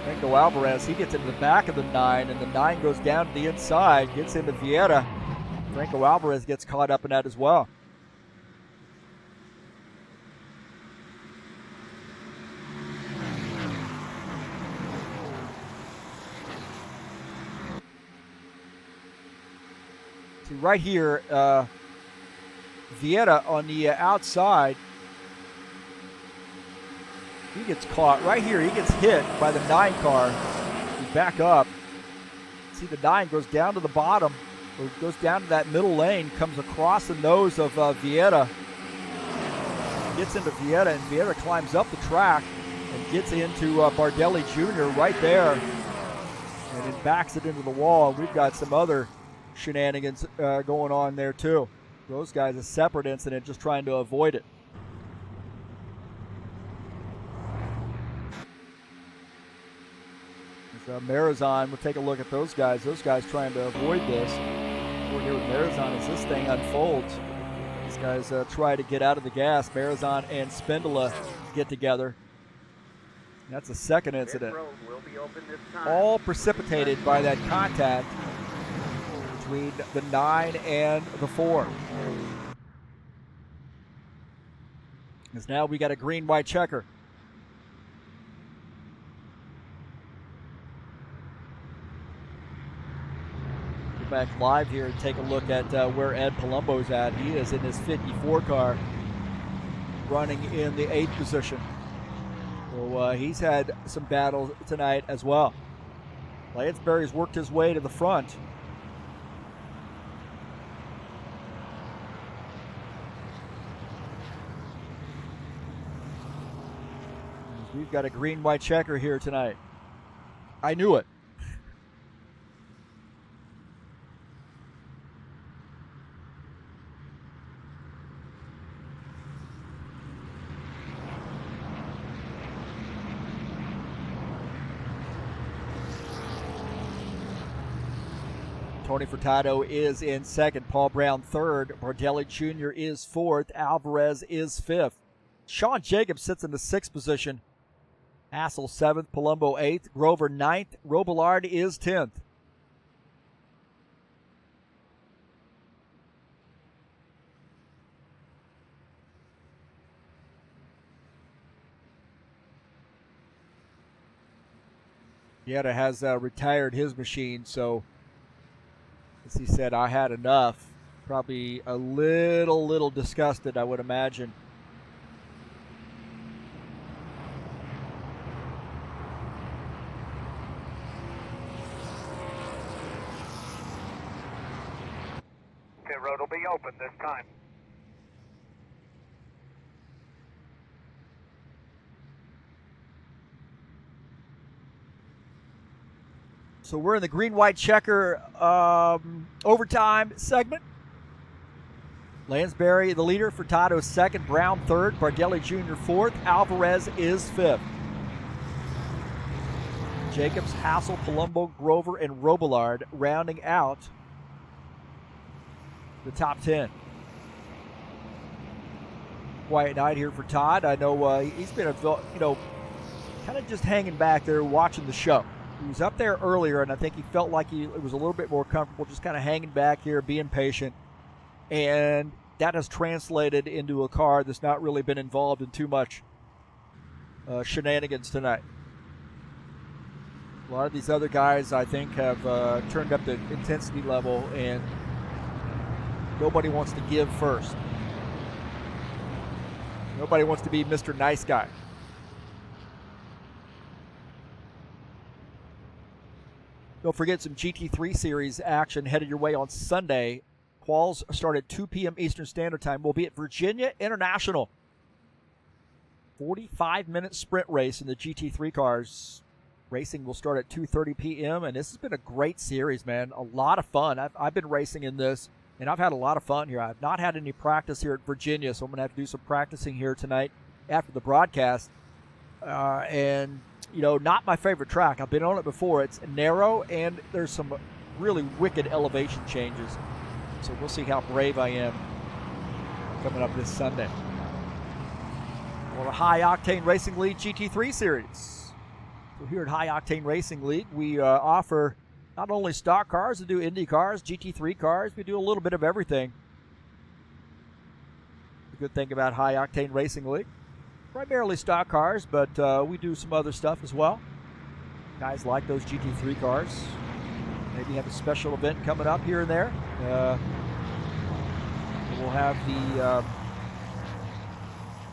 Franco Alvarez, he gets into the back of the 9, and the 9 goes down to the inside, gets into Vieta. Franco Alvarez gets caught up in that as well. See right here, Vieta on the outside. He gets caught right here. He gets hit by the 9 car. He's back up. See the 9 goes down to the bottom. It goes down to that middle lane, comes across the nose of Vieira, gets into Vieira, and Vieira climbs up the track and gets into Bardelli Jr. right there, and then backs it into the wall. We've got some other shenanigans going on there too. Those guys, a separate incident, just trying to avoid it. Marizon, we'll take a look at those guys. Those guys trying to avoid this. We're here with Marizon as this thing unfolds. These guys try to get out of the gas. Marizon and Spindola get together. That's a second incident. All precipitated by that contact between the 9 and the 4. Because now we got a green-white checker. Back live here and take a look at where Ed Palumbo's at. He is in his 54 car, running in the 8th position. So he's had some battles tonight as well. Lansbury's worked his way to the front. We've got a green-white checker here tonight. I knew it. Tony Furtado is in second. Paul Brown third. Bardelli Jr. is fourth. Alvarez is fifth. Sean Jacobs sits in the 6th position. Hassel 7th. Palumbo 8th. Grover 9th. Robillard is 10th. Yetta has retired his machine, so as he said, I had enough. Probably a little disgusted, I would imagine. Pit road will be open this time. So we're in the green-white checker overtime segment. Lansbury, the leader. Furtado second. Brown third. Bardelli Jr. fourth. Alvarez is fifth. Jacobs, Hassel, Palumbo, Grover, and Robillard rounding out the top 10. Quiet night here for Todd. I know he's been, kind of just hanging back there watching the show. He was up there earlier, and I think he felt like he was a little bit more comfortable just kind of hanging back here, being patient. And that has translated into a car that's not really been involved in too much shenanigans tonight. A lot of these other guys, I think, have turned up the intensity level, and nobody wants to give first. Nobody wants to be Mr. Nice Guy. Don't forget some GT3 Series action headed your way on Sunday. Quals start at 2 p.m. Eastern Standard Time. We'll be at Virginia International. 45-minute sprint race in the GT3 cars. Racing will start at 2:30 p.m., and this has been a great series, man. A lot of fun. I've been racing in this, and I've had a lot of fun here. I've not had any practice here at Virginia, so I'm going to have to do some practicing here tonight after the broadcast. Not my favorite track. I've been on it before. It's narrow, and there's some really wicked elevation changes. So we'll see how brave I am coming up this Sunday. For the High Octane Racing League GT3 Series. So here at High Octane Racing League, we offer not only stock cars, we do Indy cars, GT3 cars. We do a little bit of everything. The good thing about High Octane Racing League, primarily stock cars, but we do some other stuff as well. Guys like those GT3 cars. Maybe have a special event coming up here and there. We'll have the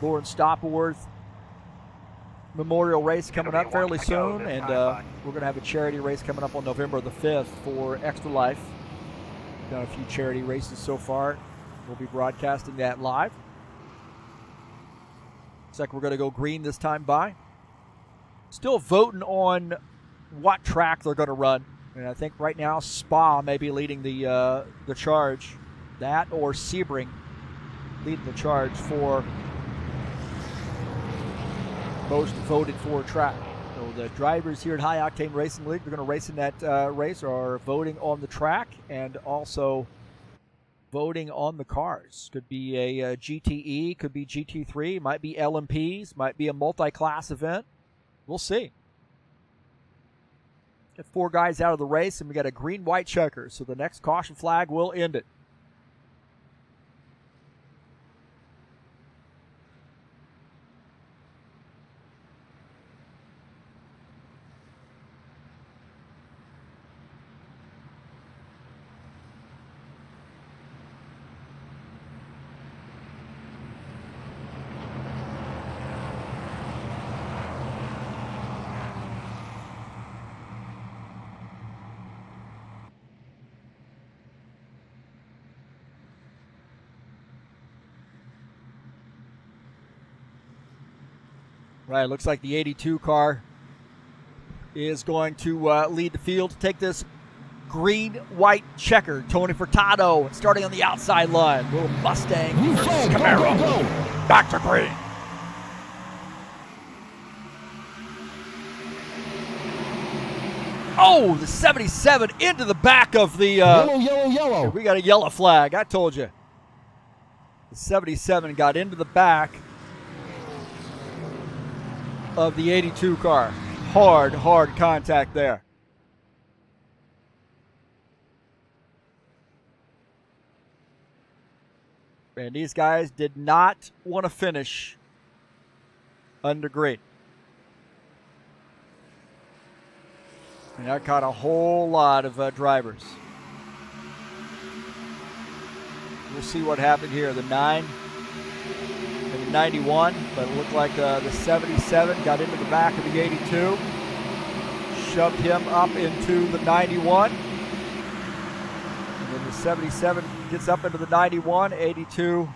Lawrence Stopworth Memorial Race coming up fairly soon, and we're going to have a charity race coming up on November the 5th for Extra Life. Done a few charity races so far. We'll be broadcasting that live. Looks like we're going to go green this time by. Still voting on what track they're going to run. And I think right now Spa may be leading the charge. That or Sebring leading the charge for most voted for track. So the drivers here at High Octane Racing League, they're going to race in that race, are voting on the track and also voting on the cars. Could be a GTE, could be GT3, might be LMPs, might be a multi-class event. We'll see. Got 4 guys out of the race, and we got a green-white checker, so the next caution flag will end it. Right, looks like the 82 car is going to lead the field to take this green-white checker. Tony Furtado starting on the outside line. Little Mustang versus Camaro. Go. Back to green. Oh, the 77 into the back of the... Yellow. We got a yellow flag. I told you. The 77 got into the back of the 82 car. Hard contact there. And these guys did not want to finish under green. And that caught a whole lot of drivers. We'll see what happened here. The 9 and the 91, but it looked like the 77 got into the back of the 82, shoved him up into the 91, and then the 77 gets up into the 91, 82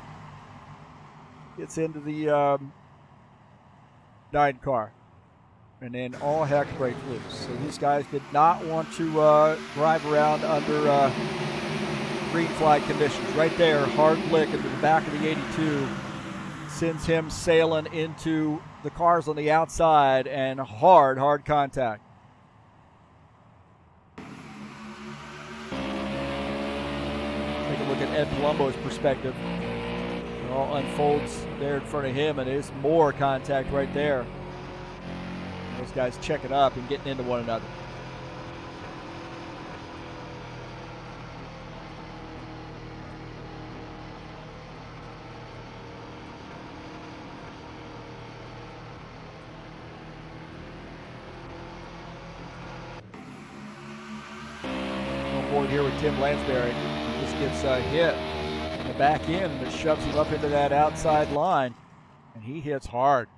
gets into the 9 car, and then all heck breaks loose. So these guys did not want to drive around under green flag conditions. Right there, hard lick into the back of the 82. Sends him sailing into the cars on the outside, and hard contact. Take a look at Ed Palumbo's perspective. It all unfolds there in front of him, and there's more contact right there. Those guys checking up and getting into one another. Here with Tim Lansbury. He just gets hit in the back end that shoves him up into that outside line, and he hits hard.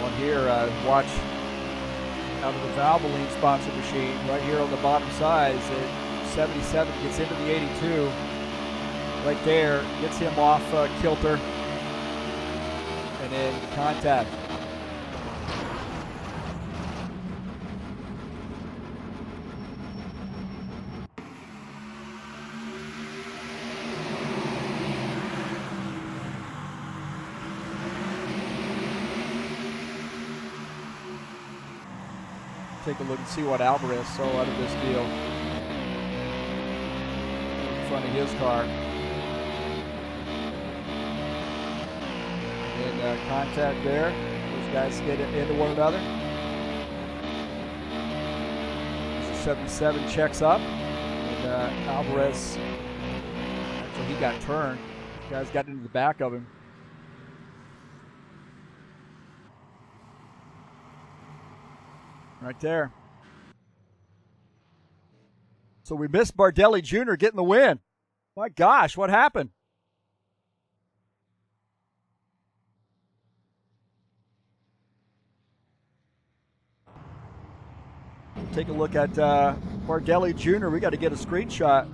On here, watch out of the Valvoline sponsor machine right here on the bottom side. 77 gets into the 82. Right there, gets him off kilter, and then contact. Take a look and see what Alvarez saw out of this deal. In front of his car. And contact there. Those guys get into one another. 77 checks up. And Alvarez, actually he got turned. Guys got into the back of him. Right there. So we missed Bardelli Jr. getting the win. My gosh, what happened? Take a look at Bardelli Jr. We got to get a screenshot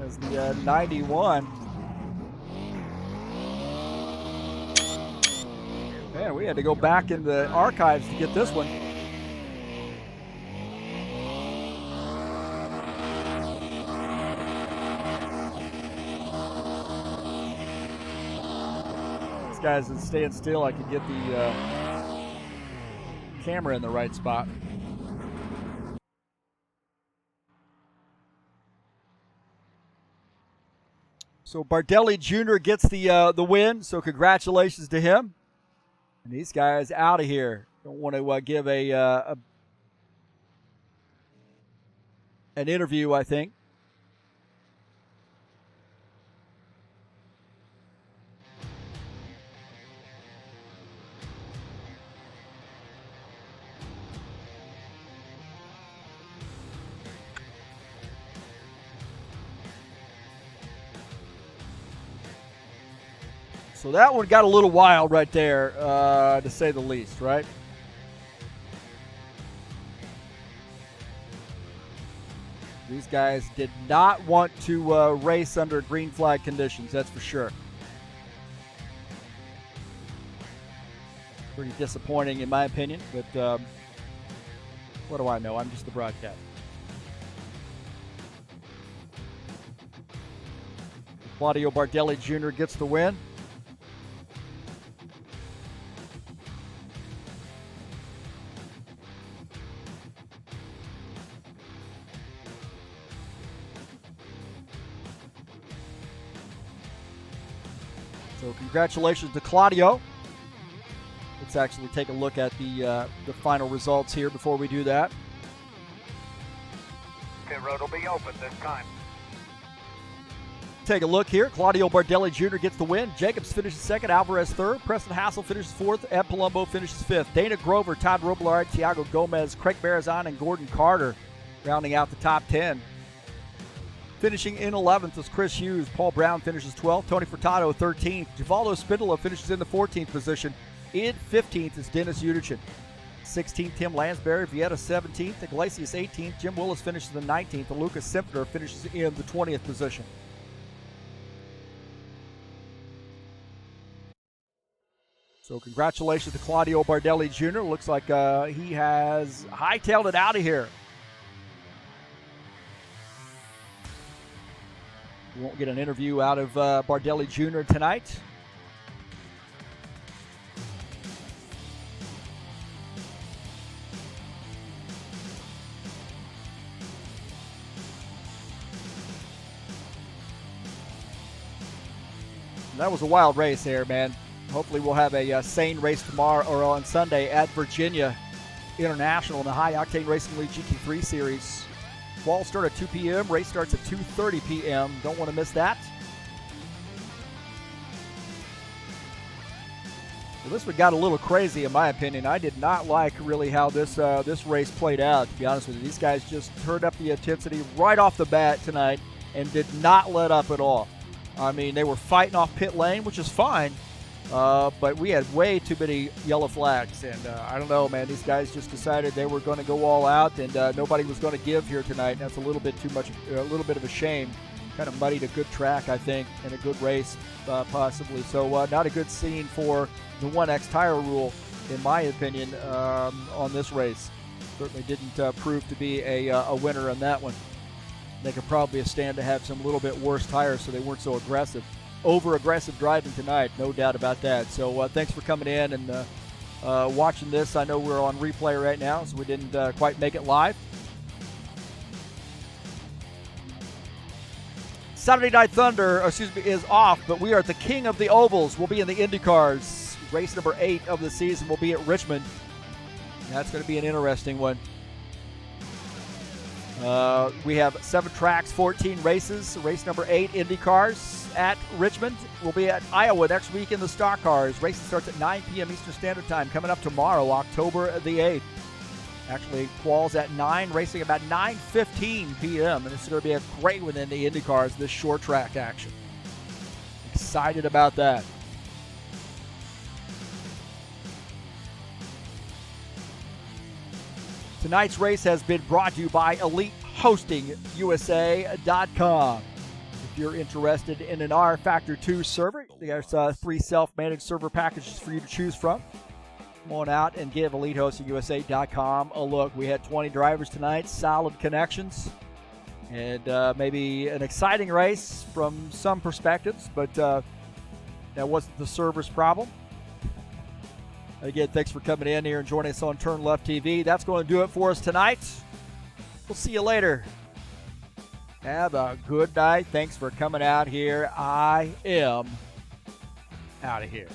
as the 91. Man, we had to go back in the archives to get this one. This guy's staying still. I could get the camera in the right spot. So Bardelli Jr. gets the win, so congratulations to him. And these guys out of here. Don't want to give an interview, I think. So that one got a little wild right there, to say the least, right? These guys did not want to race under green flag conditions, that's for sure. Pretty disappointing in my opinion, but what do I know? I'm just the broadcast. Claudio Bardelli Jr. gets the win. So congratulations to Claudio. Let's actually take a look at the final results here before we do that. Pit road will be open this time. Take a look here. Claudio Bardelli Jr. gets the win. Jacobs finishes second. Alvarez third. Preston Hassel finishes fourth. Ed Palumbo finishes fifth. Dana Grover, Todd Robillard, Tiago Gomez, Craig Barazan, and Gordon Carter rounding out the top 10. Finishing in 11th is Chris Hughes. Paul Brown finishes 12th. Tony Furtado 13th. Givaldo Spindola finishes in the 14th position. In 15th is Dennis Udichin. 16th, Tim Lansbury. Vieta 17th. Iglesias 18th. Jim Willis finishes in 19th. And Lucas Simpner finishes in the 20th position. So congratulations to Claudio Bardelli Jr. Looks like he has hightailed it out of here. We won't get an interview out of Bardelli Jr. tonight. That was a wild race there, man. Hopefully we'll have a sane race tomorrow or on Sunday at Virginia International in the High Octane Racing League GT3 Series. Quals start at 2 p.m. Race starts at 2:30 p.m. Don't want to miss that. Well, this one got a little crazy in my opinion. I did not like really how this race played out, to be honest with you. These guys just turned up the intensity right off the bat tonight and did not let up at all. I mean, they were fighting off pit lane, which is fine. But we had way too many yellow flags, and I don't know, man. These guys just decided they were going to go all out, and nobody was going to give here tonight. That's a little bit too much, a little bit of a shame. Kind of muddied a good track, I think, and a good race, possibly. So not a good scene for the 1X tire rule, in my opinion, on this race. Certainly didn't prove to be a winner on that one. They could probably stand to have some little bit worse tires, so they weren't so aggressive. Over-aggressive driving tonight, no doubt about that. So thanks for coming in and watching this. I know we're on replay right now, so we didn't quite make it live. Saturday Night Thunder, is off, but we are the king of the ovals. We'll be in the IndyCars. Race number 8 of the season will be at Richmond. That's going to be an interesting one. We have 7 tracks, 14 races. Race number 8, IndyCars at Richmond. We'll be at Iowa next week in the stock cars. Racing starts at 9 p.m. Eastern Standard Time. Coming up tomorrow, October the 8th. Actually, quals at 9, racing about 9:15 p.m. And it's going to be a great one in the IndyCars, this short track action. Excited about that. Tonight's race has been brought to you by EliteHostingUSA.com. If you're interested in an rFactor 2 server, there's 3 self-managed server packages for you to choose from. Come on out and give EliteHostingUSA.com a look. We had 20 drivers tonight, solid connections, and maybe an exciting race from some perspectives, but that wasn't the server's problem. Again, thanks for coming in here and joining us on TurnLeftTV. That's going to do it for us tonight. We'll see you later. Have a good night. Thanks for coming out here. I am out of here.